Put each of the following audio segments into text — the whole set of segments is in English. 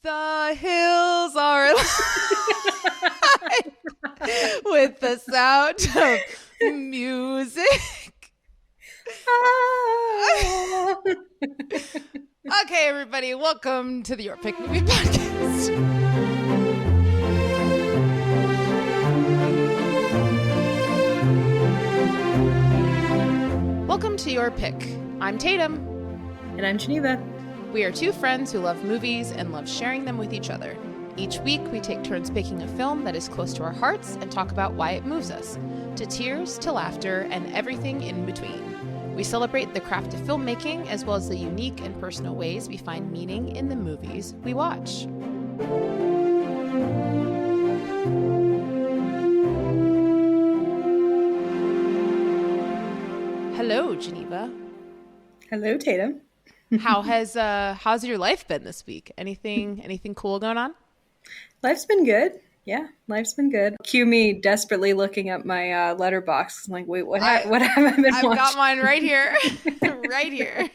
The hills are with the sound of music. Okay, everybody, welcome to the Your Pick Movie Podcast. Welcome to Your Pick. I'm Tatum. And I'm Geneva. We are two friends who love movies and love sharing them with each other. Each week, we take turns picking a film that is close to our hearts and talk about why it moves us, to tears, to laughter, and everything in between. We celebrate the craft of filmmaking as well as the unique and personal ways we find meaning in the movies we watch. Hello, Geneva. Hello, Tatum. How's your life been this week? Anything cool going on? Life's been good. Yeah, life's been good. Cue me desperately looking up my Letterboxd. I'm like, wait, what have I been watching? I've got mine right here. Right here.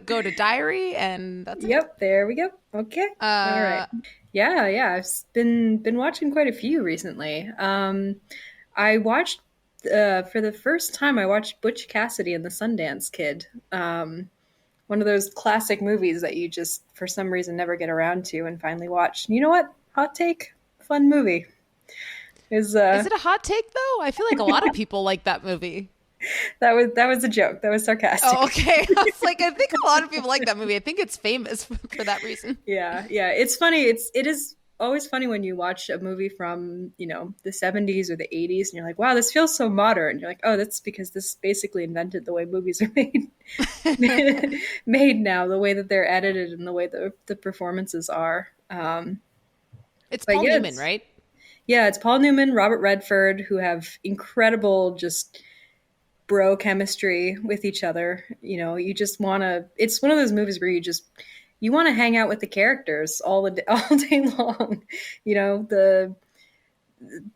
Go to diary and that's it. Yep, there we go. Okay. All right. Yeah. I've been watching quite a few recently. I watched for the first time I watched Butch Cassidy and the Sundance Kid. One of those classic movies that you just, for some reason, never get around to and finally watch. And you know what? Hot take, fun movie. Is it a hot take, though? I feel like a lot of people like that movie. That was a joke. That was sarcastic. Oh, okay. I was like, I think a lot of people like that movie. I think it's famous for that reason. Yeah. It's funny. It is always funny when you watch a movie from, the 70s or the 80s and you're like, wow, this feels so modern. You're like, oh, that's because this basically invented the way movies are made now, the way that they're edited and the way the performances are. It's Paul Newman, right? Yeah, it's Paul Newman, Robert Redford, who have incredible just bro chemistry with each other. You just want to, it's one of those movies where you want to hang out with the characters all day long. The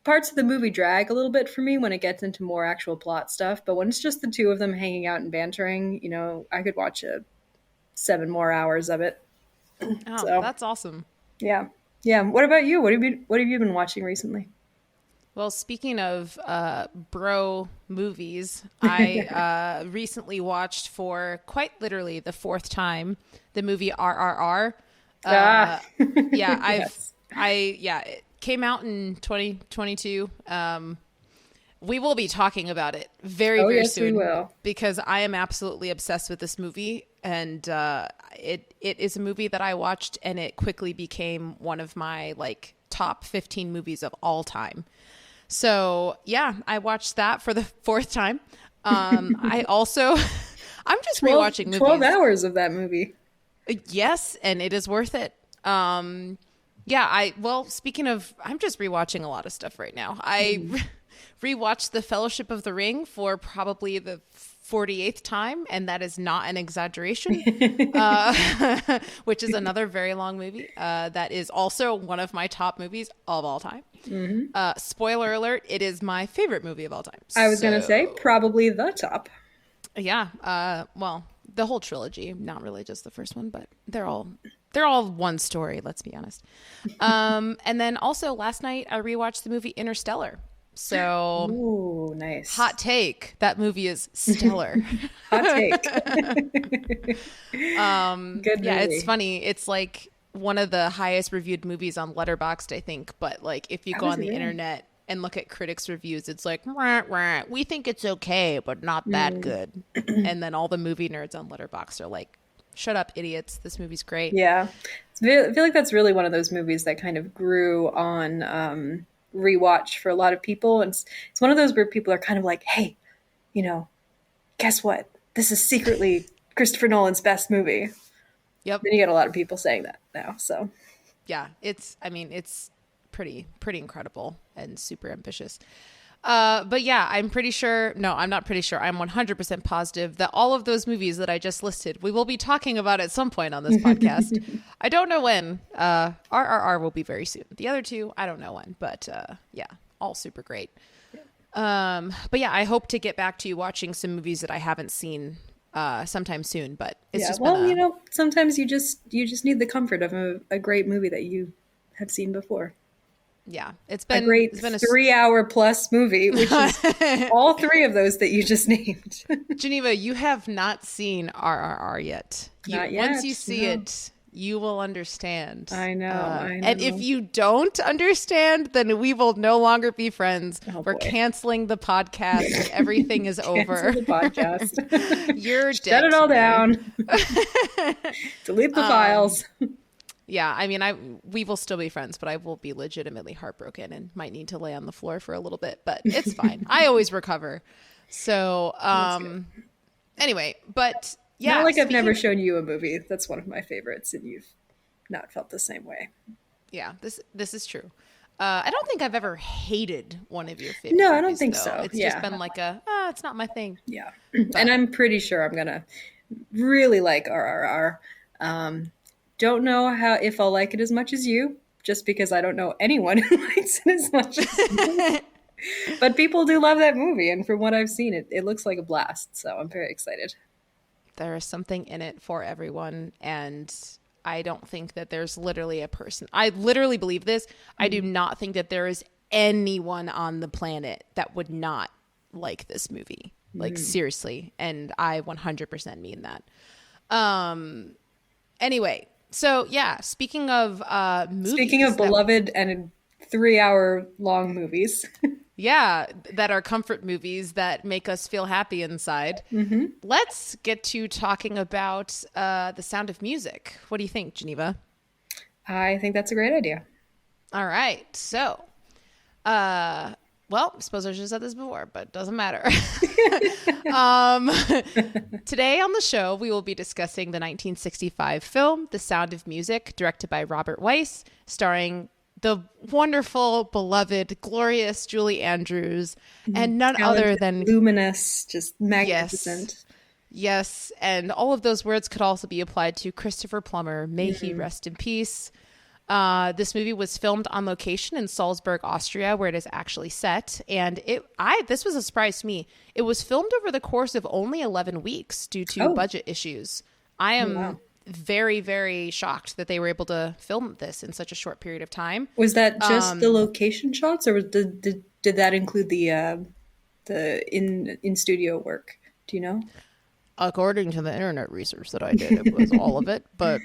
parts of the movie drag a little bit for me when it gets into more actual plot stuff. But when it's just the two of them hanging out and bantering, I could watch 7 more hours of it. Oh, so, that's awesome. Yeah. What about you? What have you been watching recently? Well, speaking of bro movies, I recently watched for quite literally the 4th time the movie RRR. It came out in 2022. We will be talking about it very soon. We will. Because I am absolutely obsessed with this movie, and it is a movie that I watched, and it quickly became one of my top 15 movies of all time. So yeah, I watched that for the 4th time. I'm just rewatching movies. 12 hours of that movie. Yes, and it is worth it. Speaking of, I'm just rewatching a lot of stuff right now. I rewatched The Fellowship of the Ring for probably the 48th time, and that is not an exaggeration, which is another very long movie that is also one of my top movies of all time. Mm-hmm. Spoiler alert, it is my favorite movie of all time. I was going to say probably the top. Yeah. The whole trilogy, not really just the first one, but they're all one story, let's be honest. And then also last night I rewatched the movie Interstellar. So, ooh, nice. Hot take. That movie is stellar. Hot take. Good movie. Yeah, it's funny. It's like one of the highest reviewed movies on Letterboxd, I think. But if you go on the internet and look at critics' reviews, it's like, rah, rah, we think it's okay, but not that good. And then all the movie nerds on Letterboxd are like, shut up, idiots. This movie's great. Yeah. I feel like that's really one of those movies that kind of grew on rewatch for a lot of people. And it's one of those where people are kind of like, hey, guess what? This is secretly Christopher Nolan's best movie. Yep. Then you get a lot of people saying that now. So yeah, it's pretty incredible and super ambitious. But yeah, I'm not pretty sure. I'm 100% positive that all of those movies that I just listed, we will be talking about at some point on this podcast. I don't know when. RRR will be very soon. The other two, I don't know when, but yeah, all super great. But yeah, I hope to get back to you watching some movies that I haven't seen sometime soon. But it's Yeah, just been well, a sometimes you just need the comfort of a great movie that you have seen before. yeah, A great it's been 3 hour plus movie, which is all three of those that you just named. Geneva, you have not seen RRR yet. Not Once yet. you see No. it, you will understand. I know. I And if know. you don't understand, then we will no longer be friends. Oh We're boy. canceling the podcast. Everything is Cancel over. the podcast. You're Shut dead it to all me. down. Delete the files. Yeah, I mean, I we will still be friends, but I will be legitimately heartbroken and might need to lay on the floor for a little bit, but it's fine. I always recover. So, That's good. anyway, but Not yeah, like I've never speaking shown you a movie that's one of my favorites and you've not felt the same way. yeah, this is true. I don't think I've ever hated one of your favorite No, I don't movies think though. so. It's just Yeah. been like it's not my thing. Yeah. And But I'm pretty sure I'm gonna really like RRR. Don't know how if I'll like it as much as you, just because I don't know anyone who likes it as much as you. But people do love that movie, and from what I've seen, it looks like a blast. So I'm very excited. there is something in it for everyone, and I don't think that there's literally a person. I literally believe this. I do not think that there is anyone on the planet that would not like this movie. Like seriously, and I 100% mean that. Anyway, so yeah, speaking of Speaking movies of beloved and 3 hour long movies, yeah, that are comfort movies that make us feel happy inside. Let's get to talking about The Sound of Music. What do you think, Geneva? I think that's a great idea. All right. So, well, I suppose I should have said this before, but it doesn't matter. Today on the show, we will be discussing the 1965 film, The Sound of Music, directed by Robert Weiss, starring the wonderful, beloved, glorious Julie Andrews, and none other Talented, than, luminous, just yes, magnificent. yes, and all of those words could also be applied to Christopher Plummer. May he rest in peace. This movie was filmed on location in Salzburg, Austria, where it is actually set. And this was a surprise to me. It was filmed over the course of only 11 weeks due to Oh, budget issues. I am wow. very, very shocked that they were able to film this in such a short period of time. Was that just the location shots, or did that include the in studio work? Do you know? According to the internet research that I did, it was all of it, but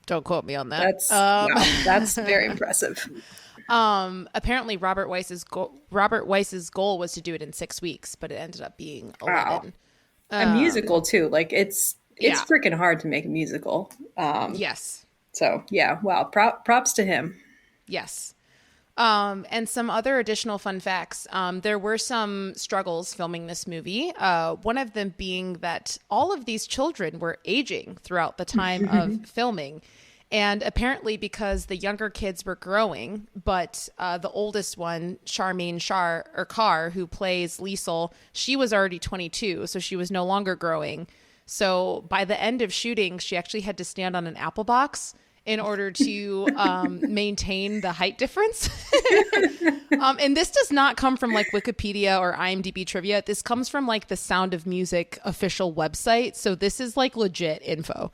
don't quote me on that. That's wow. That's very impressive. Apparently Robert Weiss's goal was to do it in 6 weeks, but it ended up being Wow. 11. A musical too. Like it's Yeah. freaking hard to make a musical. Yes. So yeah, wow. Props to him. Yes. And some other additional fun facts. There were some struggles filming this movie. One of them being that all of these children were aging throughout the time of filming. And apparently because the younger kids were growing, but the oldest one, Charmaine Carr, who plays Liesel, she was already 22, so she was no longer growing. So by the end of shooting, she actually had to stand on an apple box in order to maintain the height difference. And this does not come from like Wikipedia or IMDb trivia. This comes from like the Sound of Music official website. So this is like legit info.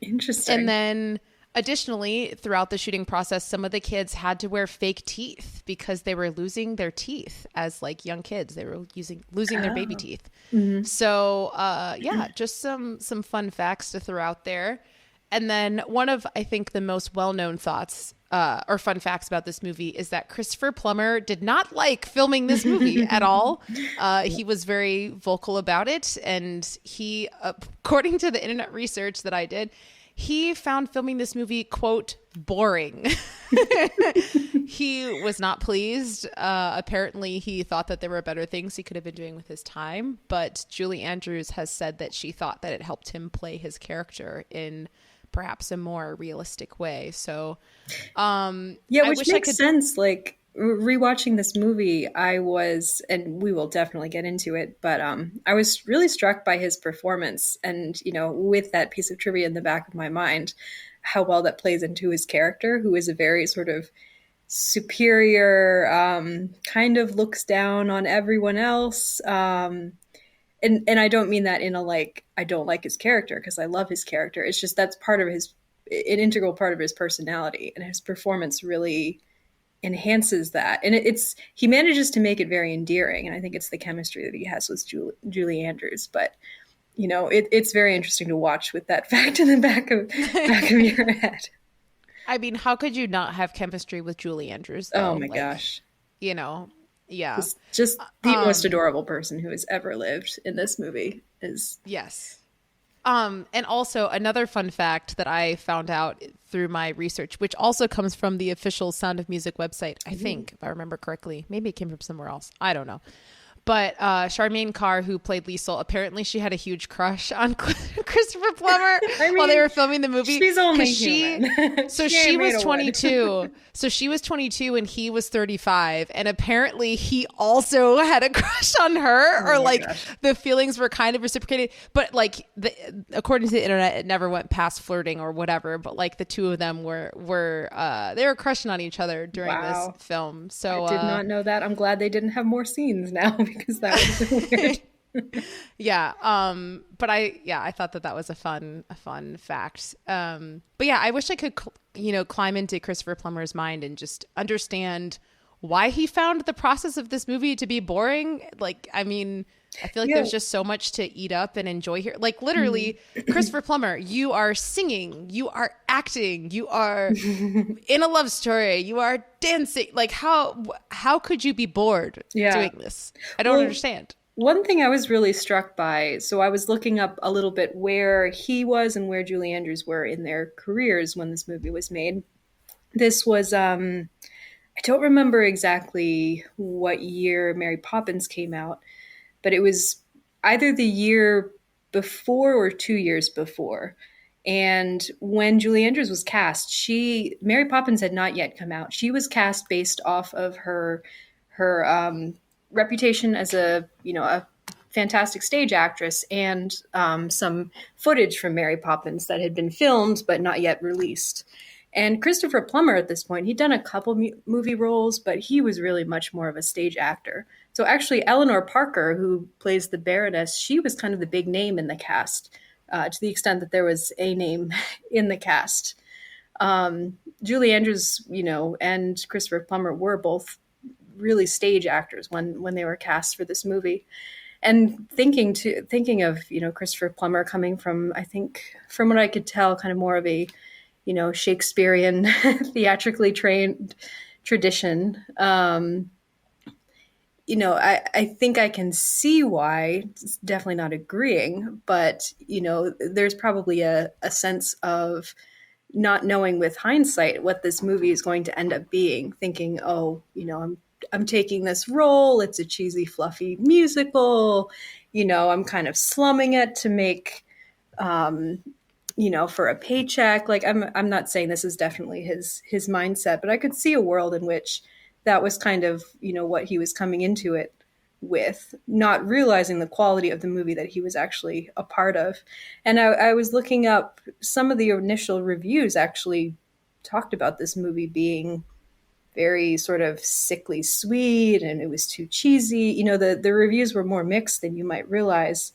Interesting. And then additionally, throughout the shooting process, some of the kids had to wear fake teeth because they were losing their teeth as like young kids. They were losing their baby teeth. So yeah, just some fun facts to throw out there. And then one of, I think, the most well-known thoughts or fun facts about this movie is that Christopher Plummer did not like filming this movie at all. He was very vocal about it. And he, according to the internet research that I did, he found filming this movie, quote, boring. He was not pleased. Apparently, he thought that there were better things he could have been doing with his time. But Julie Andrews has said that she thought that it helped him play his character in perhaps a more realistic way. So, yeah, which makes sense. Like rewatching this movie, I was, and we will definitely get into it, but I was really struck by his performance, and with that piece of trivia in the back of my mind, how well that plays into his character, who is a very sort of superior, kind of looks down on everyone else. and I don't mean that in a like I don't like his character, because I love his character. It's just that's part of his an integral part of his personality, and his performance really enhances that. And it's he manages to make it very endearing, and I think it's the chemistry that he has with Julie Andrews. But it's very interesting to watch with that fact in the back of your head. I mean, how could you not have chemistry with Julie Andrews Oh though? my Like, gosh. you know, yeah. Just the most Um, adorable person who has ever lived in this movie is. yes. And also another fun fact that I found out through my research, which also comes from the official Sound of Music website, I think, if I remember correctly. Maybe it came from somewhere else. I don't know. But Charmaine Carr, who played Liesel, apparently she had a huge crush on Christopher Plummer I while they mean, were filming the movie. she's only 'Cause human. so She she ain't made was of wood. 22. So she was 22 and he was 35. And apparently he also had a crush on her, or Oh my like gosh. the feelings were kind of reciprocated. But like, according to the internet, it never went past flirting or whatever. But like the two of them were they were crushing on each other during Wow. this film. I So did not know that. I'm glad they didn't have more scenes now because that would have been weird. yeah. But I thought that was a fun fact. But yeah, I wish I could, climb into Christopher Plummer's mind and just understand why he found the process of this movie to be boring. Like, I mean, I feel like Yeah. there's just so much to eat up and enjoy here. Like literally, Christopher Plummer, you are singing, you are acting, you are in a love story, you are dancing. Like how could you be bored Yeah. doing this? I don't Well, understand. one thing I was really struck by, so I was looking up a little bit where he was and where Julie Andrews were in their careers when this movie was made. This was I don't remember exactly what year Mary Poppins came out, but it was either the year before or 2 years before. And when Julie Andrews was cast, Mary Poppins had not yet come out. She was cast based off of her reputation as a fantastic stage actress, and some footage from Mary Poppins that had been filmed but not yet released. And Christopher Plummer at this point, he'd done a couple movie roles, but he was really much more of a stage actor. So actually, Eleanor Parker, who plays the Baroness, she was kind of the big name in the cast, to the extent that there was a name in the cast. Julie Andrews, and Christopher Plummer were both really stage actors when they were cast for this movie. And thinking of Christopher Plummer coming from, I think, from what I could tell, kind of more of a Shakespearean theatrically trained tradition. I think I can see why. It's definitely not agreeing, but there's probably a sense of not knowing with hindsight what this movie is going to end up being. Thinking, oh, I'm taking this role. It's a cheesy, fluffy musical. I'm kind of slumming it to make for a paycheck. Like I'm not saying this is definitely his mindset, but I could see a world in which that was kind of, what he was coming into it with, not realizing the quality of the movie that he was actually a part of. And I was looking up some of the initial reviews actually talked about this movie being very sort of sickly sweet, and it was too cheesy. The reviews were more mixed than you might realize,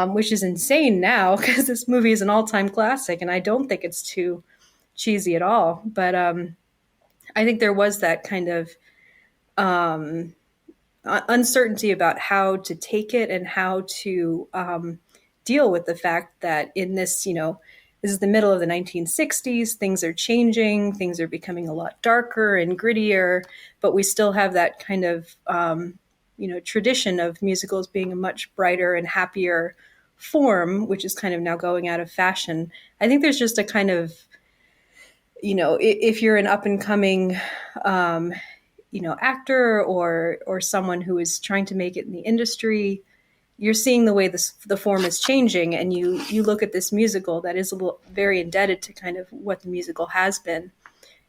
which is insane now because this movie is an all-time classic, and I don't think it's too cheesy at all. But I think there was that kind of uncertainty about how to take it and how to deal with the fact that in this, this is the middle of the 1960s, things are changing, things are becoming a lot darker and grittier, but we still have that kind of, tradition of musicals being a much brighter and happier form, which is kind of now going out of fashion. I think there's just a kind of, if you're an up and coming, actor or someone who is trying to make it in the industry, you're seeing the way the form is changing, and you look at this musical that is very indebted to kind of what the musical has been,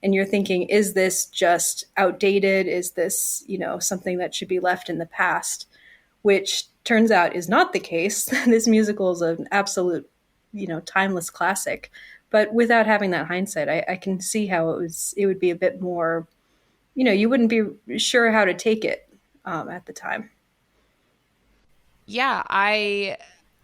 and you're thinking, is this just outdated? Is this something that should be left in the past? Which turns out is not the case. This musical is an absolute timeless classic. But without having that hindsight, I can see how it would be a bit more, you wouldn't be sure how to take it at the time. Yeah,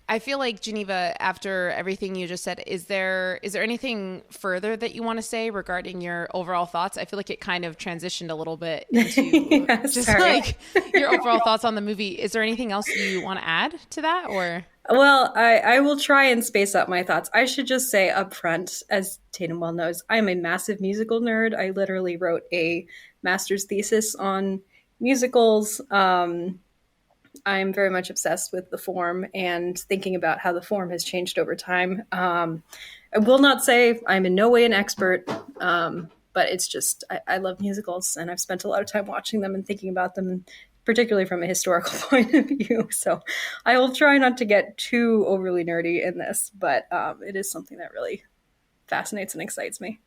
I feel like Geneva, after everything you just said, is there anything further that you want to say regarding your overall thoughts? I feel like it kind of transitioned a little bit into Yeah, just sorry. like your overall thoughts on the movie. Is there anything else you want to add to that or? Well, I will try and space out my thoughts. I should just say up front, as Tatum well knows, I'm a massive musical nerd. I literally wrote a master's thesis on musicals. I'm very much obsessed with the form and thinking about how the form has changed over time. I will not say I'm in no way an expert, but it's just I love musicals and I've spent a lot of time watching them and thinking about them, particularly from a historical point of view. So I will try not to get too overly nerdy in this, but it is something that really fascinates and excites me.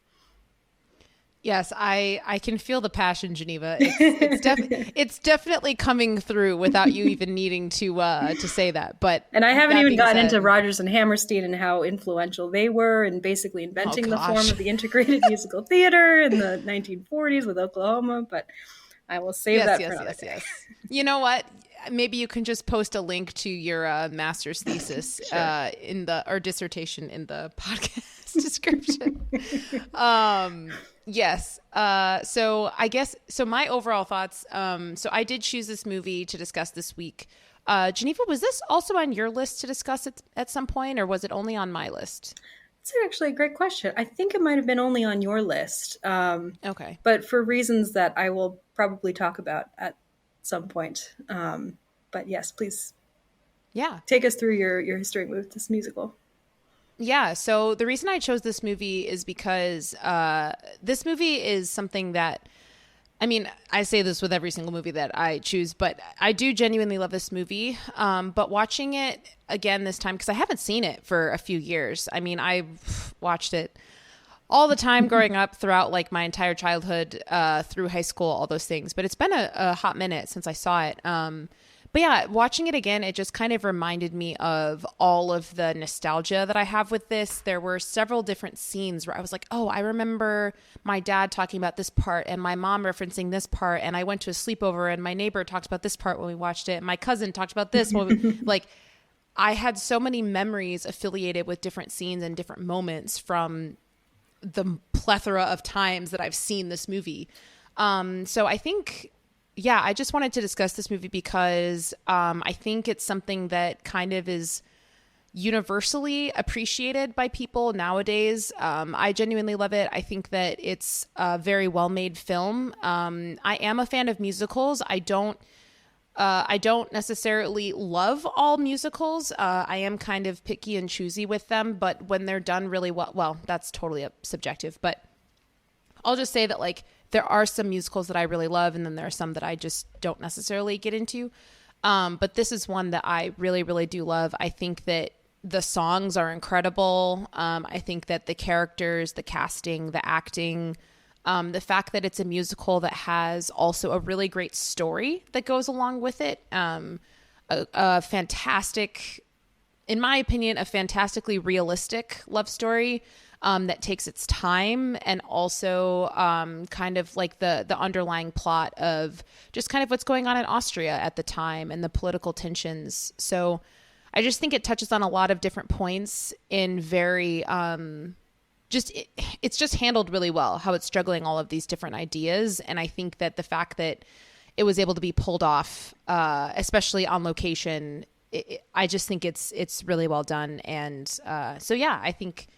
Yes, I can feel the passion, Geneva. It's definitely coming through without you even needing to say that. But And I haven't that even being gotten into said, Rodgers and Hammerstein and how influential they were in basically oh inventing the form gosh. of the integrated musical theater in the 1940s with Oklahoma, but I will save Yes, that for yes, another yes, day. yes. You know what? Maybe you can just post a link to your master's thesis Sure. in the or dissertation in the podcast description. Yes. So I guess so. My overall thoughts. So I did choose this movie to discuss this week. Geneva, was this also on your list to discuss at some point, or was it only on my list? It's actually a great question. I think it might have been only on your list, Okay. but for reasons that I will probably talk about at some point. But yes, please Yeah. take us through your history with this musical. Yeah, so the reason I chose this movie is because this movie is something that, I mean, I say this with every single movie that I choose, but I do genuinely love this movie. But watching it again this time, because I haven't seen it for a few years. I mean, I watched it all the time growing up throughout like my entire childhood, through high school, all those things. But it's been a hot minute since I saw it. But yeah, watching it again, it just kind of reminded me of all of the nostalgia that I have with this. There were several different scenes where I was like, oh, I remember my dad talking about this part and my mom referencing this part. And I went to a sleepover and my neighbor talked about this part when we watched it. And my cousin talked about this when like, I had so many memories affiliated with different scenes and different moments from the plethora of times that I've seen this movie. So I think, yeah, I just wanted to discuss this movie because I think it's something that kind of is universally appreciated by people nowadays. I genuinely love it. I think that it's a very well made film. I am a fan of musicals. I don't necessarily love all musicals. I am kind of picky and choosy with them, but when they're done really well, that's totally subjective. But I'll just say that like there are some musicals that I really love, and then there are some that I just don't necessarily get into. But this is one that I really, really do love. I think that the songs are incredible. I think that the characters, the casting, the acting, the fact that it's a musical that has also a really great story that goes along with it. A fantastic, in my opinion, a fantastically realistic love story that takes its time, and also kind of like the underlying plot of just kind of what's going on in Austria at the time and the political tensions. So I just think it touches on a lot of different points in very it's just handled really well, how it's juggling all of these different ideas. And I think that the fact that it was able to be pulled off, especially on location, I just think it's really well done. And so yeah, I think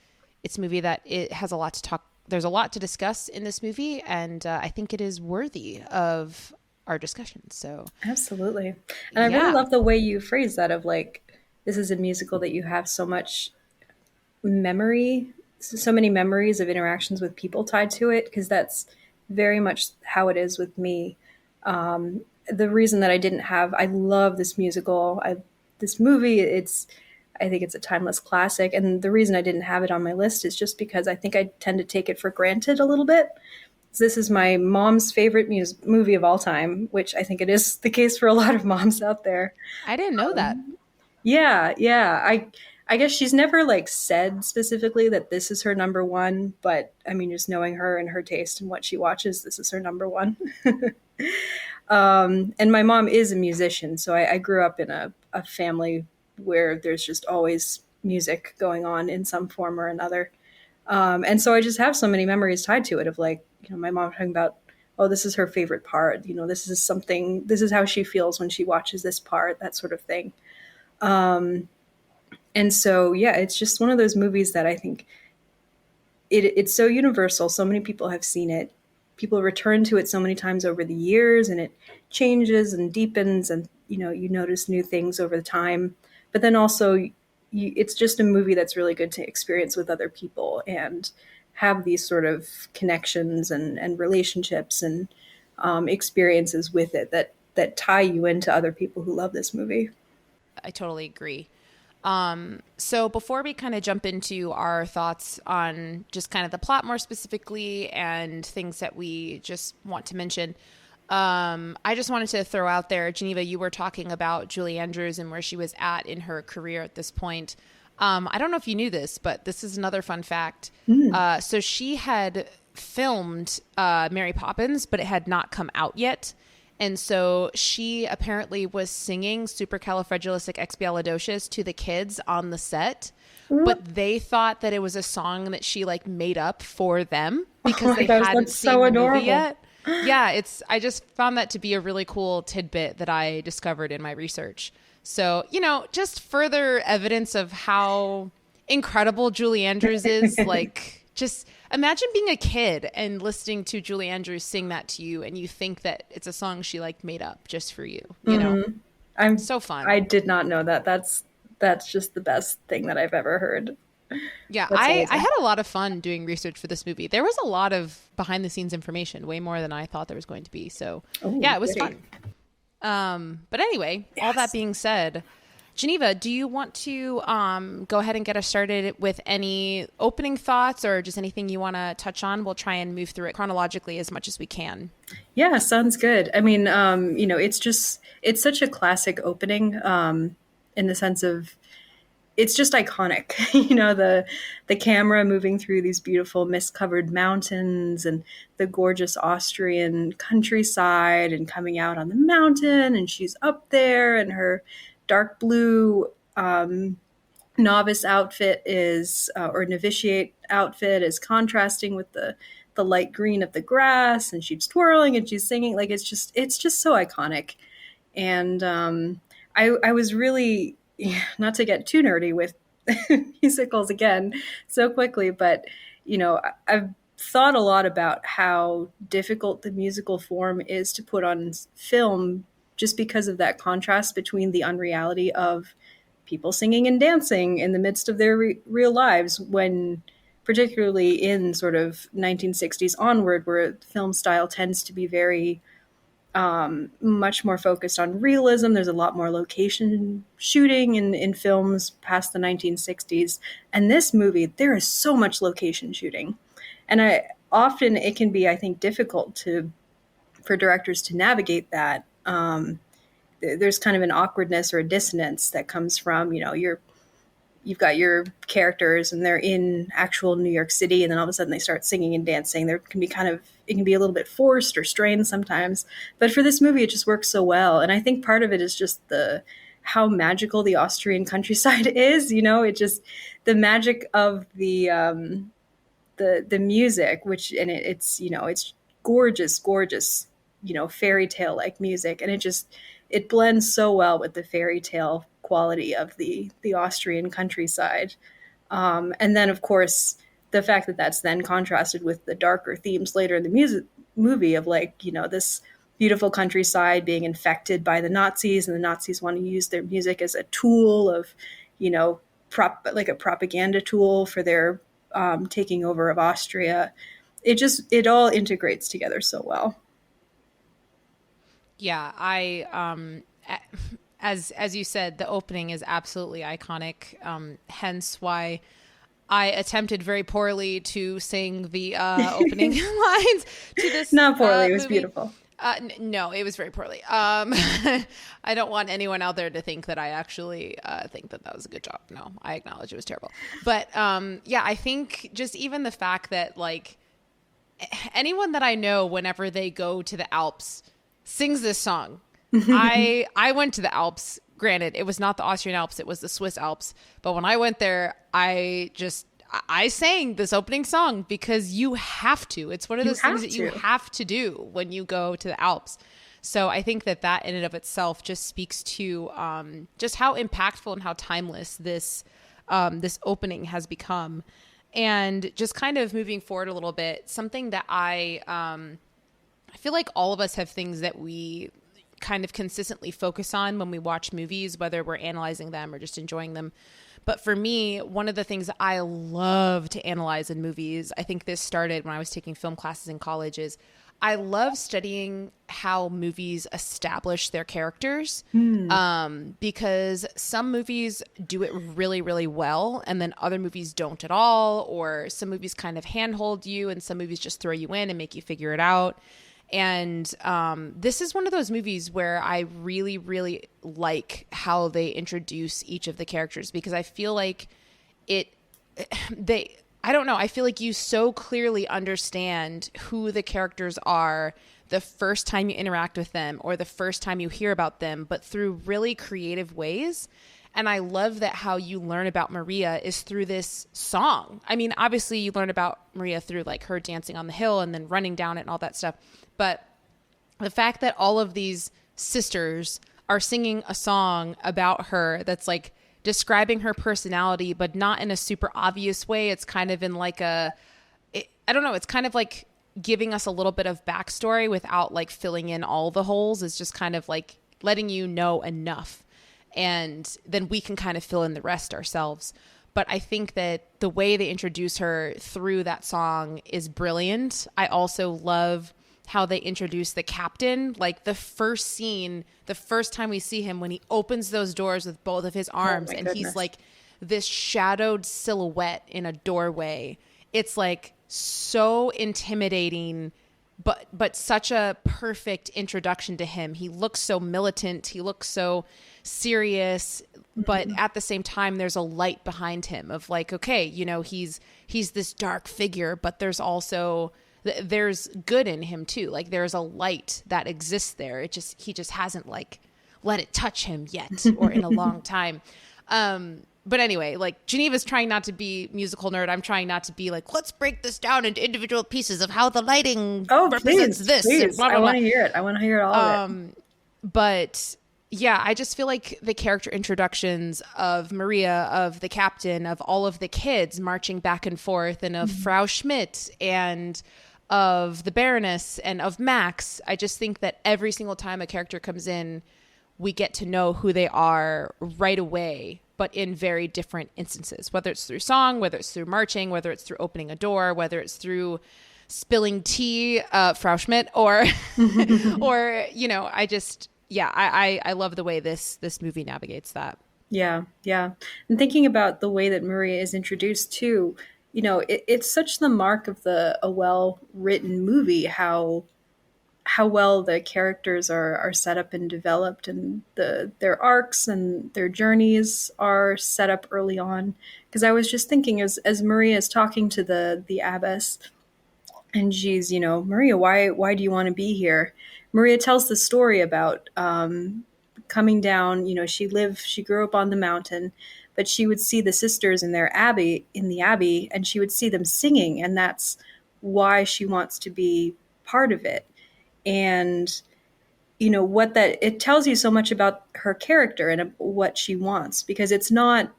it's a movie that it has a lot to talk. There's a lot to discuss in this movie, and I think it is worthy of our discussion. So Absolutely. And I really yeah, love the way you phrase that of like, this is a musical that you have so much memory, so many memories of interactions with people tied to it, because that's very much how it is with me. The reason that I didn't have, I love this musical, this movie, I think it's a timeless classic. And the reason I didn't have it on my list is just because I think I tend to take it for granted a little bit. This is my mom's favorite movie of all time, which I think it is the case for a lot of moms out there. I didn't know that. Yeah, yeah. I guess she's never like said specifically that this is her number one, but I mean, just knowing her and her taste and what she watches, this is her number one. And my mom is a musician, so I grew up in a a family where there's just always music going on in some form or another. And so I just have so many memories tied to it of like, my mom talking about, oh, this is her favorite part. This is how she feels when she watches this part, that sort of thing. And so, yeah, it's just one of those movies that I think it's so universal. So many people have seen it. People return to it so many times over the years, and it changes and deepens, and you notice new things over the time. But then also, it's just a movie that's really good to experience with other people and have these sort of connections and relationships and experiences with it that tie you into other people who love this movie. I totally agree. So before we kind of jump into our thoughts on just kind of the plot more specifically and things that we just want to mention, I just wanted to throw out there, Geneva, you were talking about Julie Andrews and where she was at in her career at this point. I don't know if you knew this, but this is another fun fact. So she had filmed Mary Poppins, but it had not come out yet. And so she apparently was singing Supercalifragilisticexpialidocious to the kids on the set, but they thought that it was a song that she like made up for them because they hadn't seen the movie yet. Yeah, I just found that to be a really cool tidbit that I discovered in my research. So, just further evidence of how incredible Julie Andrews is. Like, just imagine being a kid and listening to Julie Andrews sing that to you, and you think that it's a song she like made up just for you. I'm so fun. I did not know that. That's just the best thing that I've ever heard. Yeah, I had a lot of fun doing research for this movie. There was a lot of behind the scenes information, way more than I thought there was going to be. So yeah, it was fun. But anyway, all that being said, Geneva, do you want to go ahead and get us started with any opening thoughts or just anything you want to touch on? We'll try and move through it chronologically as much as we can. Yeah, sounds good. I mean, it's such a classic opening in the sense of it's just iconic. The camera moving through these beautiful mist-covered mountains and the gorgeous Austrian countryside and coming out on the mountain, and she's up there and her dark blue novice outfit or novitiate outfit is contrasting with the light green of the grass, and she's twirling and she's singing. Like it's just so iconic. And I was really, not to get too nerdy with musicals again so quickly, but I've thought a lot about how difficult the musical form is to put on film just because of that contrast between the unreality of people singing and dancing in the midst of their real lives, when particularly in sort of 1960s onward, where film style tends to be very much more focused on realism. There's a lot more location shooting in films past the 1960s. And this movie, there is so much location shooting. And often it can be, I think, difficult for directors to navigate that. There's kind of an awkwardness or a dissonance that comes from, you've got your characters and they're in actual New York City, and then all of a sudden they start singing and dancing. It can be a little bit forced or strained sometimes. But for this movie, it just works so well. And I think part of it is just how magical the Austrian countryside is. The magic of the music, it's gorgeous, fairy tale like music. And it blends so well with the fairy tale quality of the Austrian countryside. And then, of course, the fact that that's then contrasted with the darker themes later in the movie of this beautiful countryside being infected by the Nazis, and the Nazis want to use their music as a tool of, like a propaganda tool for their taking over of Austria. It all integrates together so well. Yeah, as you said, the opening is absolutely iconic. Hence why I attempted very poorly to sing the opening lines to this. Not poorly, it was movie. Beautiful. No, it was very poorly. I don't want anyone out there to think that I actually think that was a good job. No, I acknowledge it was terrible. But yeah, I think just even the fact that like anyone that I know, whenever they go to the Alps, sings this song. I went to the Alps granted, it was not the Austrian Alps, it was the Swiss Alps. But when I went there, I sang this opening song because you have to. It's one of those things that you have to do when you go to the Alps. So I think that in and of itself just speaks to just how impactful and how timeless this opening has become. And just kind of moving forward a little bit, something that I feel like all of us have things that we kind of consistently focus on when we watch movies, whether we're analyzing them or just enjoying them. But for me, one of the things that I love to analyze in movies, I think this started when I was taking film classes in college, is I love studying how movies establish their characters, because some movies do it really, really well, and then other movies don't at all, or some movies kind of handhold you, and some movies just throw you in and make you figure it out. And this is one of those movies where I really, really like how they introduce each of the characters, because I feel like I don't know. I feel like you so clearly understand who the characters are the first time you interact with them or the first time you hear about them, but through really creative ways. And I love that how you learn about Maria is through this song. I mean, obviously you learn about Maria through like her dancing on the hill and then running down it and all that stuff. But the fact that all of these sisters are singing a song about her that's like describing her personality, but not in a super obvious way. It's kind of in like I don't know. It's kind of like giving us a little bit of backstory without like filling in all the holes. It's just kind of like letting you know enough. And then we can kind of fill in the rest ourselves. But I think that the way they introduce her through that song is brilliant. I also love how they introduce the captain, like the first scene, the first time we see him, when he opens those doors with both of his arms and he's like this shadowed silhouette in a doorway. It's like so intimidating, but such a perfect introduction to him. He looks so militant. He looks so serious, but at the same time, there's a light behind him of like, okay, you know, he's this dark figure, but there's also there's good in him too. Like there's a light that exists there. He just hasn't like let it touch him yet or in a long time. But anyway, like Geneva's trying not to be musical nerd. I'm trying not to be like, let's break this down into individual pieces of how the lighting represents this. Please. Blah, blah, I blah. want to hear it. I want to hear all of it. But yeah, I just feel like the character introductions of Maria, of the captain, of all of the kids marching back and forth, and of Frau Schmidt, and of the Baroness, and of Max. I just think that every single time a character comes in, we get to know who they are right away, but in very different instances, whether it's through song, whether it's through marching, whether it's through opening a door, whether it's through spilling tea, Frau Schmidt, or, or, you know, I love the way this movie navigates that. Yeah. And thinking about the way that Maria is introduced too, you know, it's such the mark of a well-written movie, how well the characters are set up and developed, and their arcs and their journeys are set up early on. Because I was just thinking, as Maria is talking to the abbess, and she's, you know, Maria, why do you want to be here? Maria tells the story about coming down. You know, she grew up on the mountain, but she would see the sisters in the abbey, and she would see them singing, and that's why she wants to be part of it. And you know what, that it tells you so much about her character and what she wants, because it's not,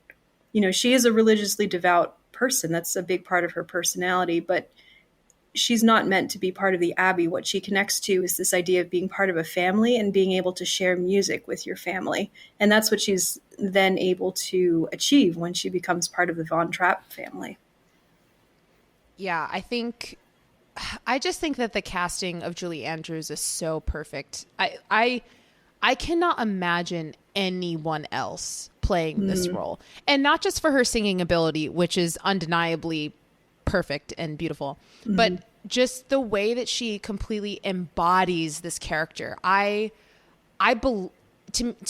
you know, she is a religiously devout person. That's a big part of her personality, but she's not meant to be part of the abbey. What she connects to is this idea of being part of a family and being able to share music with your family. And that's what she's then able to achieve when she becomes part of the Von Trapp family. Yeah, I just think that the casting of Julie Andrews is so perfect. I cannot imagine anyone else playing this role. And not just for her singing ability, which is undeniably perfect and beautiful, but just the way that she completely embodies this character. To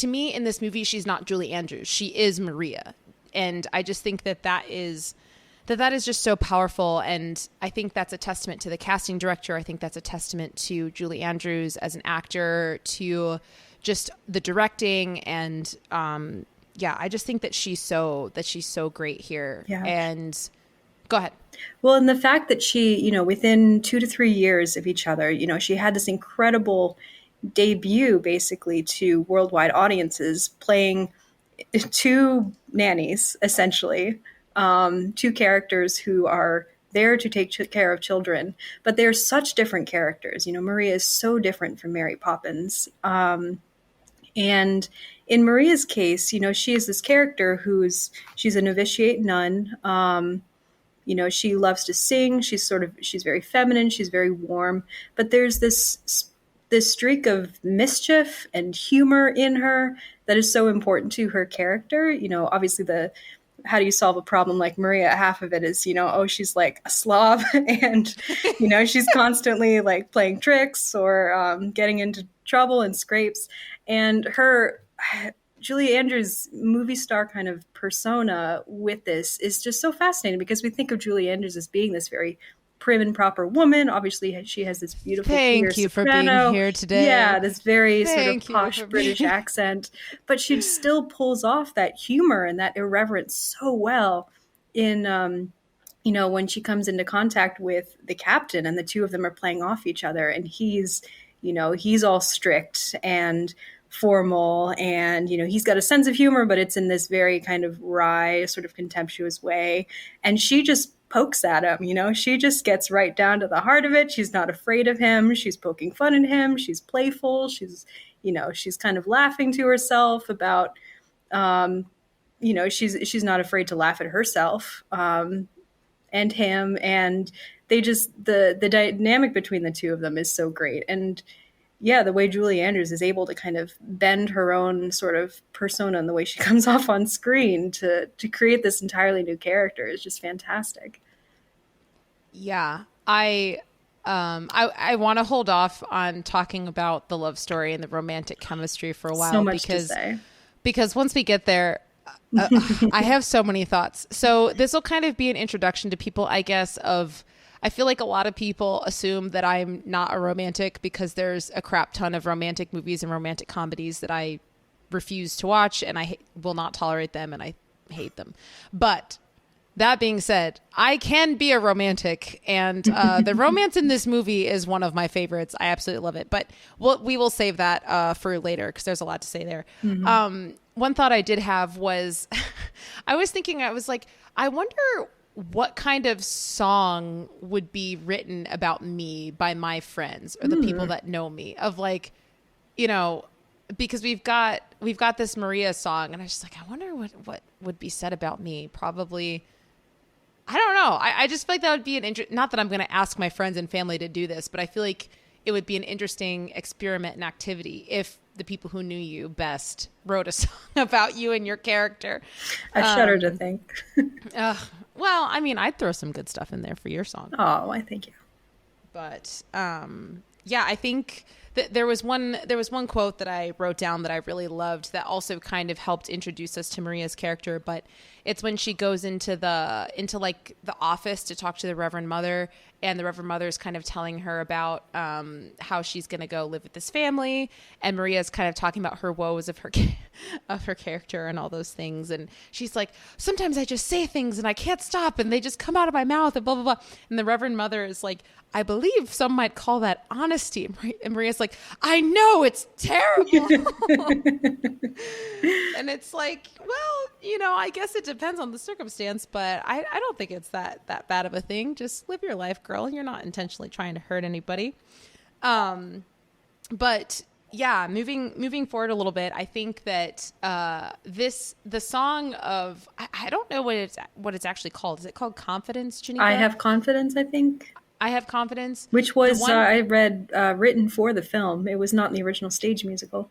me in this movie, she's not Julie Andrews. She is Maria. And I just think that is just so powerful. And I think that's a testament to the casting director. I think that's a testament to Julie Andrews as an actor, to just the directing and yeah, I just think that she's so great here. Yeah. And go ahead. Well, and the fact that she, you know, within 2 to 3 years of each other, you know, she had this incredible debut basically to worldwide audiences, playing two nannies, essentially, two characters who are there to take care of children, but they're such different characters. You know, Maria is so different from Mary Poppins. And in Maria's case, you know, she is this character she's a novitiate nun. You know, she loves to sing. She's very feminine. She's very warm. But there's this streak of mischief and humor in her that is so important to her character. You know, obviously how do you solve a problem like Maria? Half of it is, you know, oh, she's like a slob and, you know, she's constantly like playing tricks or getting into trouble and scrapes. And Julie Andrews' movie star kind of persona with this is just so fascinating because we think of Julie Andrews as being this very prim and proper woman. Obviously, she has this beautiful Thank you for being here today. Yeah, this very sort of posh British accent. But she still pulls off that humor and that irreverence so well in, you know, when she comes into contact with the captain and the two of them are playing off each other. And he's all strict and formal and, you know, he's got a sense of humor, but it's in this very kind of wry, sort of contemptuous way. And she just pokes at him, you know, she just gets right down to the heart of it. She's not afraid of him. She's poking fun at him. She's playful. She's, you know, she's kind of laughing to herself about, you know, she's not afraid to laugh at herself and him. And they just, the dynamic between the two of them is so great. And yeah, the way Julie Andrews is able to kind of bend her own sort of persona and the way she comes off on screen to create this entirely new character is just fantastic. Yeah, I want to hold off on talking about the love story and the romantic chemistry for a while. So much to say. Because once we get there, I have so many thoughts. So this will kind of be an introduction to people, I guess, I feel like a lot of people assume that I'm not a romantic because there's a crap ton of romantic movies and romantic comedies that I refuse to watch and I will not tolerate them and I hate them. But that being said, I can be a romantic and the romance in this movie is one of my favorites. I absolutely love it. But we will save that for later because there's a lot to say there. Mm-hmm. One thought I did have was I was like, I wonder what kind of song would be written about me by my friends or the people that know me, of like, you know, because we've got this Maria song and I was just like, I wonder what would be said about me. Probably, I don't know. I just feel like that would be not that I'm going to ask my friends and family to do this, but I feel like it would be an interesting experiment and activity if the people who knew you best wrote a song about you and your character. I shudder to think. Well, I mean, I'd throw some good stuff in there for your song. Oh, I thank you. But yeah, I think that there was one quote that I wrote down that I really loved that also kind of helped introduce us to Maria's character. But it's when she goes into like the office to talk to the Reverend Mother, and the Reverend Mother is kind of telling her about how she's going to go live with this family, and Maria's kind of talking about her woes of her character and all those things, and she's like, sometimes I just say things and I can't stop, and they just come out of my mouth, and blah blah blah. And the Reverend Mother is like, I believe some might call that honesty. And Maria's like, I know, it's terrible. And it's like, well, you know, I guess it depends on the circumstance, but I don't think it's that bad of a thing. Just live your life, girl. You're not intentionally trying to hurt anybody. But yeah, moving forward a little bit, I think that the song of, I don't know what it's actually called. Is it called Confidence, Geneva? I Have Confidence, I think. I Have Confidence. Which was, I read, written for the film. It was not in the original stage musical.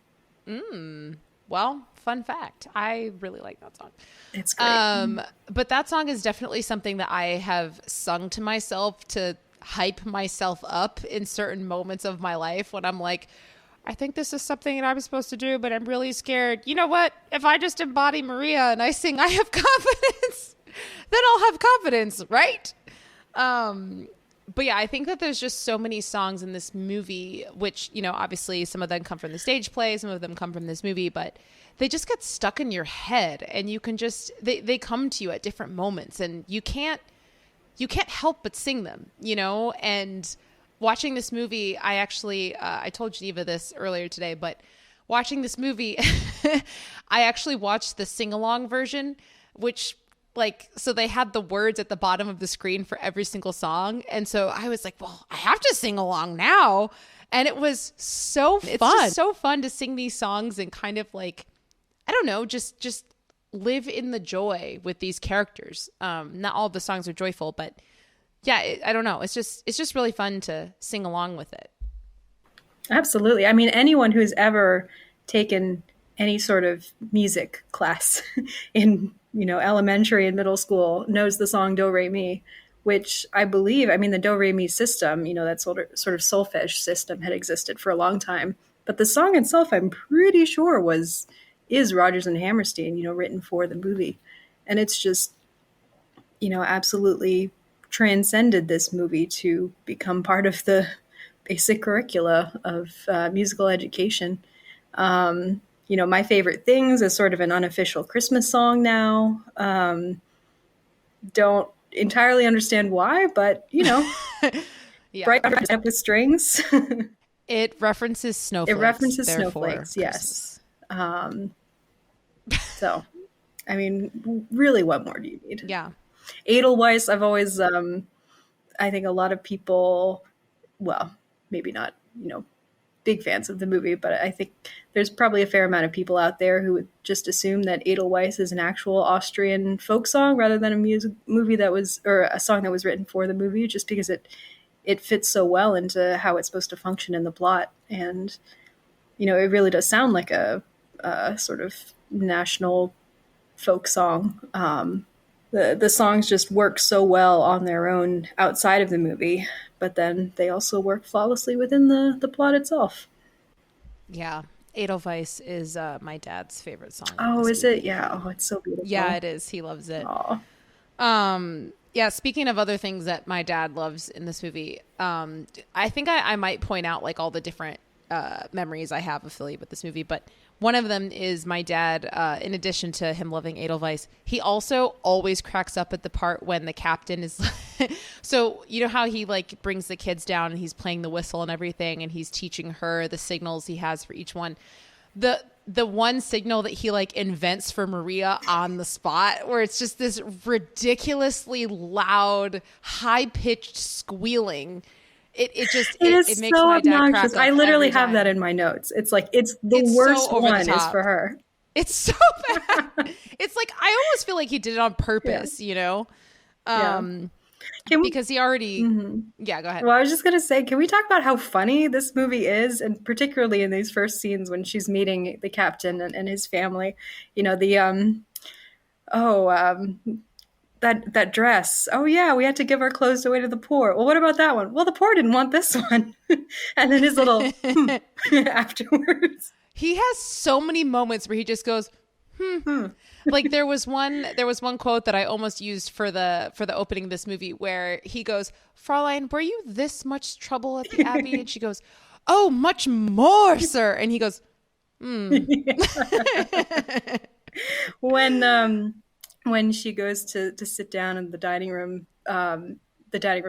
Well, fun fact. I really like that song. It's great. But that song is definitely something that I have sung to myself to hype myself up in certain moments of my life when I'm like, I think this is something that I'm supposed to do, but I'm really scared. You know what? If I just embody Maria and I sing I Have Confidence, then I'll have confidence, right? But yeah, I think that there's just so many songs in this movie, which, you know, obviously some of them come from the stage play, some of them come from this movie, but they just get stuck in your head, and you can just, they come to you at different moments, and you can't help but sing them, you know? And watching this movie, I actually, I told Geneva this earlier today, but watching this movie, I actually watched the sing-along version, which, like, so they had the words at the bottom of the screen for every single song. And so I was like, well, I have to sing along now. And it was so fun. It's just so fun to sing these songs and kind of like, I don't know, just live in the joy with these characters. Not all of the songs are joyful, but yeah, I don't know. It's just really fun to sing along with it. Absolutely. I mean, anyone who's ever taken any sort of music class in, you know, elementary and middle school knows the song Do Re Mi, which I believe, I mean, the Do Re Mi system, you know, that sort of solfege system had existed for a long time. But the song itself, I'm pretty sure is Rodgers and Hammerstein, you know, written for the movie. And it's just, you know, absolutely transcended this movie to become part of the basic curricula of musical education. You know, My Favorite Things is sort of an unofficial Christmas song now. Don't entirely understand why, but, you know, Yeah. Bright up with strings. It references snowflakes. It references snowflakes, yes. So, I mean, really, what more do you need? Yeah. Edelweiss, I've always, I think a lot of people, well, maybe not, you know, big fans of the movie, but I think there's probably a fair amount of people out there who would just assume that Edelweiss is an actual Austrian folk song rather than a movie that was, or a song that was written for the movie, just because it fits so well into how it's supposed to function in the plot. And, you know, it really does sound like a sort of national folk song. The songs just work so well on their own outside of the movie, but then they also work flawlessly within the plot itself. Yeah. Edelweiss is my dad's favorite song. Oh, is it? Yeah. Oh, it's so beautiful. Yeah, it is. He loves it. Aww. Yeah, speaking of other things that my dad loves in this movie, I think I might point out like all the different memories I have affiliated with this movie, but one of them is my dad, in addition to him loving Edelweiss, he also always cracks up at the part when the captain is so you know how he like brings the kids down and he's playing the whistle and everything and he's teaching her the signals he has for each one. The one signal that he like invents for Maria on the spot, where it's just this ridiculously loud, high-pitched squealing. It makes so my dad obnoxious. crack up. I literally have time. that in my notes. It's like it's worst so over one the is top. for her. It's so bad. It's like I almost feel like he did it on purpose, you know? Because he already Yeah, go ahead. Well, I was just gonna say, can we talk about how funny this movie is, and particularly in these first scenes when she's meeting the captain and his family. You know, that dress. Oh yeah, we had to give our clothes away to the poor. Well, what about that one? Well, the poor didn't want this one. And then his little afterwards. He has so many moments where he just goes, Like there was one quote that I almost used for the opening of this movie where he goes, "Fraulein, were you this much trouble at the Abbey?" And she goes, "Oh, much more, sir." And he goes, When she goes to sit down in the dining room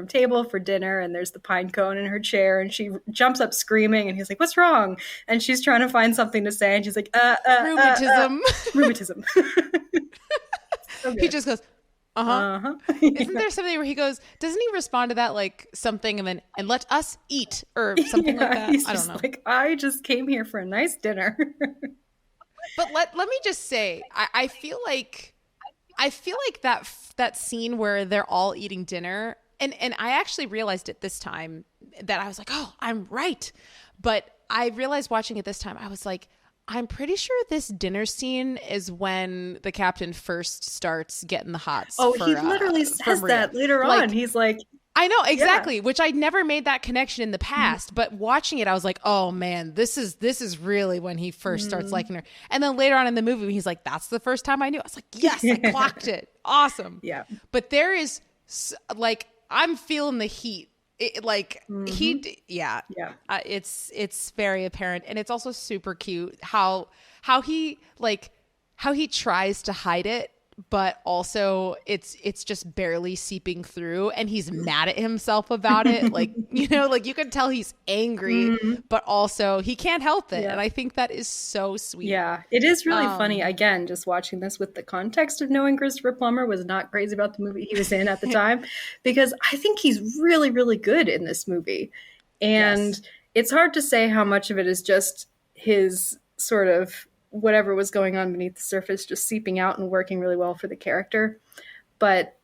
table for dinner, and there's the pine cone in her chair, and she jumps up screaming, and he's like, "What's wrong?" And she's trying to find something to say, and she's like, rheumatism. Rheumatism. Okay. He just goes, Isn't there something where he goes, doesn't he respond to that like something and then, "and let us eat," or something like that? He's I don't know. Like, I just came here for a nice dinner. But let me just say, I feel like that scene where they're all eating dinner, and I actually realized it this time that I was like, oh, I'm right. But I realized watching it this time, I was like, I'm pretty sure this dinner scene is when the captain first starts getting the hots. Oh, he literally says that later on. He's like, I know, exactly, which I never made that connection in the past, but watching it, I was like, oh man, this is really when he first starts liking her. And then later on in the movie, he's like, that's the first time I knew. I was like, yes, I clocked it. Awesome. Yeah. But there is like, I'm feeling the heat like Mm-hmm. yeah, Yeah. it's very apparent, and it's also super cute how he like how he tries to hide it, but also it's just barely seeping through, and he's mad at himself about it, like, you know, like you can tell he's angry, Mm-hmm. but also he can't help it, Yeah. and I think that is so sweet. Yeah, it is really funny. um Again, just watching this with the context of knowing Christopher Plummer was not crazy about the movie he was in at the time, because I think he's really, really good in this movie. And yes. it's hard to say how much of it is just his sort of whatever was going on beneath the surface just seeping out and working really well for the character. But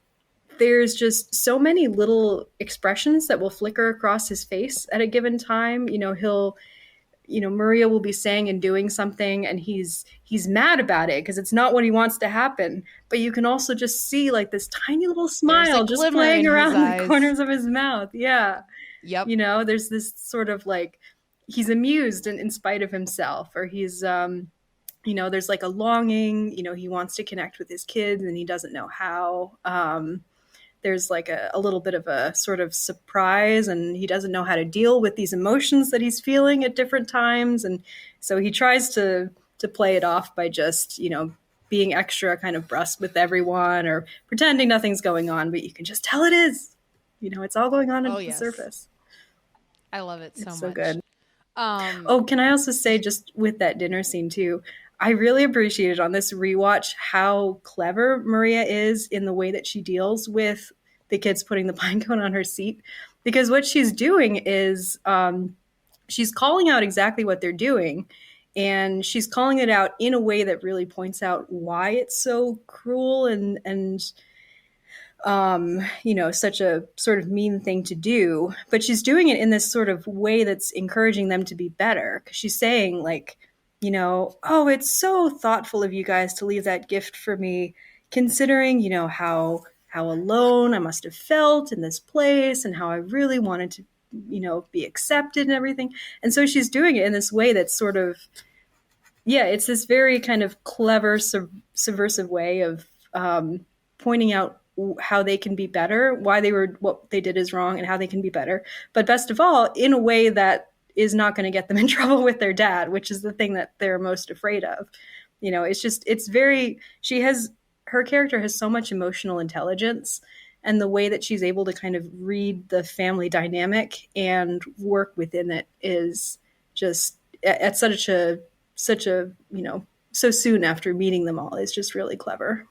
there's just so many little expressions that will flicker across his face at a given time. Maria will be saying and doing something, and he's mad about it because it's not what he wants to happen. But you can also just see like this tiny little There's a smile just glimmer playing in his around the eyes. corners of his mouth. Yeah. Yep. There's this sort of like he's amused in spite of himself, or there's like a longing, he wants to connect with his kids and he doesn't know how. There's like a little bit of a sort of surprise, and he doesn't know how to deal with these emotions that he's feeling at different times. And so he tries to play it off by just being extra kind of brusque with everyone or pretending nothing's going on, but you can just tell it is. It's all going on Oh under the yes, surface. I love it so It's so much. good. um Oh, can I also say, just with that dinner scene too, I really appreciated on this rewatch how clever Maria is in the way that she deals with the kids putting the pine cone on her seat. Because what she's doing is she's calling out exactly what they're doing. And she's calling it out in a way that really points out why it's so cruel and such a sort of mean thing to do. But she's doing it in this sort of way that's encouraging them to be better. Because she's saying, like, oh, it's so thoughtful of you guys to leave that gift for me, considering, how alone I must have felt in this place and how I really wanted to, be accepted and everything. And so she's doing it in this way that's sort of, yeah, it's this very kind of clever, subversive way of pointing out how they can be better, what they did is wrong, and how they can be better. But best of all, in a way that is not going to get them in trouble with their dad, which is the thing that they're most afraid of. It's very, her character has so much emotional intelligence, and the way that she's able to kind of read the family dynamic and work within it is just at such a so soon after meeting them all is just really clever.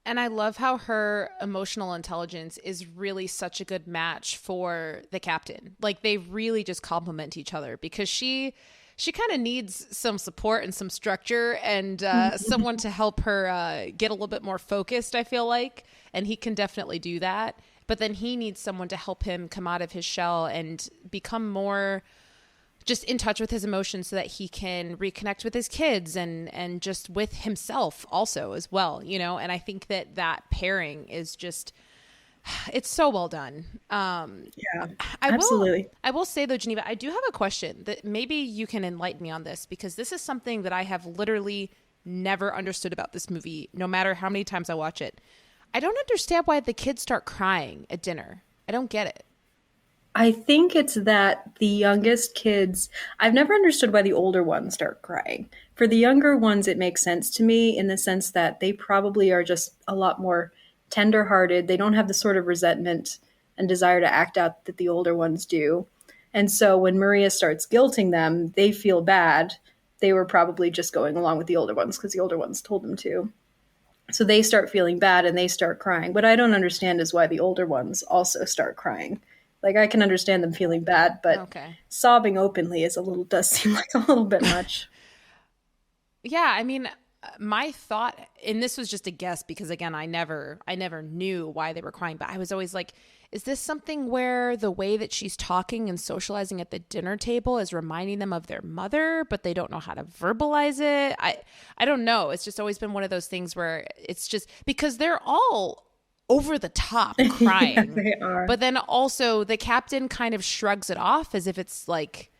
And I love how her emotional intelligence is really such a good match for the captain. Like they really just complement each other because she kind of needs some support and some structure and someone to help her get a little bit more focused, I feel like. And he can definitely do that. But then he needs someone to help him come out of his shell and become more just in touch with his emotions so that he can reconnect with his kids and just with himself also as well, and I think that pairing is just, it's so well done. Yeah, I will absolutely. I will say though, Geneva, I do have a question that maybe you can enlighten me on this, because this is something that I have literally never understood about this movie, no matter how many times I watch it. I don't understand why the kids start crying at dinner. I don't get it. I think it's that the youngest kids, I've never understood why the older ones start crying. For the younger ones, it makes sense to me in the sense that they probably are just a lot more tenderhearted. They don't have the sort of resentment and desire to act out that the older ones do. And so when Maria starts guilting them, they feel bad. They were probably just going along with the older ones because the older ones told them to. So they start feeling bad and they start crying. What I don't understand is why the older ones also start crying. Like I can understand them feeling bad, but Okay. sobbing openly does seem like a little bit much. Yeah, I mean, my thought, and this was just a guess because again, I never knew why they were crying, but I was always like, is this something where the way that she's talking and socializing at the dinner table is reminding them of their mother, but they don't know how to verbalize it? I don't know. It's just always been one of those things where it's just because they're all over the top Yeah, crying. they are. But then also the captain kind of shrugs it off as if it's like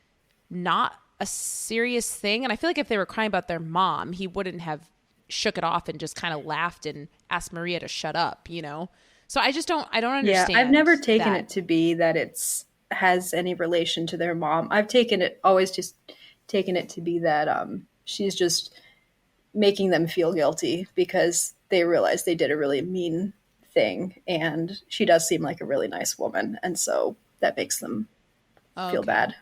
not a serious thing. And I feel like if they were crying about their mom, he wouldn't have shook it off and just kind of laughed and asked Maria to shut up. So I don't Yeah, I've never understand taken that. it to be that it's has any relation to their mom. I've taken it always just taken it to be that she's just making them feel guilty because they realize they did a really mean thing, and she does seem like a really nice woman, and so that makes them feel Okay. bad.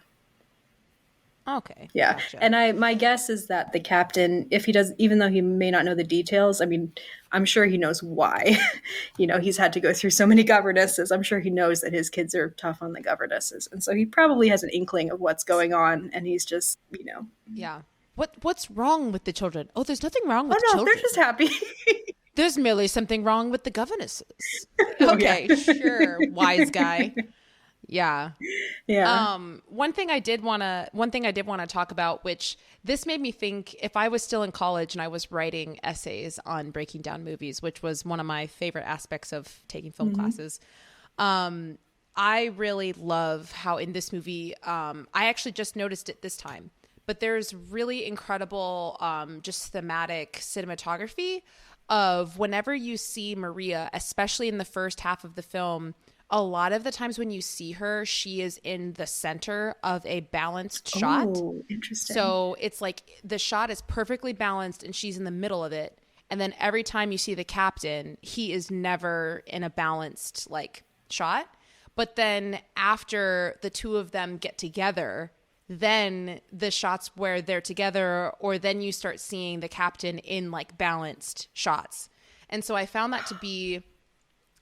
Okay. Yeah. Gotcha. And I my guess is that the captain, if he does, even though he may not know the details, I mean, I'm sure he knows why. He's had to go through so many governesses. I'm sure he knows that his kids are tough on the governesses. And so he probably has an inkling of what's going on, and he's just. Yeah. What's wrong with the children? Oh, there's nothing wrong Oh with no, they're just children. happy. There's merely something wrong with the governesses. Oh yeah. Okay, sure, wise guy. Yeah. Yeah. One thing I did want to talk about, which this made me think if I was still in college and I was writing essays on breaking down movies, which was one of my favorite aspects of taking film classes. Um, I really love how in this movie, I actually just noticed it this time, but there's really incredible, just thematic cinematography of whenever you see Maria, especially in the first half of the film. A lot of the times when you see her, she is in the center of a balanced shot. Oh, interesting. So it's like the shot is perfectly balanced and she's in the middle of it. And then every time you see the captain, he is never in a balanced like shot. But then after the two of them get together, then the shots where they're together, or then you start seeing the captain in like balanced shots. And so I found that to be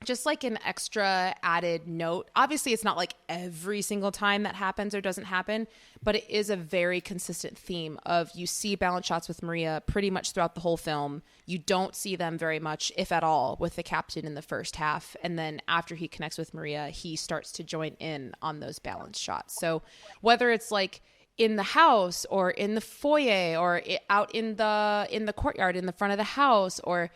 just like an extra added note. Obviously, it's not like every single time that happens or doesn't happen, but it is a very consistent theme of you see balance shots with Maria pretty much throughout the whole film. You don't see them very much, if at all, with the captain in the first half. And then after he connects with Maria, he starts to join in on those balance shots. So whether it's like in the house or in the foyer or out in the courtyard in the front of the house or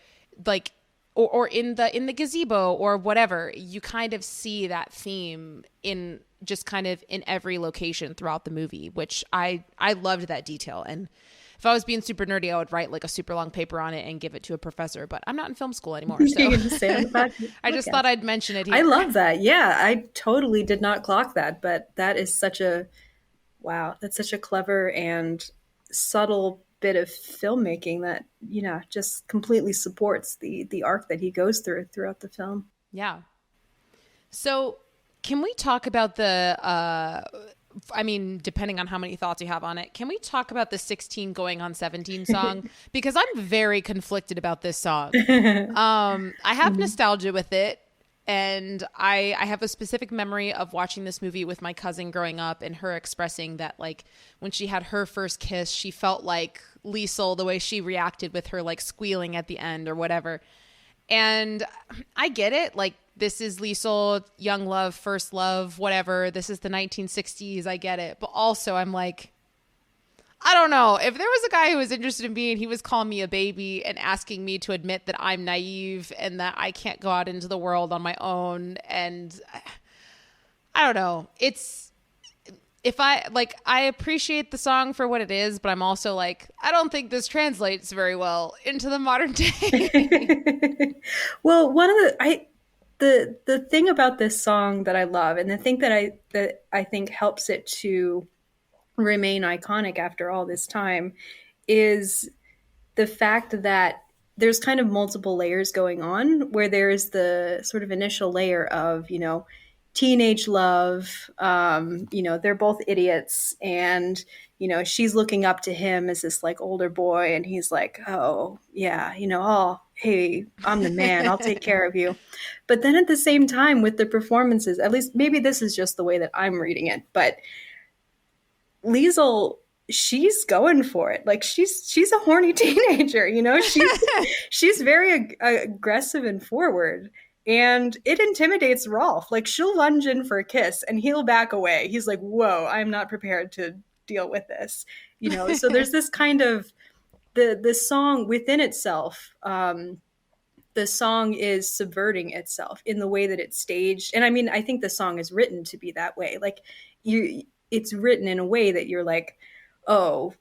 like or in the gazebo or whatever, you kind of see that theme in just kind of in every location throughout the movie, which I loved that detail. And if I was being super nerdy, I would write like a super long paper on it and give it to a professor, but I'm not in film school anymore, You so can just say it on the I just thought podcast. I'd mention it I here. love that. Yeah, I totally did not clock that, but that is such a wow, that's such a clever and subtle bit of filmmaking that, just completely supports the arc that he goes through throughout the film. Yeah. So, can we talk about the I mean, depending on how many thoughts you have on it, can we talk about the 16 going on 17 song? Because I'm very conflicted about this song. I have Mhm. nostalgia with it. And I have a specific memory of watching this movie with my cousin growing up and her expressing that, like, when she had her first kiss, she felt like Liesel, the way she reacted with her, like, squealing at the end or whatever. And I get it. Like, this is Liesel, young love, first love, whatever. This is the 1960s. I get it. But also, I'm like, I don't know. If there was a guy who was interested in me and he was calling me a baby and asking me to admit that I'm naive and that I can't go out into the world on my own, and I don't know. It's if I like I appreciate the song for what it is, but I'm also like I don't think this translates very well into the modern day. Well, one of the thing about this song that I love, and the thing that I think helps it to remain iconic after all this time, is the fact that there's kind of multiple layers going on, where there's the sort of initial layer of, teenage love. They're both idiots, and she's looking up to him as this like older boy, and he's like, oh yeah, oh hey, I'm the man, I'll take care of you. But then at the same time, with the performances, at least maybe this is just the way that I'm reading it, but Liesel, she's going for it. Like she's a horny teenager, she's very aggressive and forward, and it intimidates Rolf. Like she'll lunge in for a kiss and he'll back away. He's like, "Whoa, I'm not prepared to deal with this." So there's this kind of the song within itself. The song is subverting itself in the way that it's staged, and I mean, I think the song is written to be that way. Like you it's written in a way that you're like, oh,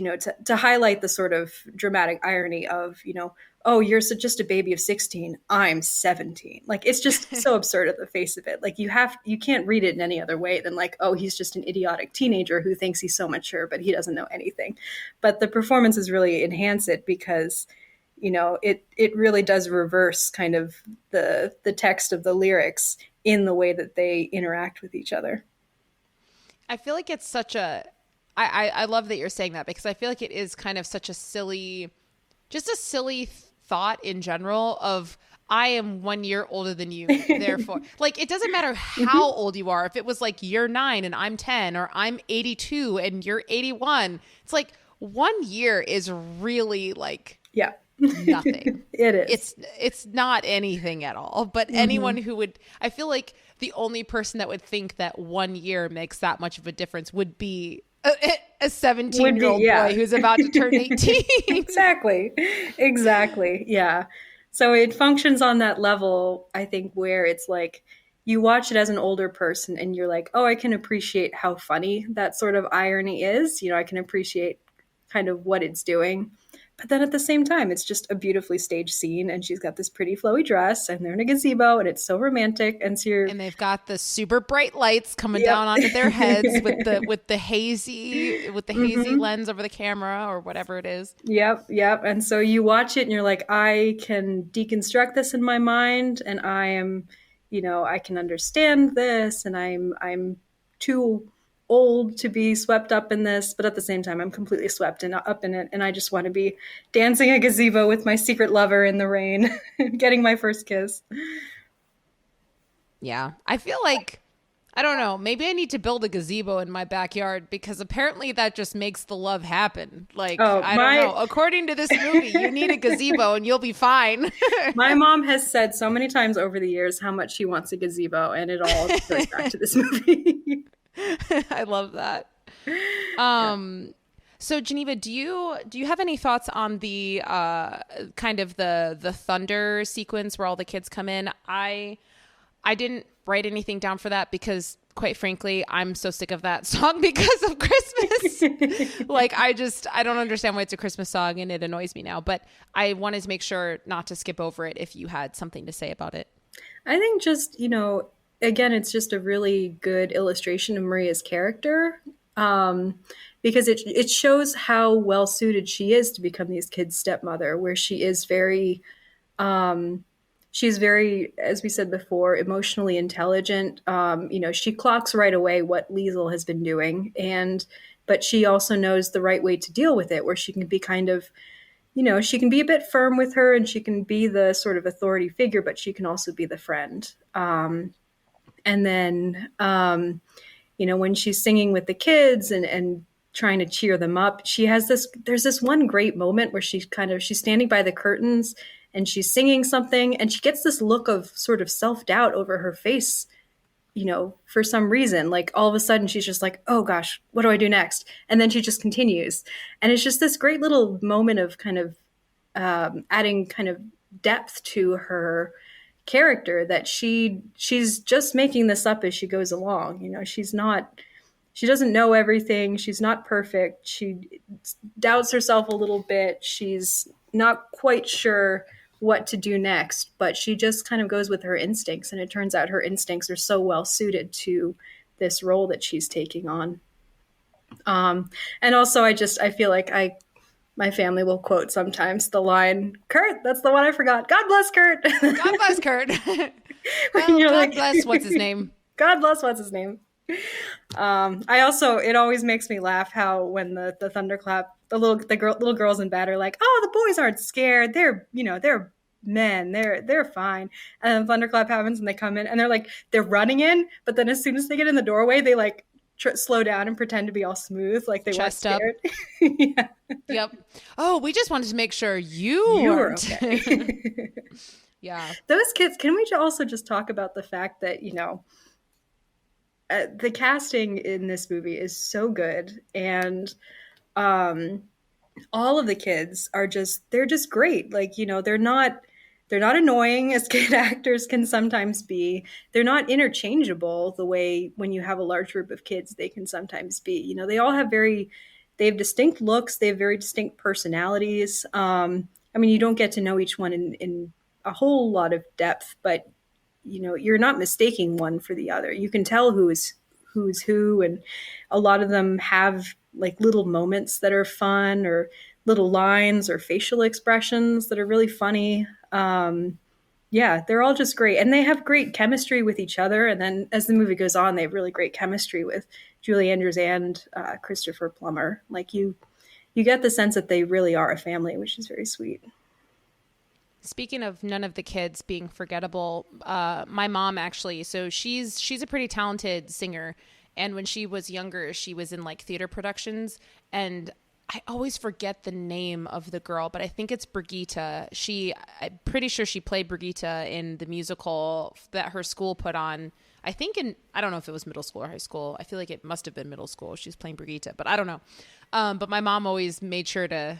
to highlight the sort of dramatic irony of, oh, you're just a baby of 16, I'm 17. Like, it's just so absurd at the face of it. Like, you can't read it in any other way than like, oh, he's just an idiotic teenager who thinks he's so mature, but he doesn't know anything. But the performances really enhance it because, it really does reverse kind of the text of the lyrics in the way that they interact with each other. I feel like it's such a I love that you're saying that, because I feel like it is kind of such a silly thought in general of, I am 1 year older than you, therefore like, it doesn't matter how old you are. If it was like you're 9 and I'm 10, or I'm 82 and you're 81, it's like 1 year is really like, yeah, nothing. It is. It's not anything at all. But anyone who would, I feel like the only person that would think that 1 year makes that much of a difference would be a 17-year-old boy who's about to turn 18. Exactly. Yeah. So it functions on that level, I think, where it's like you watch it as an older person and you're like, oh, I can appreciate how funny that sort of irony is. I can appreciate kind of what it's doing. But then at the same time, it's just a beautifully staged scene, and she's got this pretty flowy dress, and they're in a gazebo, and it's so romantic. And they've got the super bright lights coming down onto their heads with the hazy lens over the camera, or whatever it is. Yep. And so you watch it, and you're like, I can deconstruct this in my mind, and I am, I can understand this, and I'm too old to be swept up in this, but at the same time I'm completely swept up in it, and I just want to be dancing a gazebo with my secret lover in the rain, getting my first kiss. Yeah, I feel like, I don't know, maybe I need to build a gazebo in my backyard, because apparently that just makes the love happen. Like, I don't know, according to this movie, you need a gazebo and you'll be fine. My mom has said so many times over the years how much she wants a gazebo, and it all goes back to this movie. I love that. So Geneva, do you have any thoughts on the kind of the thunder sequence where all the kids come in? I didn't write anything down for that because, quite frankly, I'm so sick of that song because of Christmas. Like, I don't understand why it's a Christmas song, and it annoys me now. But I wanted to make sure not to skip over it if you had something to say about it. I think just, again, it's just a really good illustration of Maria's character, because it shows how well suited she is to become these kids' stepmother, where she is very, she's very, as we said before, emotionally intelligent. She clocks right away what Liesl has been doing, but she also knows the right way to deal with it, where she can be kind of, she can be a bit firm with her, and she can be the sort of authority figure, but she can also be the friend. And then, when she's singing with the kids and trying to cheer them up, there's this one great moment where she's standing by the curtains and she's singing something, and she gets this look of sort of self-doubt over her face, for some reason. Like, all of a sudden she's just like, oh gosh, what do I do next? And then she just continues. And it's just this great little moment of kind of adding kind of depth to her character, that she's just making this up as she goes along. She doesn't know everything. She's not perfect. She doubts herself a little bit. She's not quite sure what to do next, but she just kind of goes with her instincts. And it turns out her instincts are so well suited to this role that she's taking on. And also I feel like my family will quote sometimes the line, Kurt, that's the one I forgot. God bless Kurt. God bless Kurt. Well, God bless what's his name. God bless what's his name. It always makes me laugh how when the thunderclap, little girls in bed are like, oh, the boys aren't scared. They're men. They're fine. And then thunderclap happens and they come in and they're running in, but then as soon as they get in the doorway, they like slow down and pretend to be all smooth, like they weren't scared. Yeah. Yep. Oh, we just wanted to make sure you were okay. Yeah. Those kids. Can we also just talk about the fact that the casting in this movie is so good, and all of the kids they're just great. Like, they're not annoying as kid actors can sometimes be. They're not interchangeable the way when you have a large group of kids they can sometimes be. They all have very they have distinct looks. They have very distinct personalities. I mean, you don't get to know each one in a whole lot of depth, but you know, you're not mistaking one for the other. You can tell who's who, and a lot of them have like little moments that are fun, or little lines or facial expressions that are really funny. Yeah, they're all just great, and they have great chemistry with each other. And then as the movie goes on, they have really great chemistry with Julie Andrews and Christopher Plummer. Like you get the sense that they really are a family, which is very sweet. Speaking of none of the kids being forgettable, my mom actually, so she's a pretty talented singer, and when she was younger, she was in like theater productions, and I always forget the name of the girl, but I think it's Brigitte. I'm pretty sure she played Brigitte in the musical that her school put on. I think I don't know if it was middle school or high school. I feel like it must have been middle school. She was playing Brigitte, but I don't know. But my mom always made sure to,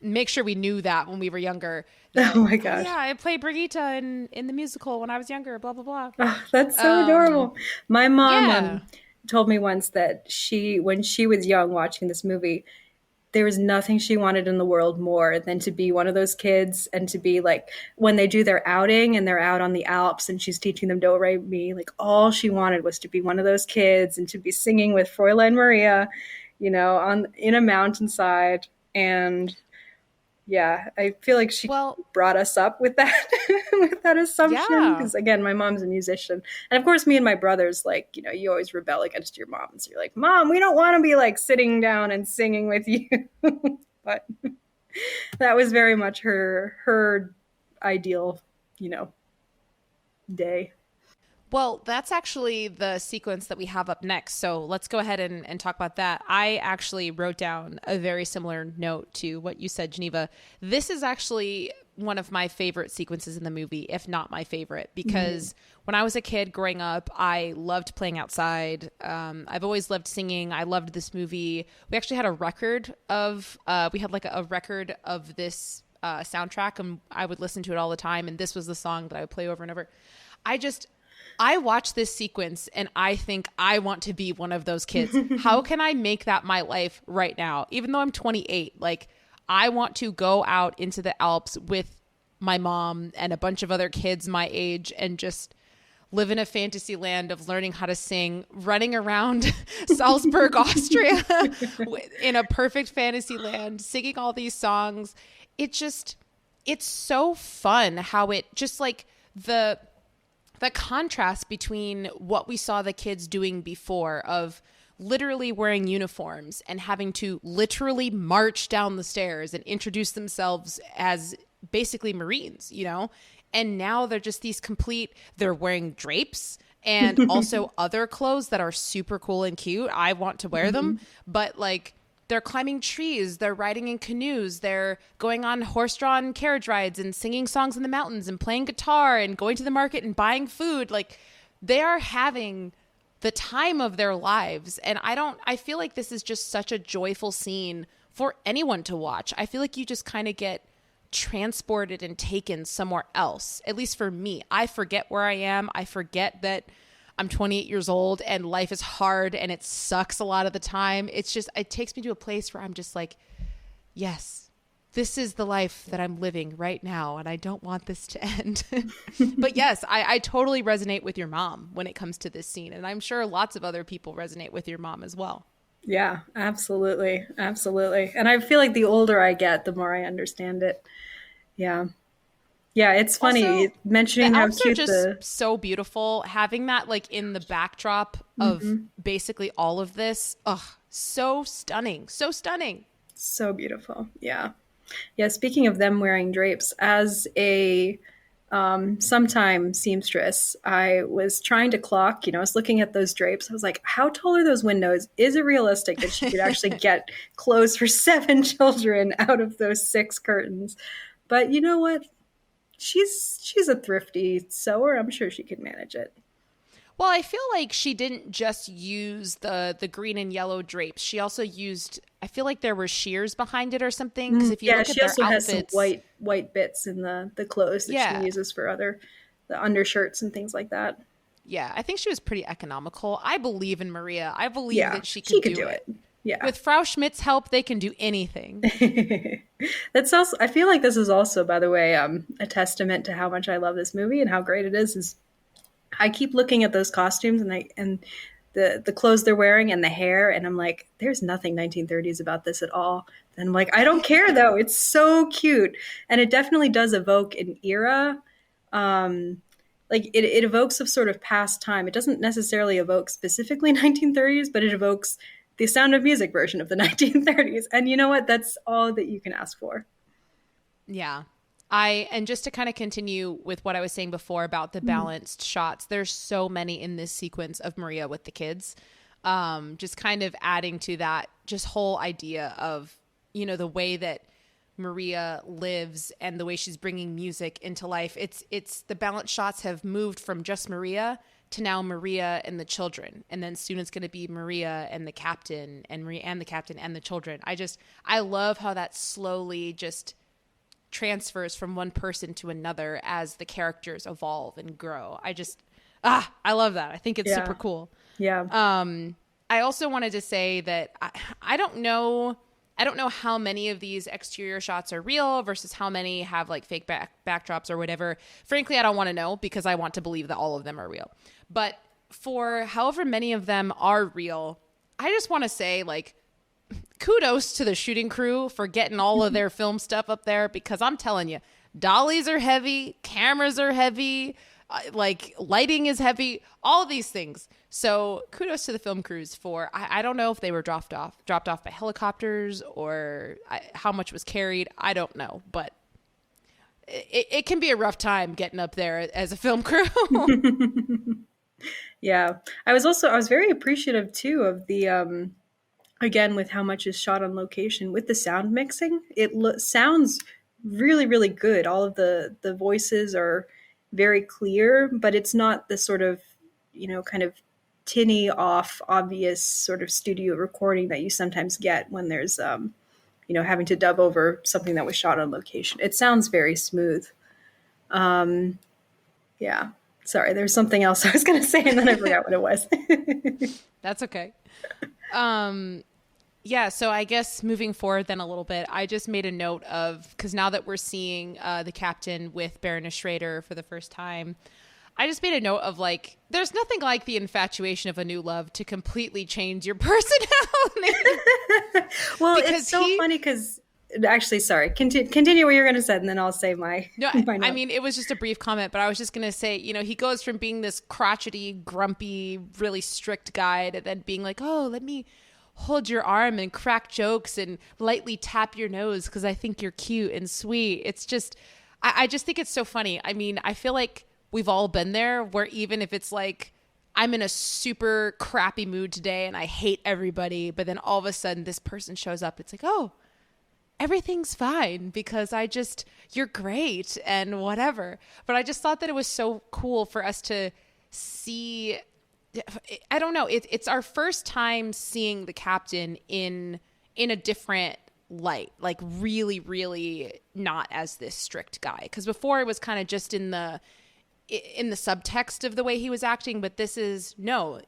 make sure we knew that when we were younger. That, Oh my oh gosh. yeah, I played Brigitte in the musical when I was younger, blah, blah, blah. Oh, that's so adorable. My mom Yeah. told me once that when she was young watching this movie, there was nothing she wanted in the world more than to be one of those kids, and to be like, when they do their outing and they're out on the Alps and she's teaching them Do Re Mi, like all she wanted was to be one of those kids and to be singing with Fräulein Maria, on in a mountainside. And yeah, I feel like she Well, brought us up with that with that assumption, yeah. because again, my mom's a musician, and of course, me and my brothers, like, you always rebel against your mom, so you're like, Mom, we don't want to be like sitting down and singing with you. But that was very much her ideal, you know, day. Well, that's actually the sequence that we have up next. So let's go ahead and talk about that. I actually wrote down a very similar note to what you said, Geneva. This is actually one of my favorite sequences in the movie, if not my favorite, because when I was a kid growing up, I loved playing outside. I've always loved singing. I loved this movie. We actually had a record of, we had like a record of this soundtrack, and I would listen to it all the time. And this was the song that I would play over and over. I watch this sequence and I think I want to be one of those kids. How can I make that my life right now? Even though I'm 28, like I want to go out into the Alps with my mom and a bunch of other kids my age and just live in a fantasy land of learning how to sing, running around Salzburg, Austria in a perfect fantasy land, singing all these songs. It's so fun how it just like the contrast between what we saw the kids doing before of literally wearing uniforms and having to literally march down the stairs and introduce themselves as basically Marines, And now they're just they're wearing drapes and also other clothes that are super cool and cute. I want to wear them, but like they're climbing trees, they're riding in canoes, they're going on horse-drawn carriage rides and singing songs in the mountains and playing guitar and going to the market and buying food. Like they are having the time of their lives. And I feel like this is just such a joyful scene for anyone to watch. I feel like you just kind of get transported and taken somewhere else. At least for me, I forget where I am. I forget that I'm 28 years old and life is hard and it sucks a lot of the time. It takes me to a place where I'm just like, yes, this is the life that I'm living right now and I don't want this to end. But yes, I totally resonate with your mom when it comes to this scene. And I'm sure lots of other people resonate with your mom as well. Yeah, absolutely. Absolutely. And I feel like the older I get, the more I understand it. Yeah. Yeah, it's funny Also, mentioning the how Alps are cute just the so beautiful. Having that like in the backdrop of basically all of this. Ugh, so stunning. So stunning. so beautiful. Yeah. Yeah, speaking of them wearing drapes, as a sometime seamstress, I was trying to clock, I was looking at those drapes. I was like, how tall are those windows? Is it realistic that she could actually get clothes for 7 children out of those 6 curtains? But you know what? She's a thrifty sewer. I'm sure she could manage it. Well, I feel like she didn't just use the green and yellow drapes. She also used, I feel like there were shears behind it or something. Because if you Yeah, look at she their also has some outfits, white bits in the clothes that she yeah, uses for the undershirts and things like that. yeah, I think she was pretty economical. I believe in Maria. I believe Yeah, that she she could could do do it. it. Yeah. With Frau Schmidt's help, they can do anything. That's also, I feel like this is also, by the way, a testament to how much I love this movie and how great it is I keep looking at those costumes and the clothes they're wearing and the hair, and I'm like, there's nothing 1930s about this at all. And I'm like, I don't care though. It's so cute, and it definitely does evoke an era. Um, like it evokes a sort of past time. It doesn't necessarily evoke specifically 1930s, but it evokes the Sound of Music version of the 1930s. And you know what? That's all that you can ask for. Yeah. And just to kind of continue with what I was saying before about the balanced shots, there's so many in this sequence of Maria with the kids. Just kind of adding to that just whole idea of, the way that Maria lives and the way she's bringing music into life. It's the balanced shots have moved from just Maria to now Maria and the children. And then soon it's going to be Maria and the captain and Maria and the captain and the children. I love how that slowly just transfers from one person to another as the characters evolve and grow. I love that. I think it's super cool. Yeah. I also wanted to say that I don't know how many of these exterior shots are real versus how many have like fake backdrops or whatever. Frankly, I don't want to know because I want to believe that all of them are real. But for however many of them are real, I just want to say, like, kudos to the shooting crew for getting all of their film stuff up there, because I'm telling you, dollies are heavy, cameras are heavy, like lighting is heavy, all of these things. So kudos to the film crews for, I don't know if they were dropped off by helicopters or how much was carried. I don't know, but it can be a rough time getting up there as a film crew. Yeah. I was very appreciative too of the, again, with how much is shot on location with the sound mixing. It sounds really, really good. All of the voices are very clear, but it's not the sort of, kind of tinny off obvious sort of studio recording that you sometimes get when there's, having to dub over something that was shot on location. It sounds very smooth. Yeah. Sorry, there's something else I was going to say and then I forgot what it was. That's okay. Yeah, so I guess moving forward then a little bit, I just made a note of, because now that we're seeing the captain with Baroness Schrader for the first time, I just made a note of, like, there's nothing like the infatuation of a new love to completely change your personality. Well, because it's so funny because, actually, sorry, continue what you're going to say and then I'll say my No, my note. I mean, it was just a brief comment, but I was just going to say, he goes from being this crotchety, grumpy, really strict guy to then being like, oh, let me hold your arm and crack jokes and lightly tap your nose because I think you're cute and sweet. It's just, I just think it's so funny. I mean, I feel like we've all been there where even if it's like, I'm in a super crappy mood today and I hate everybody, but then all of a sudden this person shows up. It's like, oh, everything's fine because you're great and whatever. But I just thought that it was so cool for us to see. I don't know. It's our first time seeing the captain in a different light, like really, really not as this strict guy. Because before it was kind of just in the subtext of the way he was acting, but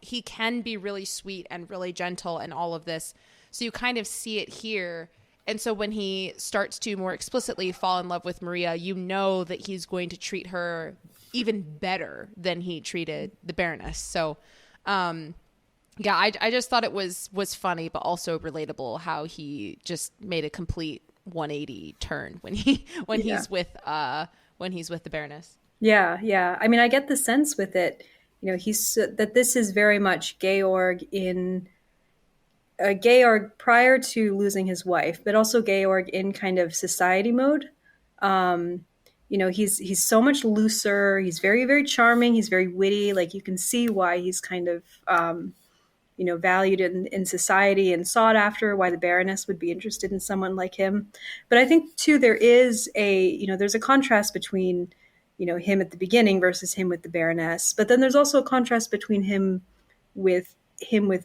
he can be really sweet and really gentle and all of this. So you kind of see it here. And so when he starts to more explicitly fall in love with Maria, you know that he's going to treat her even better than he treated the Baroness. So, yeah, I just thought it was funny, but also relatable how he just made a complete 180 turn when he's with the Baroness. Yeah. I mean, I get the sense with it, that this is very much Georg in Georg prior to losing his wife, but also Georg in kind of society mode. He's so much looser. He's very, very charming. He's very witty. Like you can see why he's kind of, valued in society and sought after, why the Baroness would be interested in someone like him. But I think too, there's a contrast between, him at the beginning versus him with the Baroness. But then there's also a contrast between him with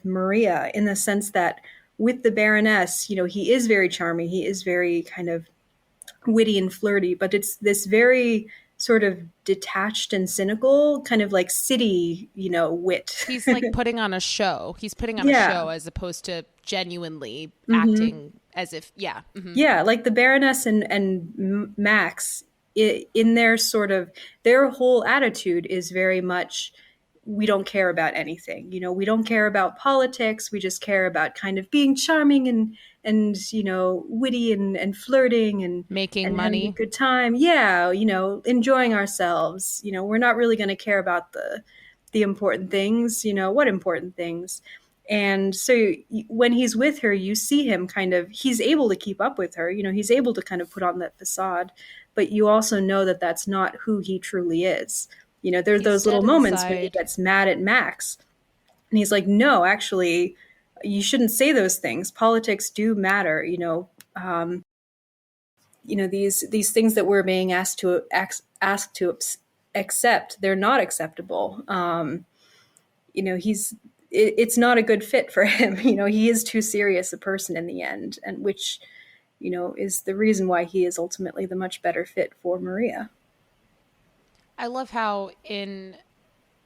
Maria in the sense that with the Baroness, he is very charming. He is very kind of witty and flirty, but it's this very sort of detached and cynical, kind of like city, wit. He's like putting on a show. He's putting on a Yeah. show as opposed to genuinely Hmm. acting as if, yeah. Yeah, like the Baroness and Max, in their sort of their whole attitude is very much, we don't care about anything. We don't care about politics. We just care about kind of being charming and witty and flirting Making and having a money. good time. Yeah, enjoying ourselves. We're not really going to care about the important things. What important things? And so when he's with her, you see him kind of, he's able to keep up with her. He's able to kind of put on that facade, but you also know that that's not who he truly is. There's He's those little dead moments when he inside. gets mad at Max and he's like, no, actually, you shouldn't say those things. Politics do matter. These things that we're being asked to accept, they're not acceptable. He's it's not a good fit for him. He is too serious a person in the end, and which is the reason why he is ultimately the much better fit for Maria. I love how in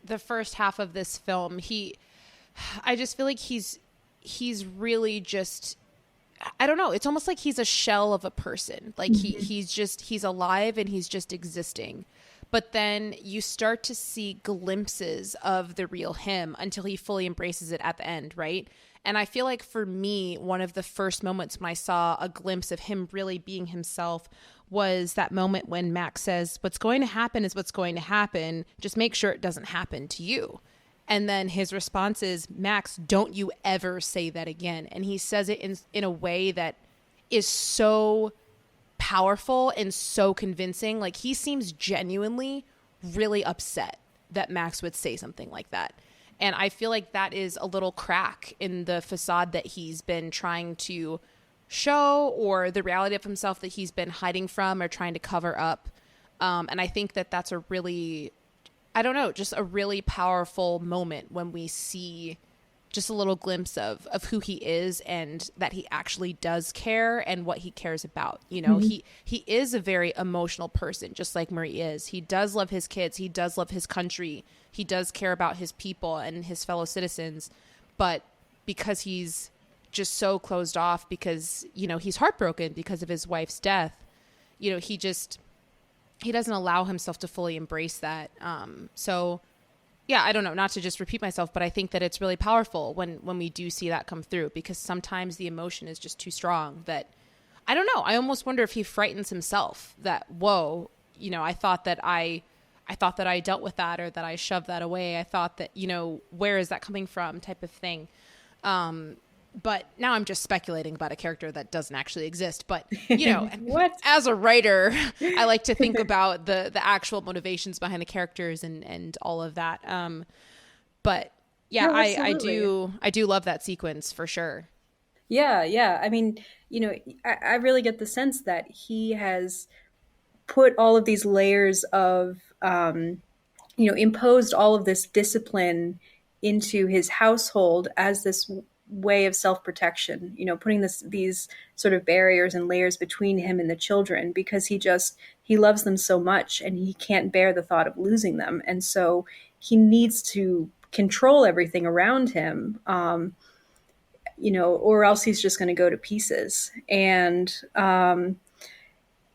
the first half of this film, I just feel like he's really just, I don't know, it's almost like he's a shell of a person. Like Mm-hmm. he's alive and he's just existing. But then you start to see glimpses of the real him until he fully embraces it at the end, right? And I feel like for me, one of the first moments when I saw a glimpse of him really being himself was that moment when Max says, "What's going to happen is what's going to happen. Just make sure it doesn't happen to you." And then his response is, "Max, don't you ever say that again." And he says it in a way that is so powerful and so convincing. Like he seems genuinely really upset that Max would say something like that. And I feel like that is a little crack in the facade that he's been trying to show, or the reality of himself that he's been hiding from or trying to cover up. And I think that that's a really, I don't know, just a really powerful moment when we see just a little glimpse of who he is and that he actually does care and what he cares about. You know, Mm-hmm. he is a very emotional person, just like Marie is. He does love his kids, he does love his country, he does care about his people and his fellow citizens, but because he's just so closed off, because he's heartbroken because of his wife's death, he doesn't allow himself to fully embrace that. So yeah, I don't know, not to just repeat myself, but I think that it's really powerful when we do see that come through, because sometimes the emotion is just too strong that, I don't know, I almost wonder if he frightens himself that, whoa, I thought that I dealt with that, or that I shoved that away. I thought that, where is that coming from, type of thing. But now I'm just speculating about a character that doesn't actually exist. But, What? as a writer, I like to think about the actual motivations behind the characters and all of that. But yeah, No, absolutely. I do love that sequence for sure. Yeah, yeah. I mean, I really get the sense that he has put all of these layers of imposed all of this discipline into his household as this way of self-protection, putting these sort of barriers and layers between him and the children, because he loves them so much and he can't bear the thought of losing them, and so he needs to control everything around him, or else he's just going to go to pieces. And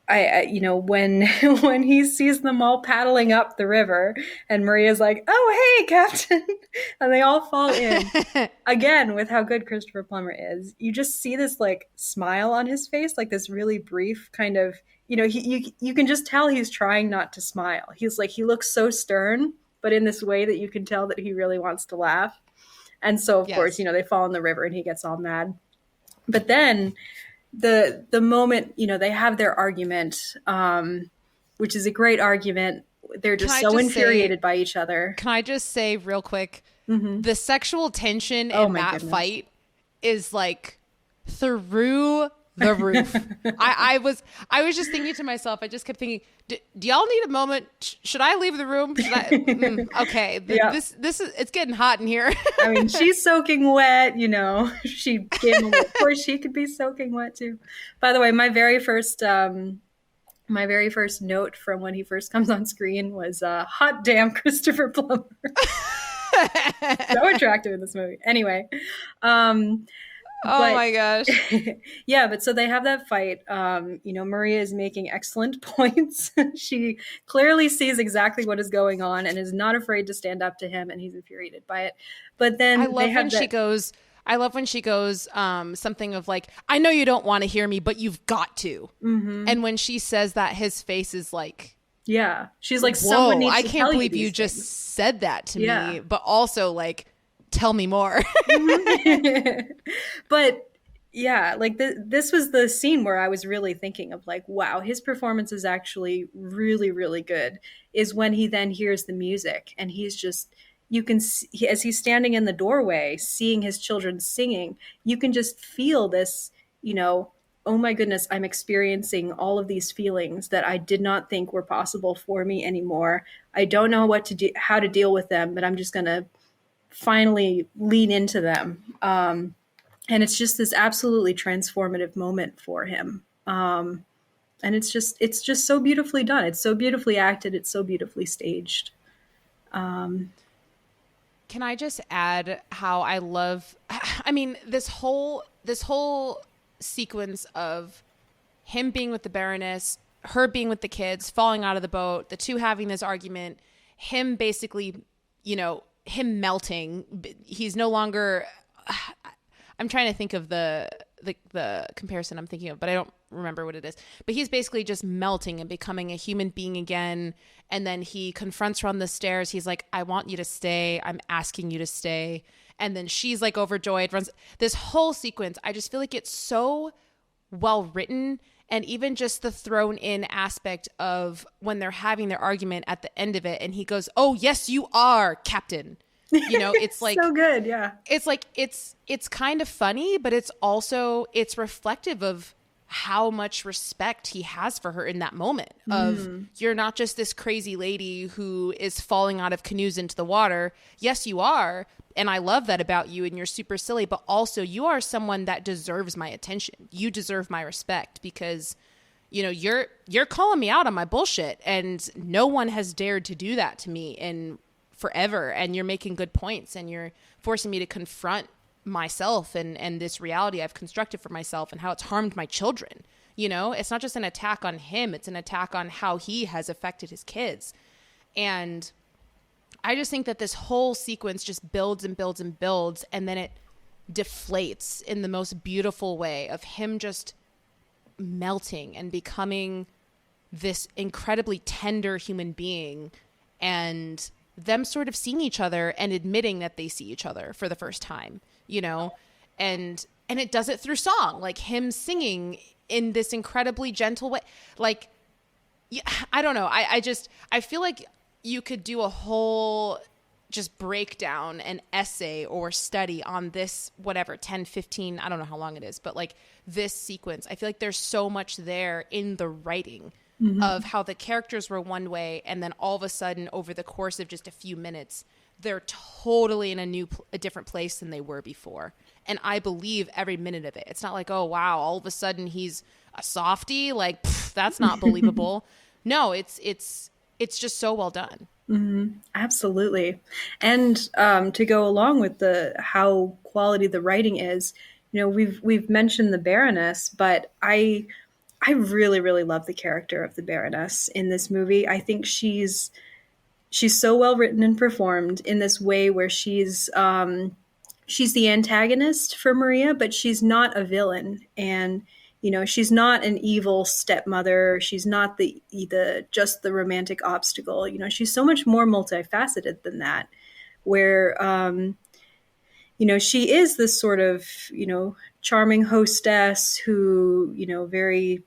when when he sees them all paddling up the river, and Maria's like, "Oh, hey, Captain," and they all fall in. Again, with how good Christopher Plummer is, you just see this like smile on his face, like this really brief kind of, you can just tell he's trying not to smile. He's like, he looks so stern, but in this way that you can tell that he really wants to laugh. And so, of course, Yes. they fall in the river and he gets all mad. But then the moment they have their argument, which is a great argument. They're Can just I so just say, infuriated by each other. real quick, Mm-hmm. the sexual tension Oh in my that goodness. fight is like through the roof. I was just thinking to myself, I just kept thinking, do y'all need a moment? Should I leave the room? Should I? Okay, Yeah. this is, it's getting hot in here. I mean, she's soaking wet, She gave him a little, of course, she could be soaking wet too. By the way, my very first my very first note from when he first comes on screen was hot damn Christopher Plummer. So attractive in this movie. Anyway, um, Oh but my gosh. yeah, but so they have that fight. Maria is making excellent points. She clearly sees exactly what is going on and is not afraid to stand up to him, and he's infuriated by it. But I then they love when have she that. goes I love when she goes something of like, I know you don't want to hear me, but you've got to. Mm-hmm. And when she says that, his face is like, Yeah, she's like, someone whoa, needs I to can't tell you believe you these just things. said that to Yeah. me, but also like, tell me more. Mm-hmm. But yeah, like this was the scene where I was really thinking of like, wow, his performance is actually really, really good. Is when he then hears the music and he's just, you can see, as he's standing in the doorway, seeing his children singing, you can just feel this, you know, oh my goodness, I'm experiencing all of these feelings that I did not think were possible for me anymore. I don't know what to do, how to deal with them, but I'm just gonna finally lean into them. And it's just this absolutely transformative moment for him. And it's just so beautifully done. It's so beautifully acted. It's so beautifully staged. Um, Can I just add how I love I mean, this whole sequence of him being with the Baroness, her being with the kids, falling out of the boat, the two having this argument, him basically, him melting. He's no longer. I'm trying to think of the comparison I'm thinking of, but I don't remember what it is. But he's basically just melting and becoming a human being again. And then he confronts her on the stairs. He's like, I want you to stay. I'm asking you to stay. And then she's like overjoyed, runs this whole sequence. I just feel like it's so well written, and even just the thrown in aspect of when they're having their argument at the end of it and he goes, oh yes you are, captain. It's so like good, yeah. it's kind of funny, but it's reflective of how much respect he has for her in that moment of, you're not just this crazy lady who is falling out of canoes into the water. Yes, you are. And I love that about you, and you're super silly, but also you are someone that deserves my attention. You deserve my respect because, you're calling me out on my bullshit, and no one has dared to do that to me in forever. And you're making good points, and you're forcing me to confront myself and this reality I've constructed for myself and how it's harmed my children. It's not just an attack on him, it's an attack on how he has affected his kids. And I just think that this whole sequence just builds and builds and builds, and then it deflates in the most beautiful way of him just melting and becoming this incredibly tender human being, and them sort of seeing each other and admitting that they see each other for the first time, and it does it through song, like him singing in this incredibly gentle way. Like, yeah, I don't know. I feel like you could do a whole just breakdown, an essay or study on this, whatever, 10, 15, I don't know how long it is, but like this sequence. I feel like there's so much there in the writing of how the characters were one way, and then all of a sudden over the course of just a few minutes, they're totally in a different place than they were before. And I believe every minute of it. It's not like, oh wow, all of a sudden he's a softie, like that's not believable. No, it's just so well done. Absolutely. And to go along with the how quality the writing is, we've mentioned the Baroness, but I really, really love the character of the Baroness in this movie. I think she's so well written and performed in this way where she's the antagonist for Maria, but she's not a villain. And she's not an evil stepmother. She's not the just the romantic obstacle. She's so much more multifaceted than that. Where she is this sort of charming hostess who very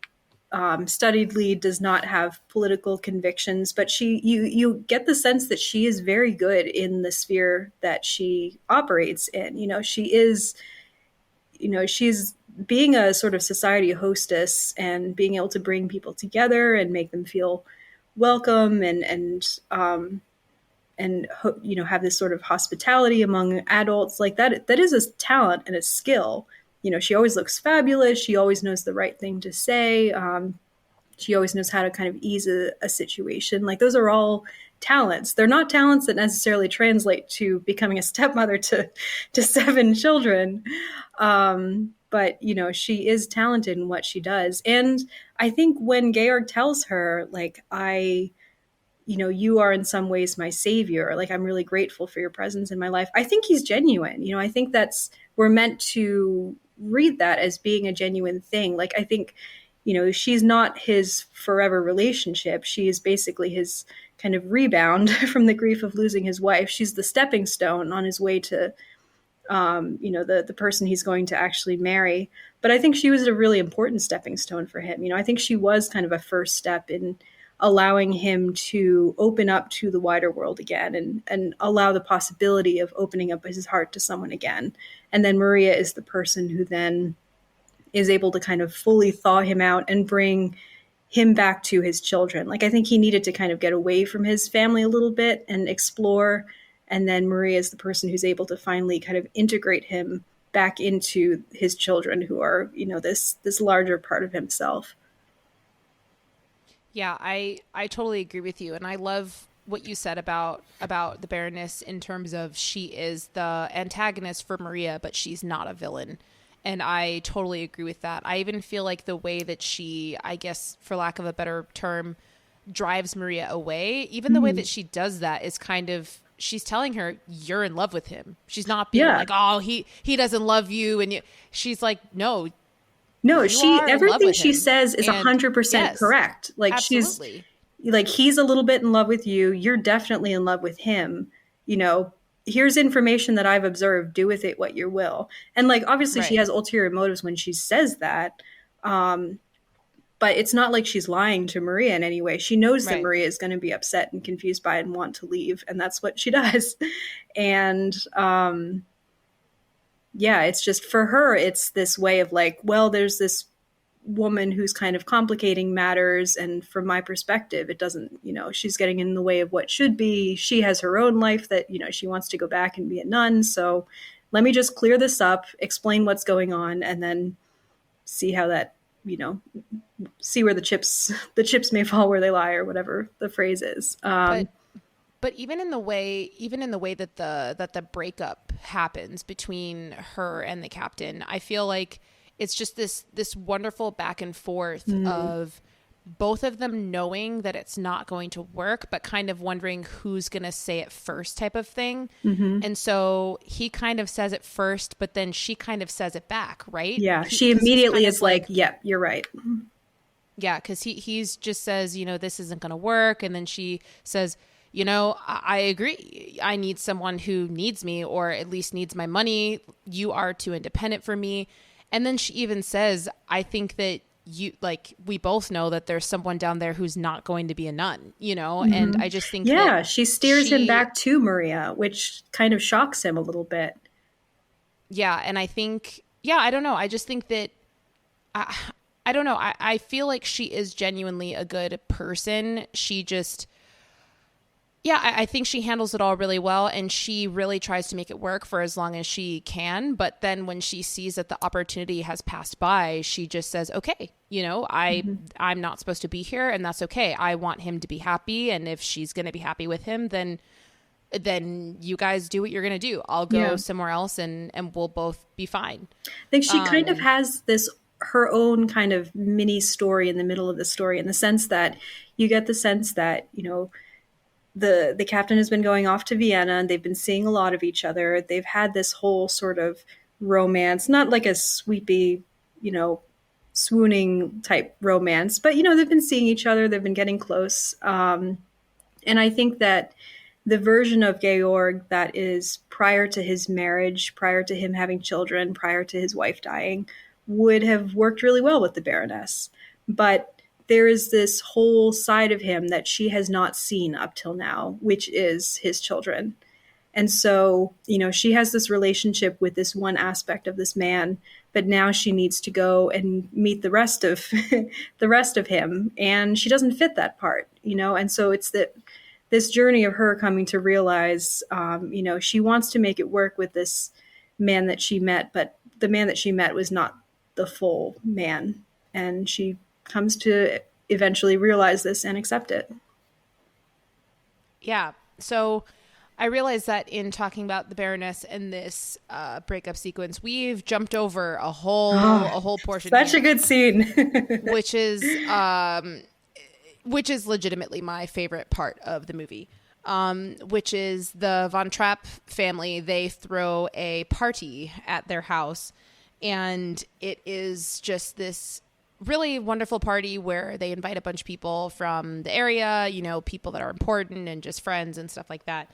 studiedly does not have political convictions, but you get the sense that she is very good in the sphere that she operates in. She's being a sort of society hostess and being able to bring people together and make them feel welcome and have this sort of hospitality among adults like that is a talent and a skill. She always looks fabulous. She always knows the right thing to say. She always knows how to kind of ease a situation. Like those are all talents. They're not talents that necessarily translate to becoming a stepmother to 7 children. But you know, she is talented in what she does. And I think when Georg tells her, like, you know, you are in some ways my savior, like, I'm really grateful for your presence in my life, I think he's genuine. You know, I think that's, we're meant to read that as being a genuine thing. Like, I think, you know, she's not his forever relationship. She is basically his kind of rebound from the grief of losing his wife. She's the stepping stone on his way to, you know, the person he's going to actually marry. But I think she was a really important stepping stone for him. You know, I think she was kind of a first step in allowing him to open up to the wider world again, and allow the possibility of opening up his heart to someone again. And then Maria is the person who then is able to kind of fully thaw him out and bring him back to his children. Like, I think he needed to kind of get away from his family a little bit and explore. And then Maria is the person who's able to finally kind of integrate him back into his children, who are, you know, this larger part of himself. Yeah, I totally agree with you, and I love what you said about the Baroness in terms of she is the antagonist for Maria, but she's not a villain. And I totally agree with that. I even feel like the way that she, I guess for lack of a better term, drives Maria away, even the way that she does that is kind of, she's telling her you're in love with him. She's not being Yeah. like, "Oh, he doesn't love you." And she's like, "No, No, you she, are in love everything with she him." says is And 100% yes, correct. Like, she's absolutely. like, he's a little bit in love with you, you're definitely in love with him. You know, here's information that I've observed, do with it what you will. And like, obviously she Right. has ulterior motives when she says that. But it's not like she's lying to Maria in any way. She knows that Right. Maria is going to be upset and confused by it and want to leave, and that's what she does. And yeah, it's just, for her, it's this way of like, well, there's this woman who's kind of complicating matters, and from my perspective, it doesn't, you know, she's getting in the way of what should be. She has her own life that, you know, she wants to go back and be a nun, so let me just clear this up, explain what's going on, and then see how that, you know, see where the chips may fall where they lie, or whatever the phrase is. But even in the way that the breakup happens between her and the captain, I feel like it's just this wonderful back and forth of both of them knowing that it's not going to work, but kind of wondering who's going to say it first type of thing. And so he kind of says it first, but then she kind of says it back, right? Yeah, she Because he's immediately kind is of like, like, yep, you're right. yeah, because he's just says, this isn't going to work. And then she says, I agree. I need someone who needs me, or at least needs my money. You are too independent for me. And then she even says, I think that we both know that there's someone down there who's not going to be a nun, and I just think that Yeah, she steers him back to Maria, which kind of shocks him a little bit. yeah. And I think, yeah, I don't know. I just think that, I don't know. I feel like she is genuinely a good person. She just, yeah, I think she handles it all really well, and she really tries to make it work for as long as she can. But then when she sees that the opportunity has passed by, she just says, okay, I'm not supposed to be here, and that's okay. I want him to be happy. And if she's going to be happy with him, then you guys do what you're going to do. I'll go somewhere else, and we'll both be fine. I think she kind of has this, her own kind of mini story in the middle of the story, in the sense that you get the sense that, the captain has been going off to Vienna, and they've been seeing a lot of each other. They've had this whole sort of romance, not like a sweepy, swooning type romance, but they've been seeing each other. They've been getting close. And I think that the version of Georg that is prior to his marriage, prior to him having children, prior to his wife dying, would have worked really well with the Baroness. But there is this whole side of him that she has not seen up till now, which is his children. And so, she has this relationship with this one aspect of this man, but now she needs to go and meet the rest of the rest of him, and she doesn't fit that part, and so it's this journey of her coming to realize, she wants to make it work with this man that she met, but the man that she met was not the full man. And she comes to eventually realize this and accept it. Yeah. So I realized that in talking about the Baroness and this breakup sequence, we've jumped over a whole portion Such here, a good scene. which is legitimately my favorite part of the movie. Which is the Von Trapp family. They throw a party at their house, and it is just this really wonderful party where they invite a bunch of people from the area, you know, people that are important and just friends and stuff like that.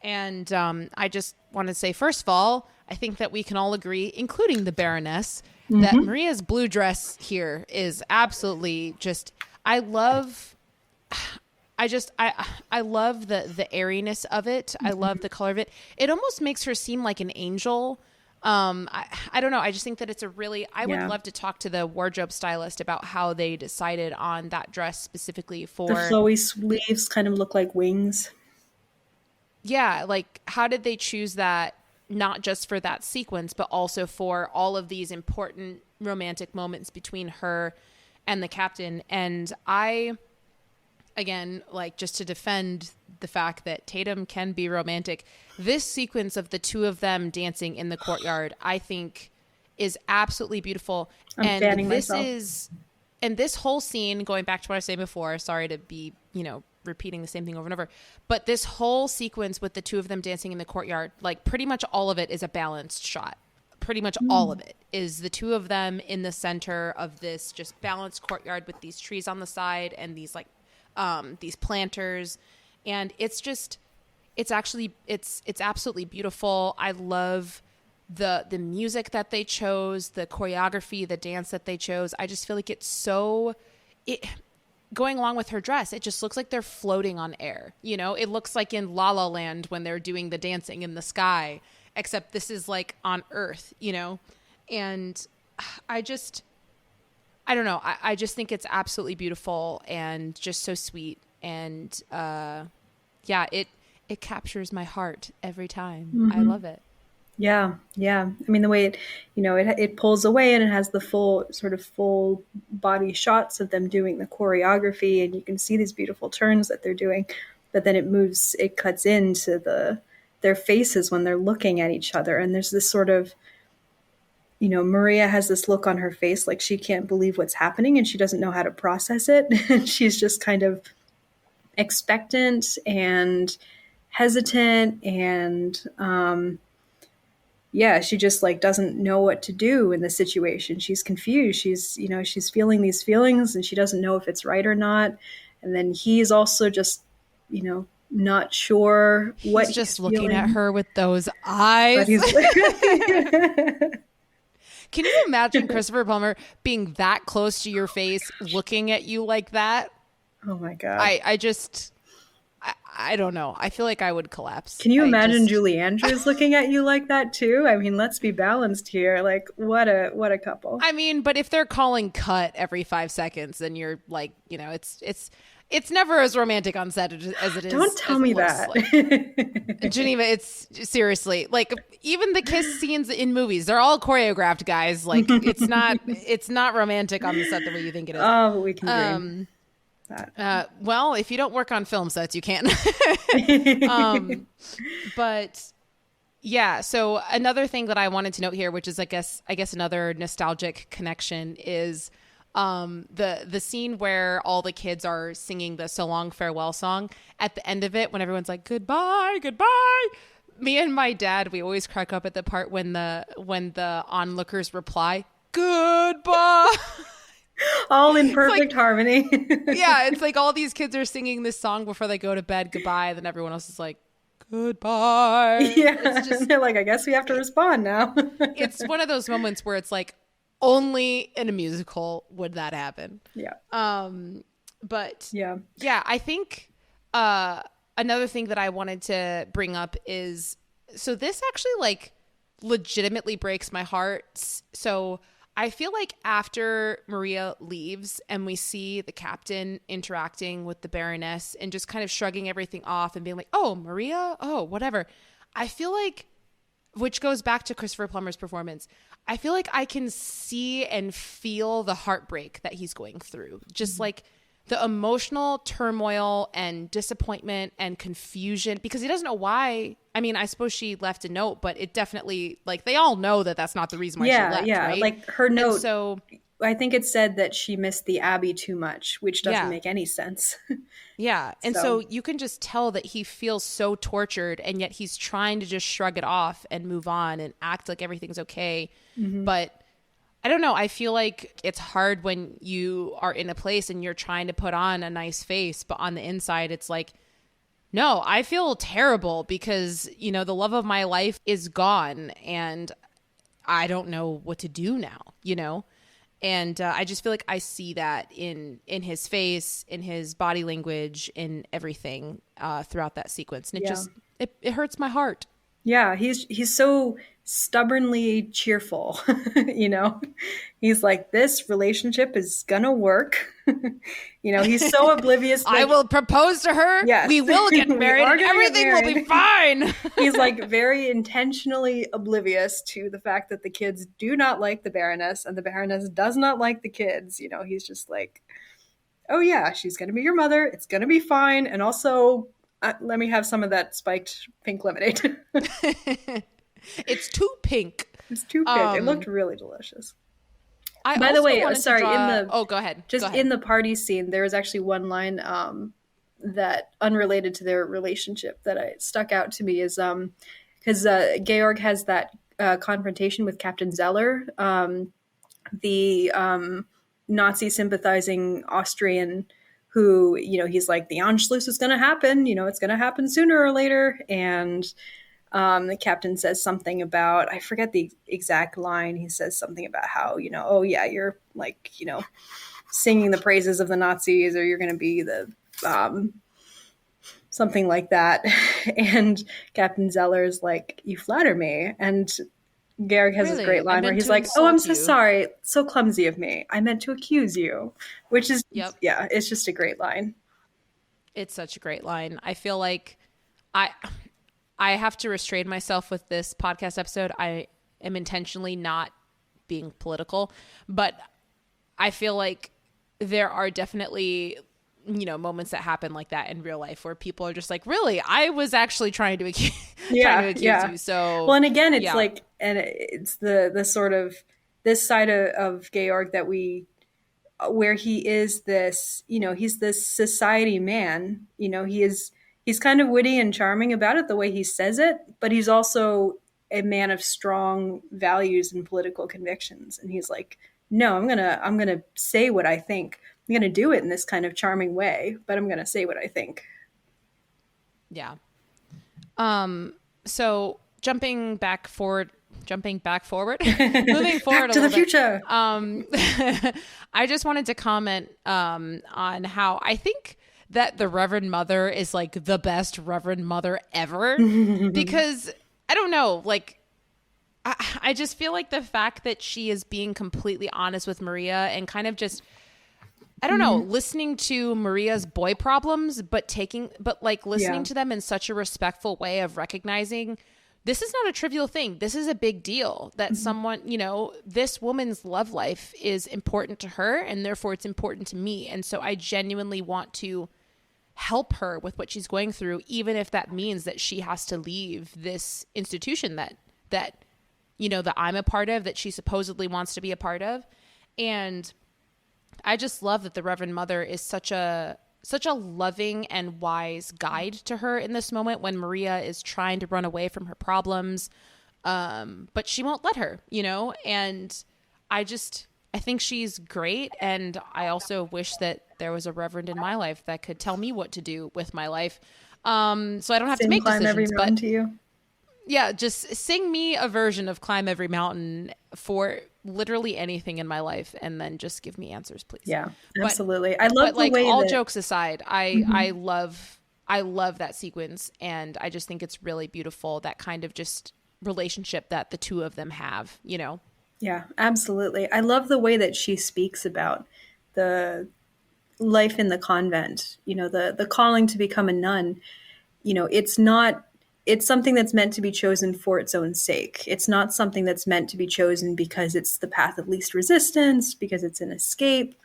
And I just want to say, first of all, I think that we can all agree, including the Baroness, that Maria's blue dress here is absolutely just, I love the airiness of it. I love the color of it. It almost makes her seem like an angel. I don't know. I just think that it's a really, I would love to talk to the wardrobe stylist about how they decided on that dress specifically for the flowy sleeves kind of look like wings. Yeah. Like, how did they choose that? Not just for that sequence, but also for all of these important romantic moments between her and the captain. And again, like, just to defend the fact that Tatum can be romantic, this sequence of the two of them dancing in the courtyard, I think, is absolutely beautiful. I'm fanning myself. And this whole scene, going back to what I was saying before, sorry to be, you know, repeating the same thing over and over, but this whole sequence with the two of them dancing in the courtyard, like, pretty much all of it is a balanced shot. Pretty much all of it is the two of them in the center of this just balanced courtyard with these trees on the side and these, like, these planters, and it's absolutely beautiful. I love the music that they chose, the choreography, the dance that they chose. I just feel like going along with her dress, it just looks like they're floating on air. You know, it looks like in La La Land when they're doing the dancing in the sky, except this is like on Earth, you know? And I don't know. I just think it's absolutely beautiful and just so sweet. And it captures my heart every time. I love it. Yeah. I mean, the way it pulls away and it has the full body shots of them doing the choreography, and you can see these beautiful turns that they're doing. But then it cuts into their faces when they're looking at each other, and there's this sort of, you know, Maria has this look on her face like she can't believe what's happening and she doesn't know how to process it. And she's just kind of expectant and hesitant, and she just like doesn't know what to do in the situation. She's confused. She's feeling these feelings and she doesn't know if it's right or not. And then he's also just, you know, not sure what he's just looking at her with those eyes. Can you imagine Christopher Plummer being that close to your face, looking at you like that? Oh my God. I don't know. I feel like I would collapse. Can you imagine Julie Andrews looking at you like that too? I mean, let's be balanced here. Like, what a couple. I mean, but if they're calling cut every 5 seconds, then you're like, you know, it's never as romantic on set as it is. Don't tell me that. Like, Geneva, it's seriously like even the kiss scenes in movies, they're all choreographed, guys. Like it's not romantic on the set the way you think it is. Oh, but we can dream. Well, if you don't work on film sets, you can't. But yeah, so another thing that I wanted to note here, which is I guess another nostalgic connection, is the scene where all the kids are singing the So Long Farewell song. At the end of it, when everyone's like, goodbye, goodbye, me and my dad, we always crack up at the part when the onlookers reply, goodbye. All in perfect harmony. Yeah, it's like all these kids are singing this song before they go to bed, goodbye, then everyone else is like, goodbye. Yeah, it's just, they're like, I guess we have to respond now. It's one of those moments where it's like, only in a musical would that happen. Yeah. But yeah, I think another thing that I wanted to bring up is, so this actually like legitimately breaks my heart. So I feel like after Maria leaves and we see the captain interacting with the Baroness and just kind of shrugging everything off and being like, oh, Maria, oh, whatever. I feel like, which goes back to Christopher Plummer's performance, I feel like I can see and feel the heartbreak that he's going through. Just like the emotional turmoil and disappointment and confusion, because he doesn't know why. I mean, I suppose she left a note, but it definitely, like, they all know that that's not the reason why she Yeah, left, yeah. right? Like her And note, so, I think it said that she missed the Abbey too much, which doesn't yeah. make any sense. Yeah. And so So, you can just tell that he feels so tortured, and yet he's trying to just shrug it off and move on and act like everything's okay. mhm. But I don't know. I feel like it's hard when you are in a place and you're trying to put on a nice face, but on the inside, it's like, no, I feel terrible because, the love of my life is gone and I don't know what to do now. And I just feel like I see that in his face, in his body language, in everything throughout that sequence. And Yeah. it hurts my heart. Yeah, he's so stubbornly cheerful, you know. He's like, this relationship is gonna work. He's so oblivious. I Like, will propose to her. yes, We will get we married are and gonna get everything will be married. fine. He's like very intentionally oblivious to the fact that the kids do not like the Baroness and the Baroness does not like the kids. He's just like, oh yeah, she's gonna be your mother. It's gonna be fine. And also, let me have some of that spiked pink lemonade. It's too pink. It's too pink. It looked really delicious. I By the also way, wanted to sorry, draw... Oh, go ahead. just Go ahead. in the party scene, there was actually one line that unrelated to their relationship that stuck out to me is because Georg has that confrontation with Captain Zeller, the Nazi sympathizing Austrian who, he's like, the Anschluss is going to happen, it's going to happen sooner or later. And the captain says something about, I forget the exact line. He says something about how, oh yeah, you're like, singing the praises of the Nazis, or you're going to be the something like that. And Captain Zeller's like, you flatter me. And Garrick has this Really? great I line where meant he's to like, oh, I'm insult so you. sorry. So clumsy of me. I meant to accuse you. Which is, Yep. yeah, it's just a great line. It's such a great line. I feel like I I have to restrain myself with this podcast episode. I am intentionally not being political, but I feel like there are definitely moments that happen like that in real life where people are just like, really, I was actually trying to accuse, you. So well, and again, it's yeah. like, and it's the sort of this side of Georg that where he is this, he's this society man. He's kind of witty and charming about it the way he says it, but he's also a man of strong values and political convictions. And he's like, no, I'm gonna say what I think. I'm gonna do it in this kind of charming way, but I'm gonna say what I think. Yeah. So jumping back forward, moving forward Back to the future. I just wanted to comment on how I think that the Reverend Mother is like the best Reverend Mother ever, because I don't know, like I just feel like the fact that she is being completely honest with Maria and kind of just, I don't know, listening to Maria's boy problems, but listening to them in such a respectful way of recognizing this is not a trivial thing. This is a big deal that someone, this woman's love life is important to her, and therefore it's important to me. And so I genuinely want to help her with what she's going through, even if that means that she has to leave this institution that that I'm a part of, that she supposedly wants to be a part of. And I just love that the Reverend Mother is such a loving and wise guide to her in this moment when Maria is trying to run away from her problems. But she won't let her, and I think she's great. And I also wish that there was a Reverend in my life that could tell me what to do with my life. So I don't have to make Climb every decisions, mountain but to you. yeah, just sing me a version of Climb Every Mountain for literally anything in my life, and then just give me answers, please. Yeah, But absolutely. I love the like, way all that jokes aside, I love that sequence, and I just think it's really beautiful, that kind of just relationship that the two of them have. Yeah, absolutely. I love the way that she speaks about the life in the convent, the calling to become a nun. It's something that's meant to be chosen for its own sake. It's not something that's meant to be chosen because it's the path of least resistance, because it's an escape.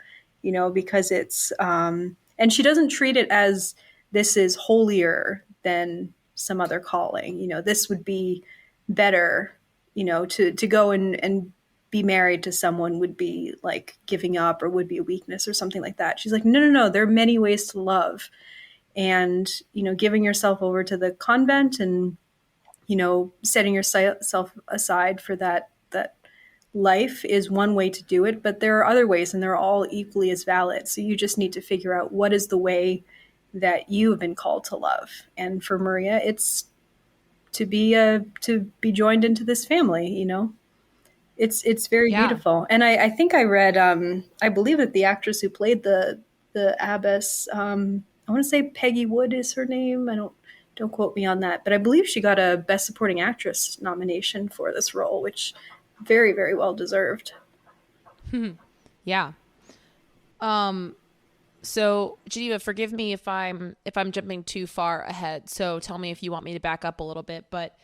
because it's, and she doesn't treat it as this is holier than some other calling. This would be better, to go and be married to someone would be like giving up or would be a weakness or something like that. She's like, no, no, no, there are many ways to love. And, giving yourself over to the convent and, setting yourself aside for that life is one way to do it, but there are other ways and they're all equally as valid. So you just need to figure out what is the way that you have been called to love. And for Maria, it's to be joined into this family. It's very Yeah. beautiful. And I think I read, I believe that the actress who played the abbess, I want to say Peggy Wood is her name. Don't quote me on that, but I believe she got a Best Supporting Actress nomination for this role, which very, very well deserved. Yeah. So Geneva, forgive me if I'm jumping too far ahead. So tell me if you want me to back up a little bit. But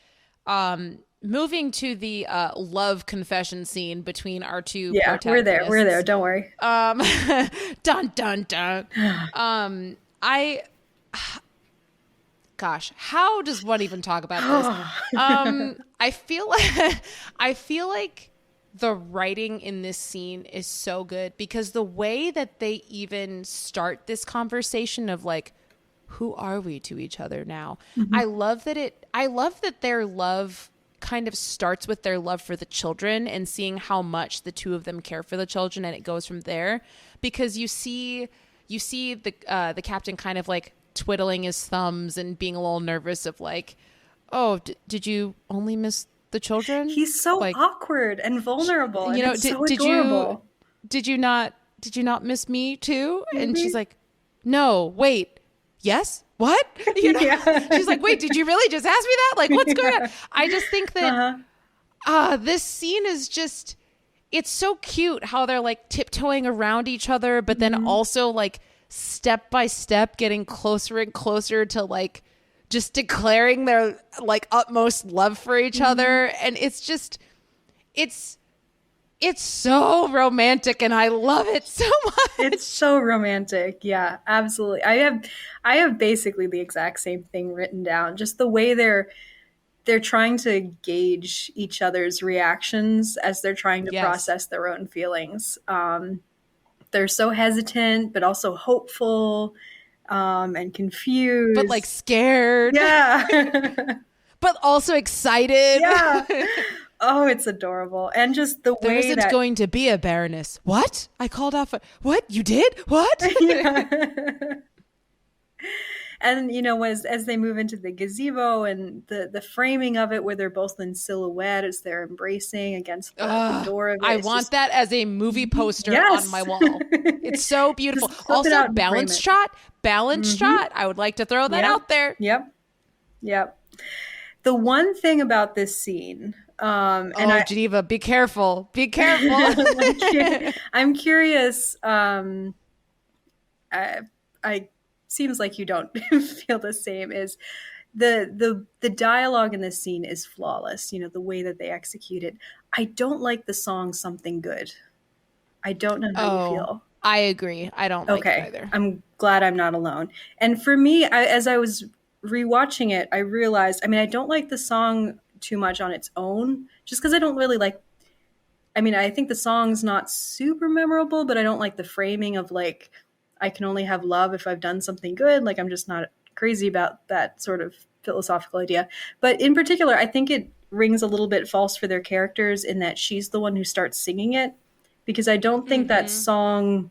moving to the love confession scene between our two protagonists. We're there. Don't worry. Dun dun dun. Gosh, how does one even talk about this? I feel like the writing in this scene is so good because the way that they even start this conversation of like, who are we to each other now? Mm-hmm. I love that their love kind of starts with their love for the children and seeing how much the two of them care for the children, and it goes from there because you see the captain kind of like twiddling his thumbs and being a little nervous of like, oh, did you only miss the children? He's so like, awkward and vulnerable. And it's so adorable. Did you not miss me too? Mm-hmm. And she's like, no, wait, yes, what? She's like, wait, did you really just ask me that? Like, what's going on? I just think that this scene is just, it's so cute how they're like tiptoeing around each other, but then also like step by step getting closer and closer to like just declaring their like utmost love for each other. And it's just, it's so romantic and I love it so much. It's so romantic. Yeah, absolutely. I have basically the exact same thing written down. Just the way they're trying to gauge each other's reactions as they're trying to process their own feelings. They're so hesitant, but also hopeful, and confused. But like scared. Yeah. But also excited. Yeah. Oh, it's adorable. And just the way there isn't going to be a Baroness. What? I called off. What? You did? What? Yeah. And, as they move into the gazebo and the framing of it where they're both in silhouette as they're embracing against the door of it. I want that as a movie poster on my wall. It's so beautiful. Also, balance shot. I would like to throw that out there. Yep. The one thing about this scene... Geneva, be careful. I'm curious. I seems like you don't feel the same. Is the dialogue in this scene is flawless. The way that they execute it. I don't like the song "Something Good." I don't know how you feel. I agree. I don't like it either. I'm glad I'm not alone. And for me, as I was rewatching it, I realized. I don't like the song too much on its own, just because I don't really like. I think the song's not super memorable, but I don't like the framing of like, I can only have love if I've done something good. Like, I'm just not crazy about that sort of philosophical idea. But in particular, I think it rings a little bit false for their characters in that she's the one who starts singing it, because I don't think that song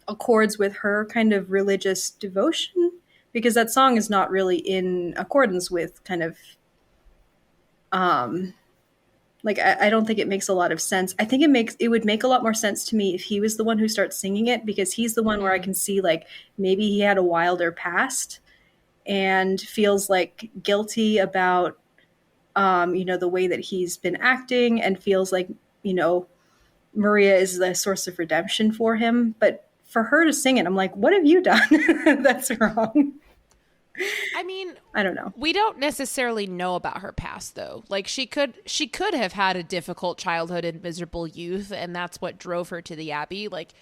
accords with her kind of religious devotion, because that song is not really in accordance with kind of I don't think it makes a lot of sense. I think it would make a lot more sense to me if he was the one who starts singing it, because he's the one where I can see like maybe he had a wilder past and feels like guilty about the way that he's been acting, and feels like Maria is the source of redemption for him. But for her to sing it, I'm like, what have you done that's wrong? I don't know. We don't necessarily know about her past, though. Like, she could have had a difficult childhood and miserable youth, and that's what drove her to the Abbey. Like,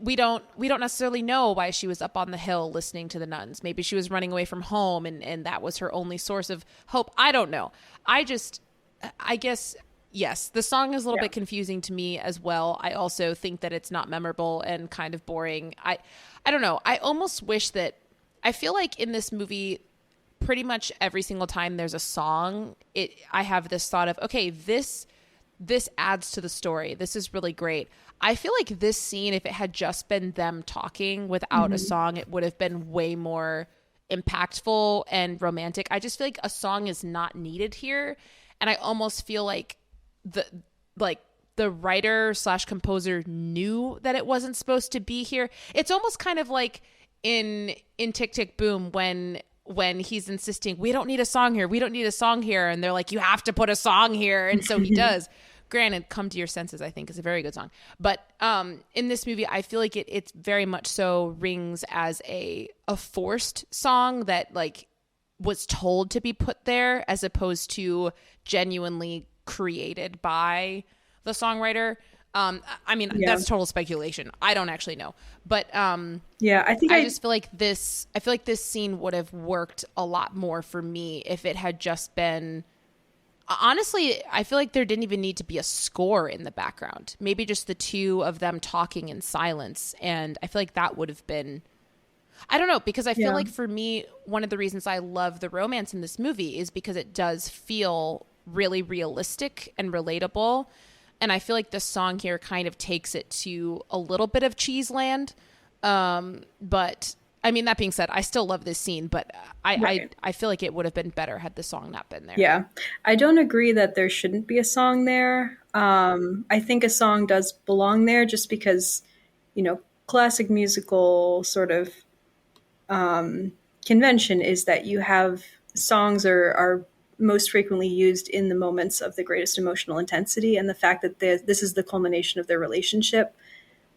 we don't necessarily know why she was up on the hill listening to the nuns. Maybe she was running away from home and that was her only source of hope. I don't know. I guess, yes, the song is a little bit confusing to me as well. I also think that it's not memorable and kind of boring. I don't know. I almost wish that, I feel like in this movie, pretty much every single time there's a song, I have this thought of, okay, this adds to the story. This is really great. I feel like this scene, if it had just been them talking without a song, it would have been way more impactful and romantic. I just feel like a song is not needed here. And I almost feel like the writer / composer knew that it wasn't supposed to be here. It's almost kind of like in Tick, Tick, Boom, when he's insisting, we don't need a song here. We don't need a song here. And they're like, you have to put a song here. And so he does. Granted, Come to Your Senses, I think, is a very good song. But in this movie, I feel like it's very much so rings as a forced song that like was told to be put there as opposed to genuinely created by the songwriter. I mean, that's total speculation. I don't actually know. But I just feel like this scene would have worked a lot more for me if it had just been, honestly, I feel like there didn't even need to be a score in the background. Maybe just the two of them talking in silence. And I feel like that would have been, I don't know, because I feel like for me, one of the reasons I love the romance in this movie is because it does feel really realistic and relatable. And I feel like this song here kind of takes it to a little bit of cheese land. But I mean, that being said, I still love this scene, but I feel like it would have been better had the song not been there. Yeah. I don't agree that there shouldn't be a song there. I think a song does belong there just because, classic musical sort of convention is that you have songs are most frequently used in the moments of the greatest emotional intensity, and the fact that this is the culmination of their relationship,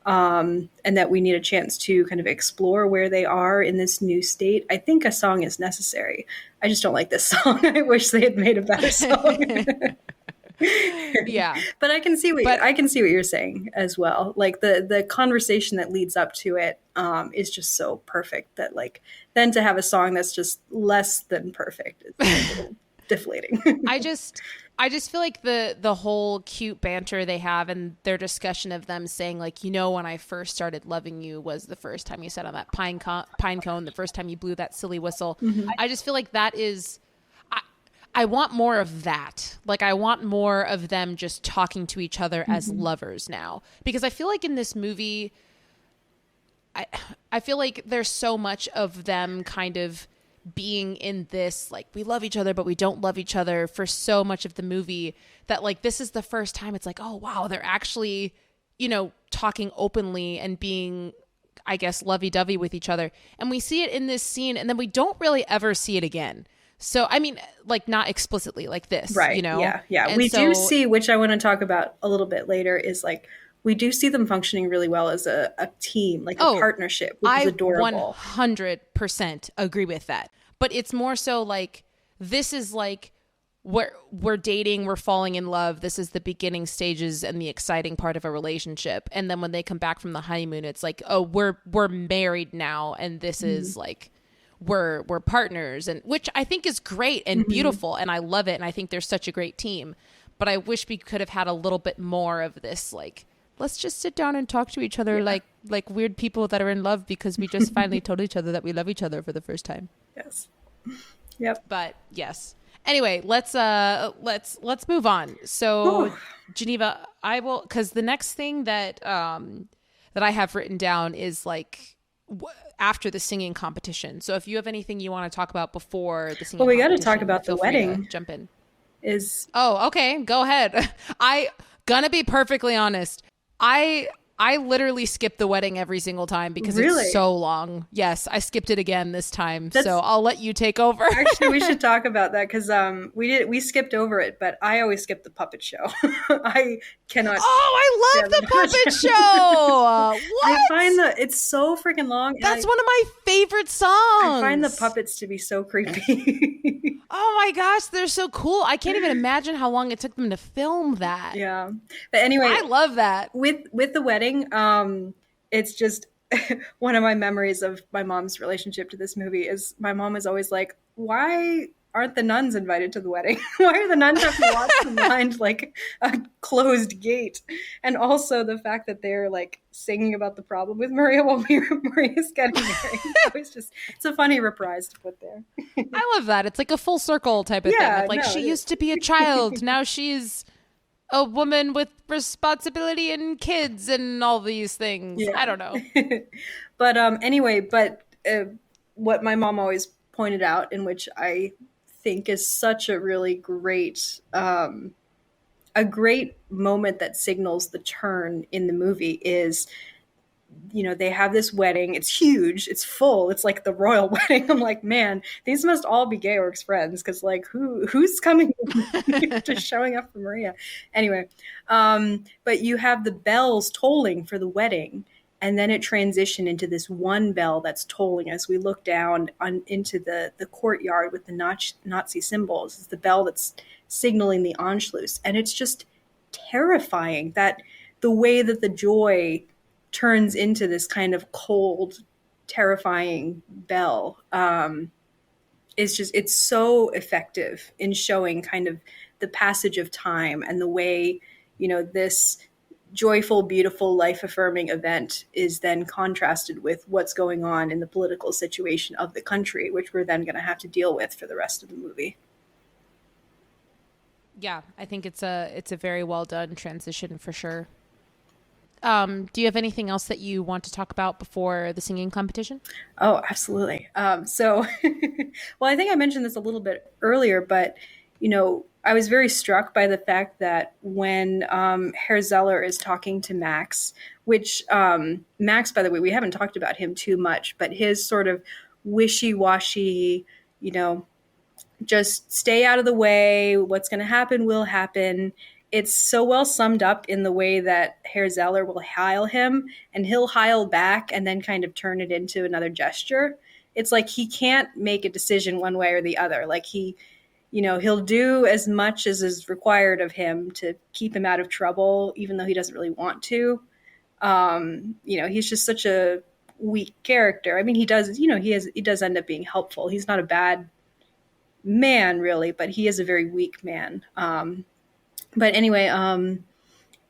and that we need a chance to kind of explore where they are in this new state. I think a song is necessary. I just don't like this song. I wish they had made a better song. Yeah, but I can see what you're saying as well. Like the conversation that leads up to it is just so perfect that like then to have a song that's just less than perfect is a little deflating. I just feel like the whole cute banter they have and their discussion of them saying like, when I first started loving you was the first time you sat on that pine cone, the first time you blew that silly whistle. Mm-hmm. I just feel like that is, I want more of that. Like I want more of them just talking to each other as lovers now, because I feel like in this movie, I feel like there's so much of them kind of being in this, like, we love each other, but we don't love each other for so much of the movie that like, this is the first time it's like, oh wow, they're actually, talking openly and being, I guess, lovey-dovey with each other. And we see it in this scene and then we don't really ever see it again. So, I mean, like not explicitly like this, right? Yeah. And we do see, which I want to talk about a little bit later, is like, we do see them functioning really well as a team, like a partnership, which is adorable. I 100% agree with that. But it's more so like, this is like, we're dating, we're falling in love. This is the beginning stages and the exciting part of a relationship. And then when they come back from the honeymoon, it's like, oh, we're married now. And this is like, we're partners, and which I think is great and beautiful. And I love it. And I think they're such a great team. But I wish we could have had a little bit more of this, like, let's just sit down and talk to each other like weird people that are in love because we just finally told each other that we love each other for the first time. Yes. Yep. But yes. Anyway, let's move on. So, Geneva, I will, because the next thing that I have written down is like after the singing competition. So if you have anything you want to talk about before the singing, we got to talk about the wedding. Jump in. Okay, go ahead. I gonna be perfectly honest. I literally skipped the wedding every single time because it's so long. Yes, I skipped it again this time. So I'll let you take over. Actually, we should talk about that because we skipped over it, but I always skip the puppet show. I cannot. Oh, I love the puppet show. What? I find it's so freaking long. That's one of my favorite songs. I find the puppets to be so creepy. Oh my gosh, they're so cool. I can't even imagine how long it took them to film that. Yeah. But anyway, I love that. With the wedding, it's just one of my memories of my mom's relationship to this movie is my mom is always like, why aren't the nuns invited to the wedding? Why are the nuns have to watch from behind like a closed gate? And also the fact that they're like singing about the problem with Maria while Maria's getting married. So it's a funny reprise to put there. I love that. It's like a full circle type of thing Yeah, of like no, she it used is. to be a child, now she's a woman with responsibility and kids and all these things. Yeah. I don't know. But anyway, what my mom always pointed out, in which I think is such a really a great moment that signals the turn in the movie is, they have this wedding. It's huge. It's full. It's like the royal wedding. I'm like, man, these must all be Georg's friends, because like who's coming just showing up for Maria. Anyway, but you have the bells tolling for the wedding, and then it transitioned into this one bell that's tolling as we look down into the courtyard with the Nazi symbols. It's the bell that's signaling the Anschluss, and it's just terrifying that the way that the joy turns into this kind of cold, terrifying bell is just, it's so effective in showing kind of the passage of time and the way, this joyful, beautiful, life affirming event is then contrasted with what's going on in the political situation of the country, which we're then going to have to deal with for the rest of the movie. Yeah, I think it's a very well done transition for sure. Do you have anything else that you want to talk about before the singing competition? Oh, absolutely. So, well, I think I mentioned this a little bit earlier, but I was very struck by the fact that when Herr Zeller is talking to Max, which Max, by the way, we haven't talked about him too much, but his sort of wishy-washy, you know, just stay out of the way. What's going to happen will happen. It's so well summed up in the way that Herr Zeller will heil him, and he'll heil back and then kind of turn it into another gesture. It's like he can't make a decision one way or the other. Like he'll do as much as is required of him to keep him out of trouble, even though he doesn't really want to. He's just such a weak character. I mean, he does end up being helpful. He's not a bad man, really, but he is a very weak man. But anyway,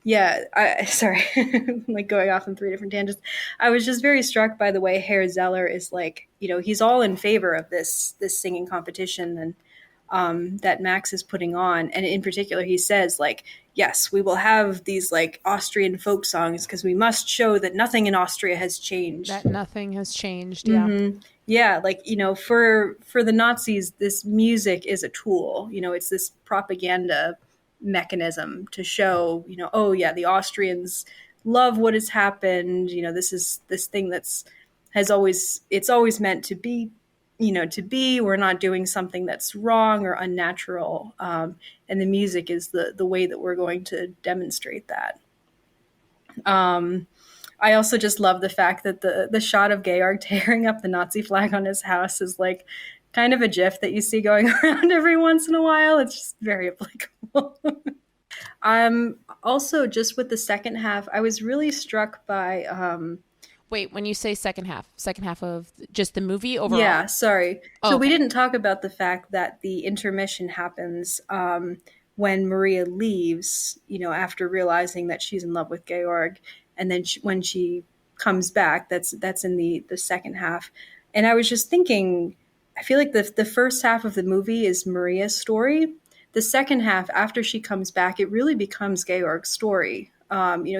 yeah, sorry, like going off on three different tangents. I was just very struck by the way Herr Zeller is like, he's all in favor of this singing competition and that Max is putting on. And in particular, he says like, yes, we will have these like Austrian folk songs because we must show that nothing in Austria has changed. That nothing has changed. Yeah. Mm-hmm. Yeah, like for the Nazis, this music is a tool. It's this propaganda mechanism to show, oh yeah, the Austrians love what has happened. This is this thing it's always meant to be, we're not doing something that's wrong or unnatural. And the music is the way that we're going to demonstrate that. I also just love the fact that the shot of Georg tearing up the Nazi flag on his house is like kind of a gif that you see going around every once in a while. It's just very applicable. Also, just with the second half, I was really struck by Wait, when you say second half of just the movie overall? Yeah, sorry. Oh, So okay. we didn't talk about the fact that the intermission happens when Maria leaves, after realizing that she's in love with Georg, and then when she comes back, that's in the second half. And I was just thinking, I feel like the first half of the movie is Maria's story. The second half, after she comes back, it really becomes Georg's story.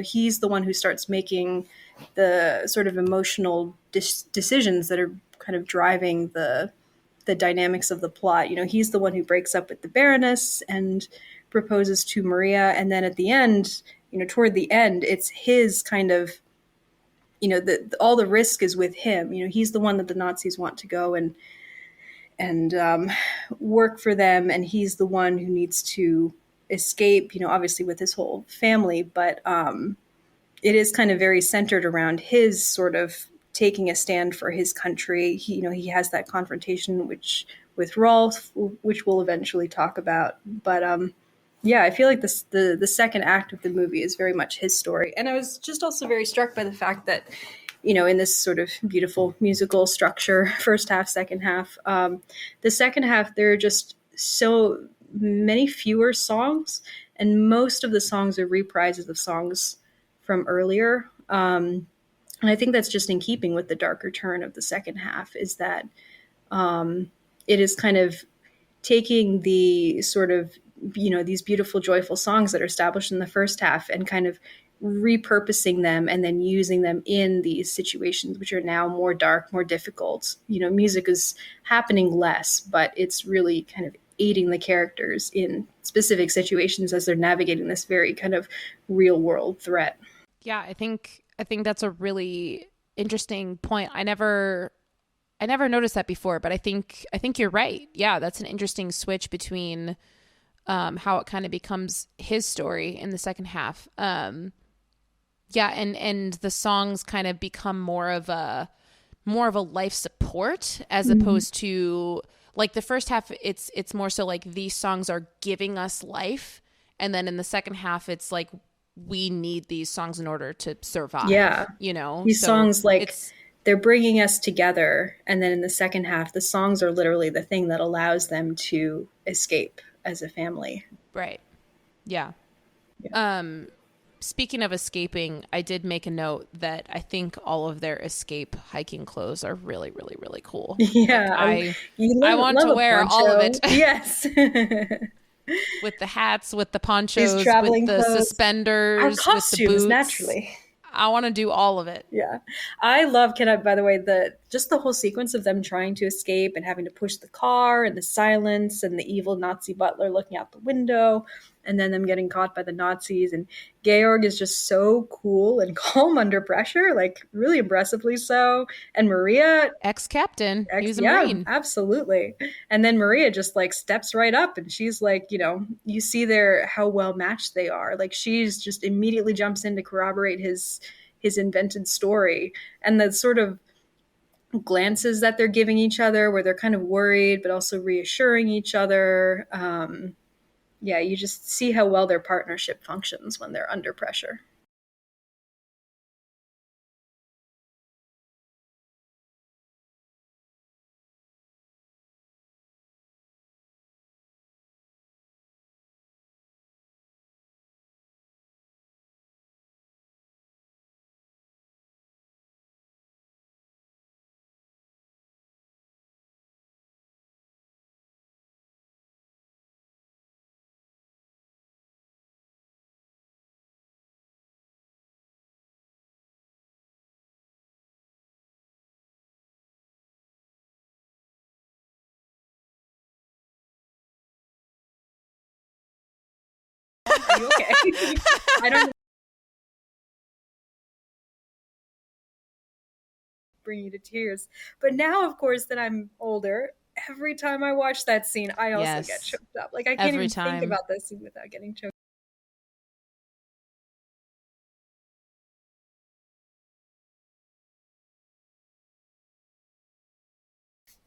He's the one who starts making the sort of emotional decisions that are kind of driving the dynamics of the plot. He's the one who breaks up with the Baroness and proposes to Maria, and then at the end, toward the end, it's his kind of, all the risk is with him. He's the one that the Nazis want to go and work for them, and he's the one who needs to escape. Obviously with his whole family, but it is kind of very centered around his sort of taking a stand for his country. He has that confrontation with Rolf, which we'll eventually talk about. But Yeah, I feel like the second act of the movie is very much his story. And I was just also very struck by the fact that, in this sort of beautiful musical structure, first half, second half, the second half, there are just so many fewer songs, and most of the songs are reprises of songs from earlier. And I think that's just in keeping with the darker turn of the second half, is that it is kind of taking the sort of, these beautiful joyful songs that are established in the first half and kind of repurposing them and then using them in these situations which are now more dark, more difficult. Music is happening less, but it's really kind of aiding the characters in specific situations as they're navigating this very kind of real world threat. Yeah, I think that's a really interesting point. I never noticed that before, but I think you're right. Yeah, that's an interesting switch between how it kind of becomes his story in the second half. Yeah, and the songs kind of become more of a life support as opposed to like the first half. It's more so like these songs are giving us life, and then in the second half, it's like we need these songs in order to Yeah, survive. these So songs, like, it's they're bringing us together, and then in the second half the songs are literally the thing that allows them to escape as a family. right. Yeah. Yeah, Um, Speaking of escaping, I did make a note that I think all of their escape hiking clothes are really, really, really cool. Like yeah. You I want love to a wear all of poncho. it Yes. with the hats, with the These ponchos, with traveling the clothes, our suspenders, with the costumes boots. naturally. I want to do all of it. Yeah. I love, can I, by the way, the whole sequence of them trying to escape and having to push the car and the silence and the evil Nazi butler looking out the window and then them getting caught by the Nazis. And Georg is just so cool and calm under pressure, like really impressively so. And Maria, Ex-captain. He was a yeah, Marine. absolutely. And then Maria just like steps right up and she's like, you see there how well matched they are. Like she's just immediately jumps in to corroborate his invented story, and the sort of glances that they're giving each other where they're kind of worried but also reassuring each other. Yeah, you just see how well their partnership functions when they're under pressure. Are you okay? I don't bring you to tears. But now, of course, that I'm older, every time I watch that scene, I also get Yes. choked up. Like I can't Every even think time. about that scene without getting choked.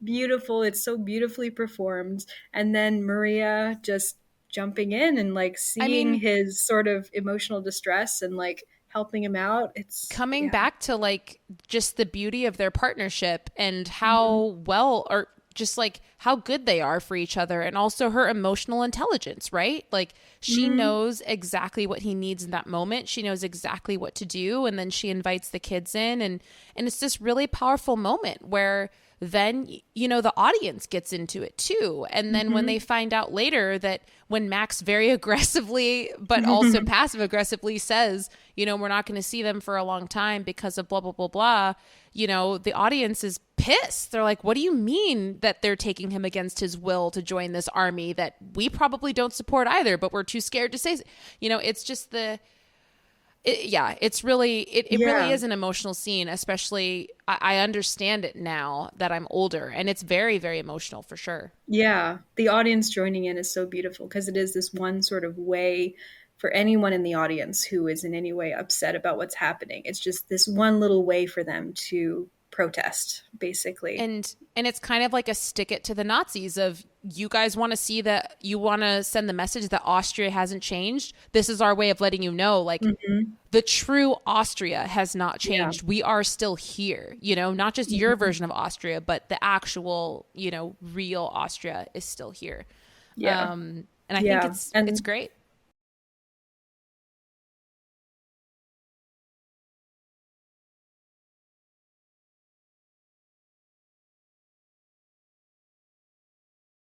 Beautiful. It's so beautifully performed. And then Maria just jumping in and like I seeing mean, his sort of emotional distress and like helping him out. coming Yeah. back to like just the beauty of their partnership and Mhm. how well or just like how good they are for each other, and also her emotional intelligence, right? Like she Mhm. knows exactly what he needs in that moment. She knows exactly what to do, and then she invites the kids in, and it's this really powerful moment where then the audience gets into it too. And then when they Mhm. find out later that when Max very aggressively but also passive aggressively says, we're not going to see them for a long time because of blah blah blah blah, the audience is pissed. They're like, what do you mean that they're taking him against his will to join this army that we probably don't support either, but we're too scared to say? It's just yeah, it really Yeah. is an emotional scene, especially I understand it now that I'm older, and it's very, very emotional for sure. Yeah, the audience joining in is so beautiful because it is this one sort of way for anyone in the audience who is in any way upset about what's happening. It's just this one little way for them to protest, basically. And it's kind of like a stick it to the Nazis of, you guys want to see that, you want to send the message that Austria hasn't changed. This is our way of letting you know, like, the true Austria has not Yeah. changed. We are still here, not just your Hmm. version of Austria, but the actual, real Austria is still here. Yeah. And I think Yeah. it's And great.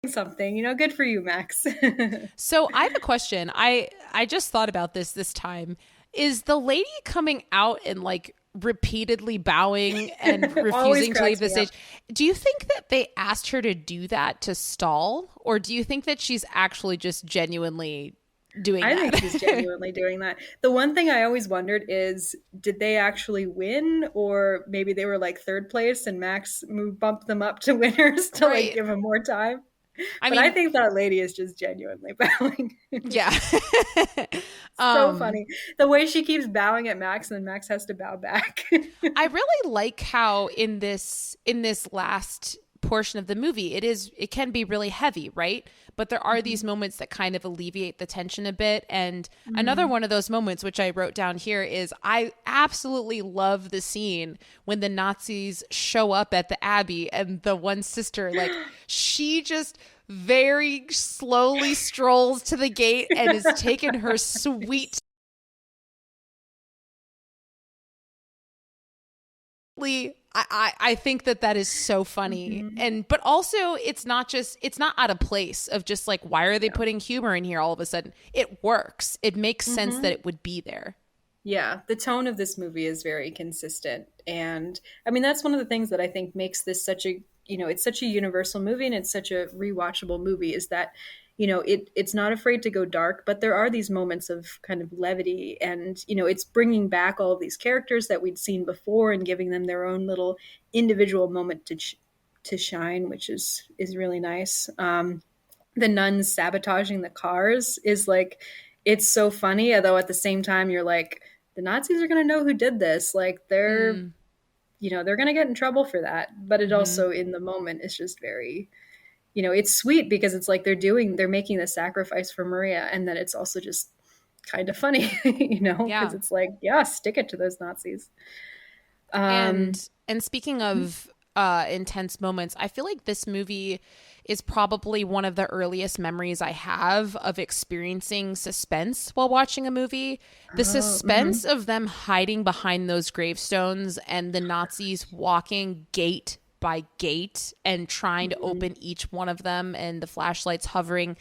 something, good for you, Max. So I have a question. I just thought about this time. Is the lady coming out and like repeatedly bowing and Always refusing to leave cracks the me up. stage? Do you think that they asked her to do that to stall, or do you think that she's actually just genuinely doing I think she's that? genuinely doing that. The one thing I always wondered is, did they actually win, or maybe they were like third place and Max bumped them up to winners to like Right. give them more time? I But I mean, think that lady is just genuinely bowing. yeah. So um funny. The way she keeps bowing at Max and then Max has to bow back. I really like how in this last portion of the movie, it can be really heavy, right? But there are these moments that kind of alleviate the tension a bit. And another Mhm. one of those moments, which I wrote down here, is I absolutely love the scene when the Nazis show up at the Abbey and the one sister, like, she just very slowly strolls to the gate and is taking her sweet, I think that is so funny. Mhm. And but also it's not out of place of just like, why are they Yeah. putting humor in here all of a sudden? It works. It makes sense that Mhm. it would be there. Yeah, the tone of this movie is very consistent. And I mean, that's one of the things that I think makes this such a, it's such a universal movie and it's such a rewatchable movie is that, it's not afraid to go dark, but there are these moments of kind of levity and, it's bringing back all of these characters that we'd seen before and giving them their own little individual moment to shine, which is really nice. The nuns sabotaging the cars is like, it's so funny, although at the same time you're like, the Nazis are going to know who did this, like Mm, they're going to get in trouble for that. But it mm-hmm. also in the moment is just very, it's sweet because it's like they're making the sacrifice for Maria, and then it's also just kind of funny, because Yeah. it's like, yeah, stick it to those Nazis. um And speaking of intense moments, I feel like this movie is probably one of the earliest memories I have of experiencing suspense while watching a movie. The oh, mhm. suspense of them hiding behind those gravestones and the Nazis walking gate by gate and trying to Mhm. open each one of them and the flashlights hovering.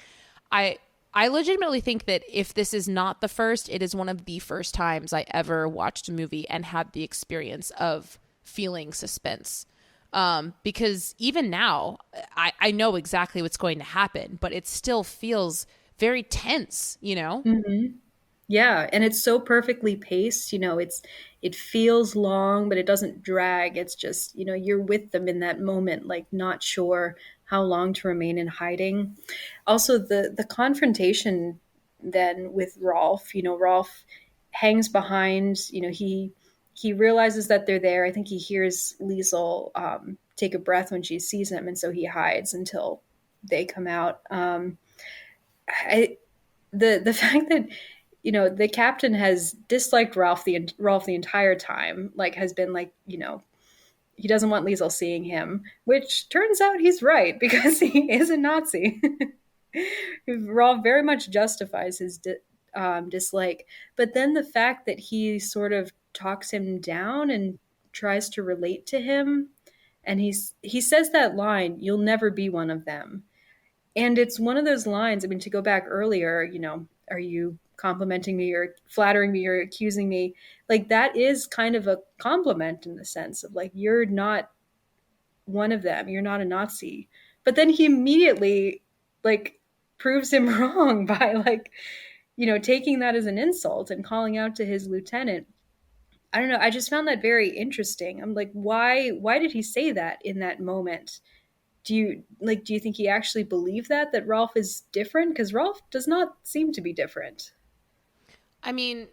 I I legitimately think that if this is not the first, it is one of the first times I ever watched a movie and had the experience of feeling suspense. Because even now, I know exactly what's going to happen, but it still feels very tense, you know? Mhm. Yeah, and it's so perfectly paced, it feels long, but it doesn't drag. It's just, you're with them in that moment, like not sure how long to remain in hiding. Also, the confrontation then with Rolf, Rolf hangs behind, he realizes that they're there. I think he hears Liesel take a breath when she sees him, and so he hides until they come out. I, the fact that the captain has disliked Ralph the entire time, like has been like, he doesn't want Liesel seeing him, which turns out he's right because he is a Nazi. Ralph very much justifies his dislike, but then the fact that he sort of talks him down and tries to relate to him, and he says that line, "You'll never be one of them." And it's one of those lines, I mean, to go back earlier, are you complimenting me or flattering me or accusing me? Like, that is kind of a compliment in the sense of, like, you're not one of them. You're not a Nazi. But then he immediately, like, proves him wrong by, like, taking that as an insult and calling out to his lieutenant. I don't know. I just found that very interesting. I'm like, why did he say that in that moment? Do you think he actually believed that Rolf is different? Because Rolf does not seem to be different. I mean,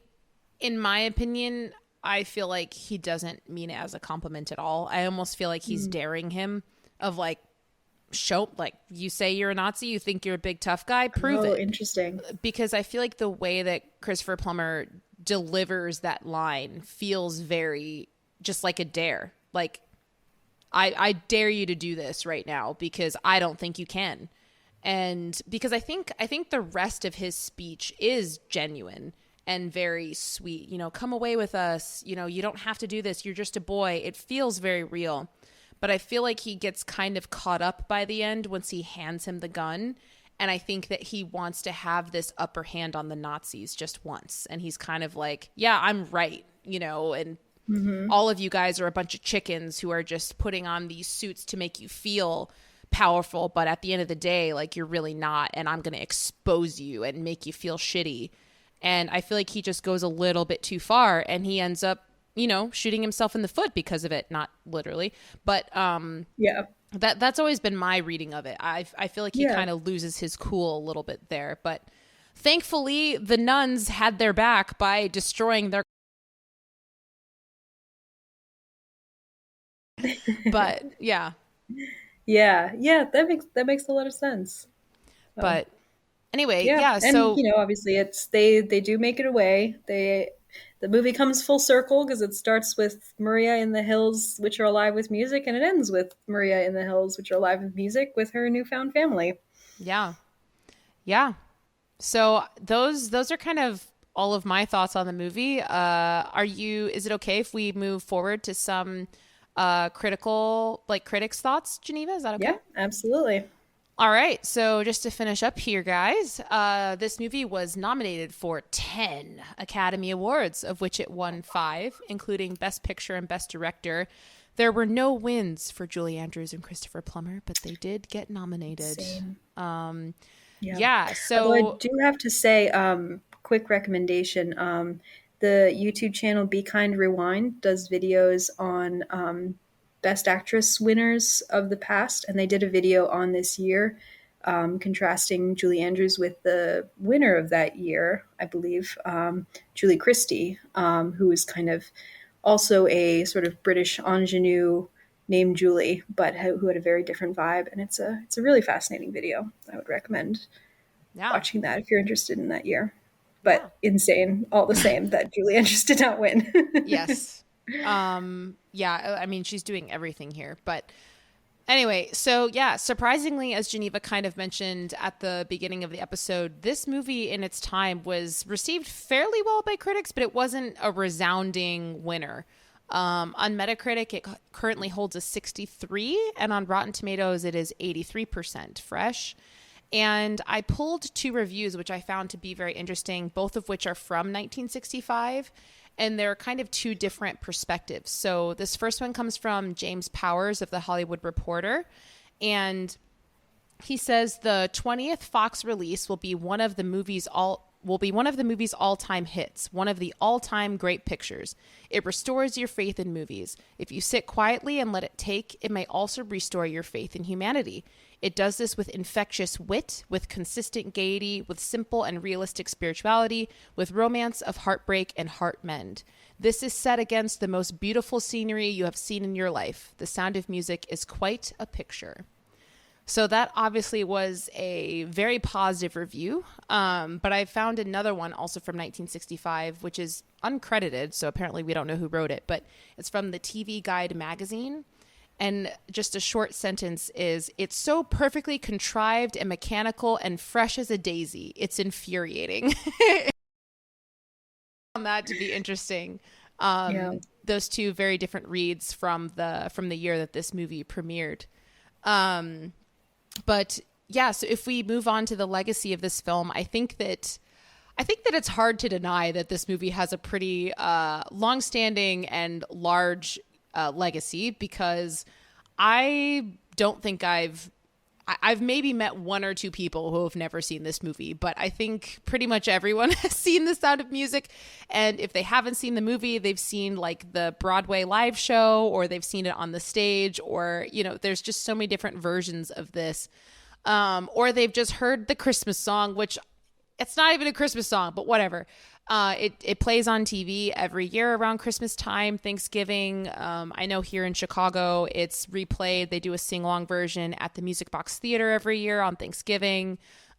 in my opinion, I feel like he doesn't mean it as a compliment at all. I almost feel like he's daring him of like, show, like, you say you're a Nazi, you think you're a big tough guy, prove Oh, it. interesting. Because I feel like the way that Christopher Plummer delivers that line feels very just like a dare. Like, I dare you to do this right now because I don't think you can. And because I think the rest of his speech is genuine and very sweet. You know, come away with us. You know, you don't have to do this. You're just a boy. It feels very real. But I feel like he gets kind of caught up by the end once he hands him the gun. And I think that he wants to have this upper hand on the Nazis just once. And he's kind of like, yeah, I'm right, you know, and all of you guys are a bunch of chickens who are just putting on these suits to make you feel powerful. But at the end of the day, like, you're really not. And I'm going to expose you and make you feel shitty. And I feel like he just goes a little bit too far and he ends up, you know, shooting himself in the foot because of it. Not literally, but Yeah. that's always been my reading of it. I feel like he Yeah. kind of loses his cool a little bit there. But thankfully, the nuns had their back by destroying their. But yeah. Yeah. Yeah. That makes a lot of sense. But anyway, Yeah, yeah. and So obviously it's they do make it away. The movie comes full circle because it starts with Maria in the hills, which are alive with music, and it ends with Maria in the hills, which are alive with music, with her newfound family. yeah, yeah. So those are kind of all of my thoughts on the movie. Are you? Is it okay if we move forward to some critics' thoughts? Geneva, is that okay? Yeah, absolutely. All right, so just to finish up here, guys, this movie was nominated for 10 Academy Awards, of which it won 5, including Best Picture and Best Director. There were no wins for Julie Andrews and Christopher Plummer, but they did get nominated. Same. Yeah. Yeah, Although I so do have to say, quick recommendation. The YouTube channel Be Kind Rewind does videos on Best Actress winners of the past, and they did a video on this year, contrasting Julie Andrews with the winner of that year, I believe, Julie Christie, who is kind of also a sort of British ingenue named Julie, but who had a very different vibe, and it's a really fascinating video. I would recommend yeah, watching that if you're interested in that year. yeah. But insane, all the same, that Julie Andrews did not win. Yes. Yeah, I mean, she's doing everything here. But anyway, so yeah, surprisingly, as Geneva kind of mentioned at the beginning of the episode, this movie in its time was received fairly well by critics, but it wasn't a resounding winner. On Metacritic, it currently holds a 63, and on Rotten Tomatoes, it is 83% fresh. And I pulled 2 reviews, which I found to be very interesting, both of which are from 1965. And they're kind of 2 different perspectives. So this first one comes from James Powers of The Hollywood Reporter. And he says the 20th Fox release will be one of the movie's all-time hits, one of the all-time great pictures. It restores your faith in movies. If you sit quietly and let it take, it may also restore your faith in humanity. It does this with infectious wit, with consistent gaiety, with simple and realistic spirituality, with romance of heartbreak and heart mend. This is set against the most beautiful scenery you have seen in your life. The Sound of Music is quite a picture. So that obviously was a very positive review. But I found another one also from 1965, which is uncredited. So apparently we don't know who wrote it, but it's from the TV Guide magazine. And just a short sentence is, it's so perfectly contrived and mechanical and fresh as a daisy. It's infuriating. I found that to be interesting. Yeah. Those 2 very different reads from the year that this movie premiered. But yeah, so if we move on to the legacy of this film, I think that it's hard to deny that this movie has a pretty long-standing and large legacy, because I don't think I've maybe met 1 or 2 people who have never seen this movie, but I think pretty much everyone has seen The Sound of Music. And if they haven't seen the movie, they've seen like the Broadway live show, or they've seen it on the stage, or, you know, there's just so many different versions of this. Or they've just heard the Christmas song, which it's not even a Christmas song, but whatever. It plays on TV every year around Christmas time, Thanksgiving. I know here in Chicago, it's replayed. They do a sing-along version at the Music Box Theater every year on Thanksgiving.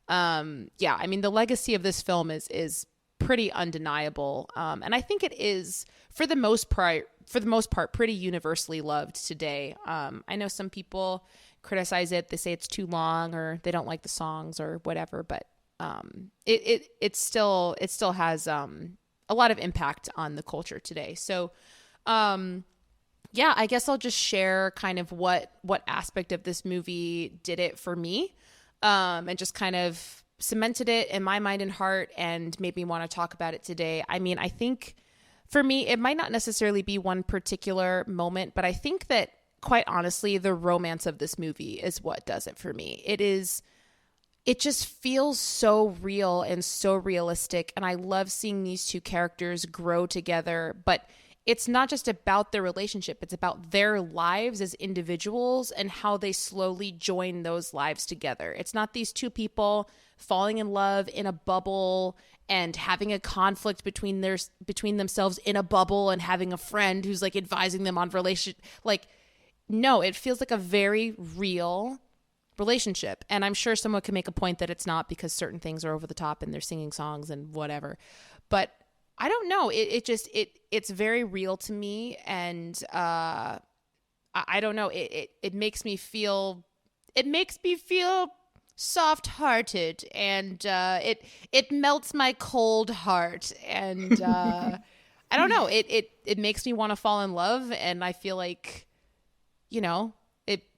Yeah, I mean, the legacy of this film is pretty undeniable, and I think it is for the most part pretty universally loved today. I know some people criticize it; they say it's too long, or they don't like the songs, or whatever, but it still has a lot of impact on the culture today. So yeah, I guess I'll just share kind of what aspect of this movie did it for me, and just kind of cemented it in my mind and heart and made me want to talk about it today. I mean, I think for me, it might not necessarily be one particular moment, but I think that quite honestly, the romance of this movie is what does it for me. It just feels so real and so realistic. And I love seeing these two characters grow together. But it's not just about their relationship. It's about their lives as individuals and how they slowly join those lives together. It's not these two people falling in love in a bubble and having a conflict between themselves in a bubble and having a friend who's like advising them on relationship. Like, no, it feels like a very real relationship. And I'm sure someone could make a point that it's not because certain things are over the top and they're singing songs and whatever. But I don't know. It's very real to me. And I don't know. It makes me feel soft-hearted, and it melts my cold heart. And I don't know. It makes me want to fall in love. And I feel like, you know,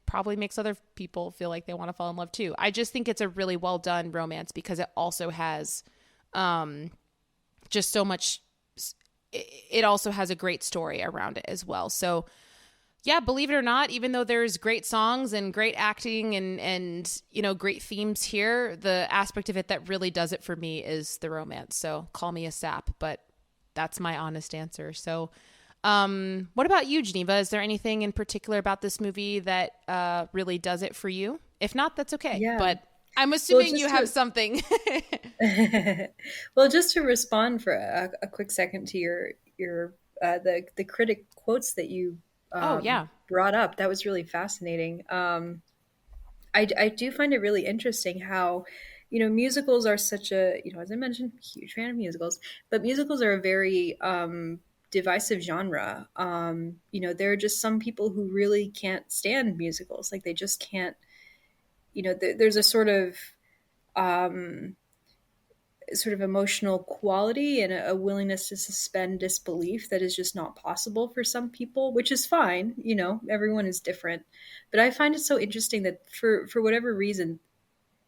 probably makes other people feel like they want to fall in love too. I just think it's a really well done romance because it also has just so much. It also has a great story around it as well. So yeah, believe it or not, even though there's great songs and great acting and you know, great themes here, the aspect of it that really does it for me is the romance. So call me a sap, but that's my honest answer. So what about you, Geneva? Is there anything in particular about this movie that really does it for you? If not, that's okay. Yeah. But I'm assuming you have something. Well, just to respond for a quick second to your the critic quotes that you brought up, that was really fascinating. I do find it really interesting how, you know, musicals are such a, you know, as I mentioned, huge fan of musicals, but musicals are a very divisive genre. You know, there are just some people who really can't stand musicals. Like they just can't, you know, there's a sort of emotional quality and a willingness to suspend disbelief that is just not possible for some people, which is fine. You know, everyone is different. But I find it so interesting that for whatever reason,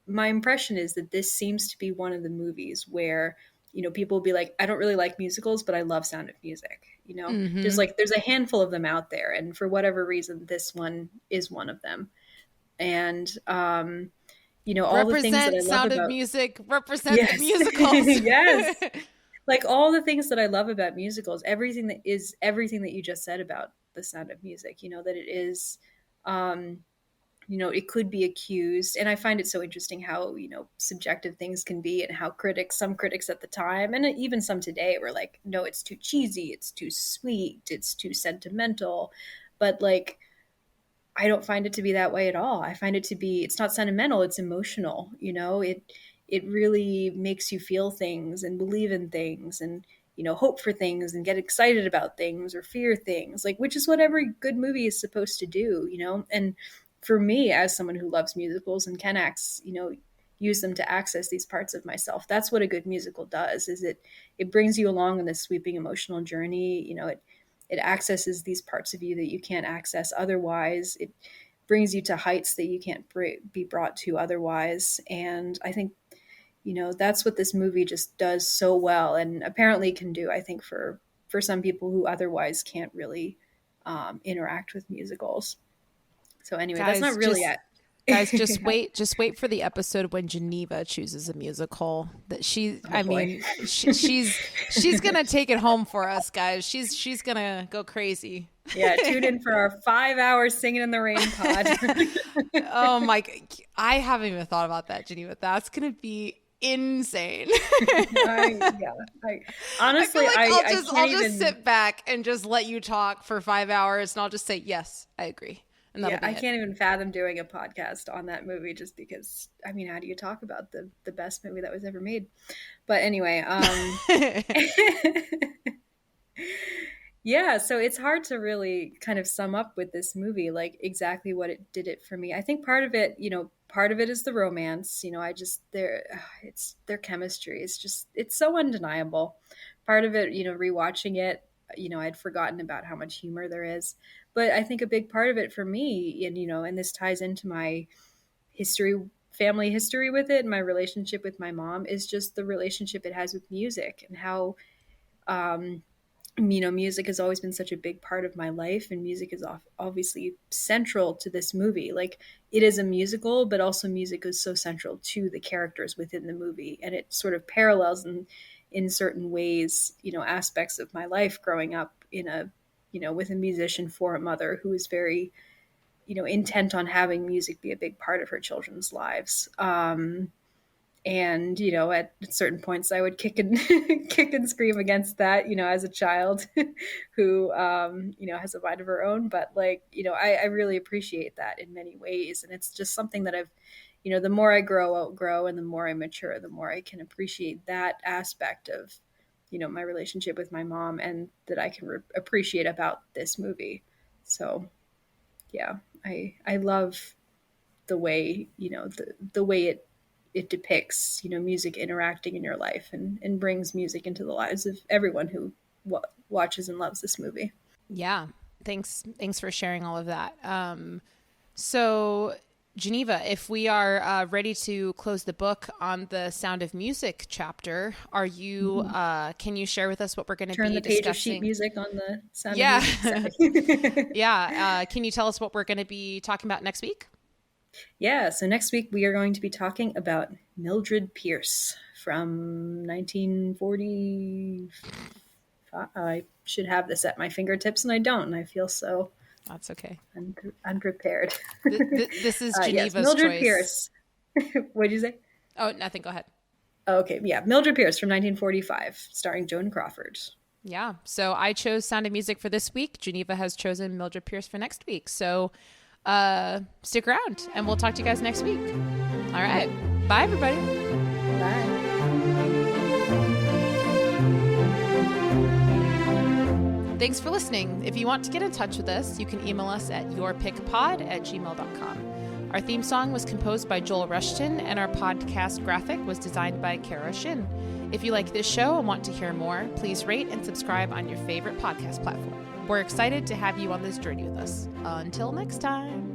my impression is that this seems to be one of the movies where, you know, people will be like, I don't really like musicals, but I love Sound of Music. You know, just like there's a handful of them out there. And for whatever reason, this one is one of them. And, you know, all the things that I love Sound about of Music, represent the musicals. Yes. Like all the things that I love about musicals, everything that you just said about the Sound of Music, you know, that it is, you know, it could be accused. And I find it so interesting how, you know, subjective things can be and how some critics at the time and even some today were like, no, it's too cheesy. It's too sweet. It's too sentimental. But like, I don't find it to be that way at all. I find it to be, it's not sentimental, it's emotional. You know, it really makes you feel things and believe in things and, you know, hope for things and get excited about things or fear things, like, which is what every good movie is supposed to do, you know? And for me, as someone who loves musicals and can use them to access these parts of myself, that's what a good musical does, is it brings you along on this sweeping emotional journey. You know, it accesses these parts of you that you can't access otherwise. It brings you to heights that you can't be brought to otherwise. And I think, you know, that's what this movie just does so well, and apparently can do, I think, for some people who otherwise can't really interact with musicals. So anyway, Guys, that's not really it. Guys, just wait for the episode when Geneva chooses a musical that she's gonna take it home for us, guys. She's gonna go crazy. Yeah, tune in for our 5 hours Singing in the Rain pod. Oh my, I haven't even thought about that, Geneva. That's gonna be insane. Honestly, I'll just sit back and just let you talk for 5 hours, and I'll just say yes, I agree. And that'll be I it. can't even fathom doing a podcast on that movie, just because, I mean, how do you talk about the best movie that was ever made? But anyway, yeah, so it's hard to really kind of sum up with this movie, like exactly what it did it for me. I think part of it, part of it is the romance. It's their chemistry. It's so undeniable. Part of it, rewatching it, I'd forgotten about how much humor there is. But I think a big part of it for me, and this ties into my family history with it, and my relationship with my mom, is just the relationship it has with music, and how, um, music has always been such a big part of my life, and music is obviously central to this movie. Like, it is a musical, but also music is so central to the characters within the movie, and it sort of parallels in certain ways, aspects of my life growing up with a musician for a mother who is very, intent on having music be a big part of her children's lives. And at certain points I would kick and kick and scream against that, as a child who has a mind of her own. But I really appreciate that in many ways, and it's just something that I've, the more I grow and the more I mature, the more I can appreciate that aspect of my relationship with my mom, and that I can appreciate about this movie. So yeah, I love the way, the way it depicts, music interacting in your life, and brings music into the lives of everyone who watches and loves this movie. Yeah. Thanks for sharing all of that. So Geneva, if we are ready to close the book on the Sound of Music chapter, are you, can you share with us what we're going to be discussing? Turn the page of sheet music on the Sound of Music. Yeah. Can you tell us what we're going to be talking about next week? Yeah, so next week we are going to be talking about Mildred Pierce from 1940. I should have this at my fingertips, and I don't, and I feel so... That's okay. Unprepared. This is Geneva's Mildred choice. Pierce. What did you say? Oh, nothing. Go ahead. Okay, yeah, Mildred Pierce from 1945, starring Joan Crawford. Yeah, so I chose Sound of Music for this week. Geneva has chosen Mildred Pierce for next week. So stick around, and we'll talk to you guys next week. All right. Bye, everybody. Bye. Thanks for listening. If you want to get in touch with us, you can email us at yourpickpod@gmail.com. Our theme song was composed by Joel Rushton, and our podcast graphic was designed by Kara Shin. If you like this show and want to hear more, please rate and subscribe on your favorite podcast platform. We're excited to have you on this journey with us. Until next time.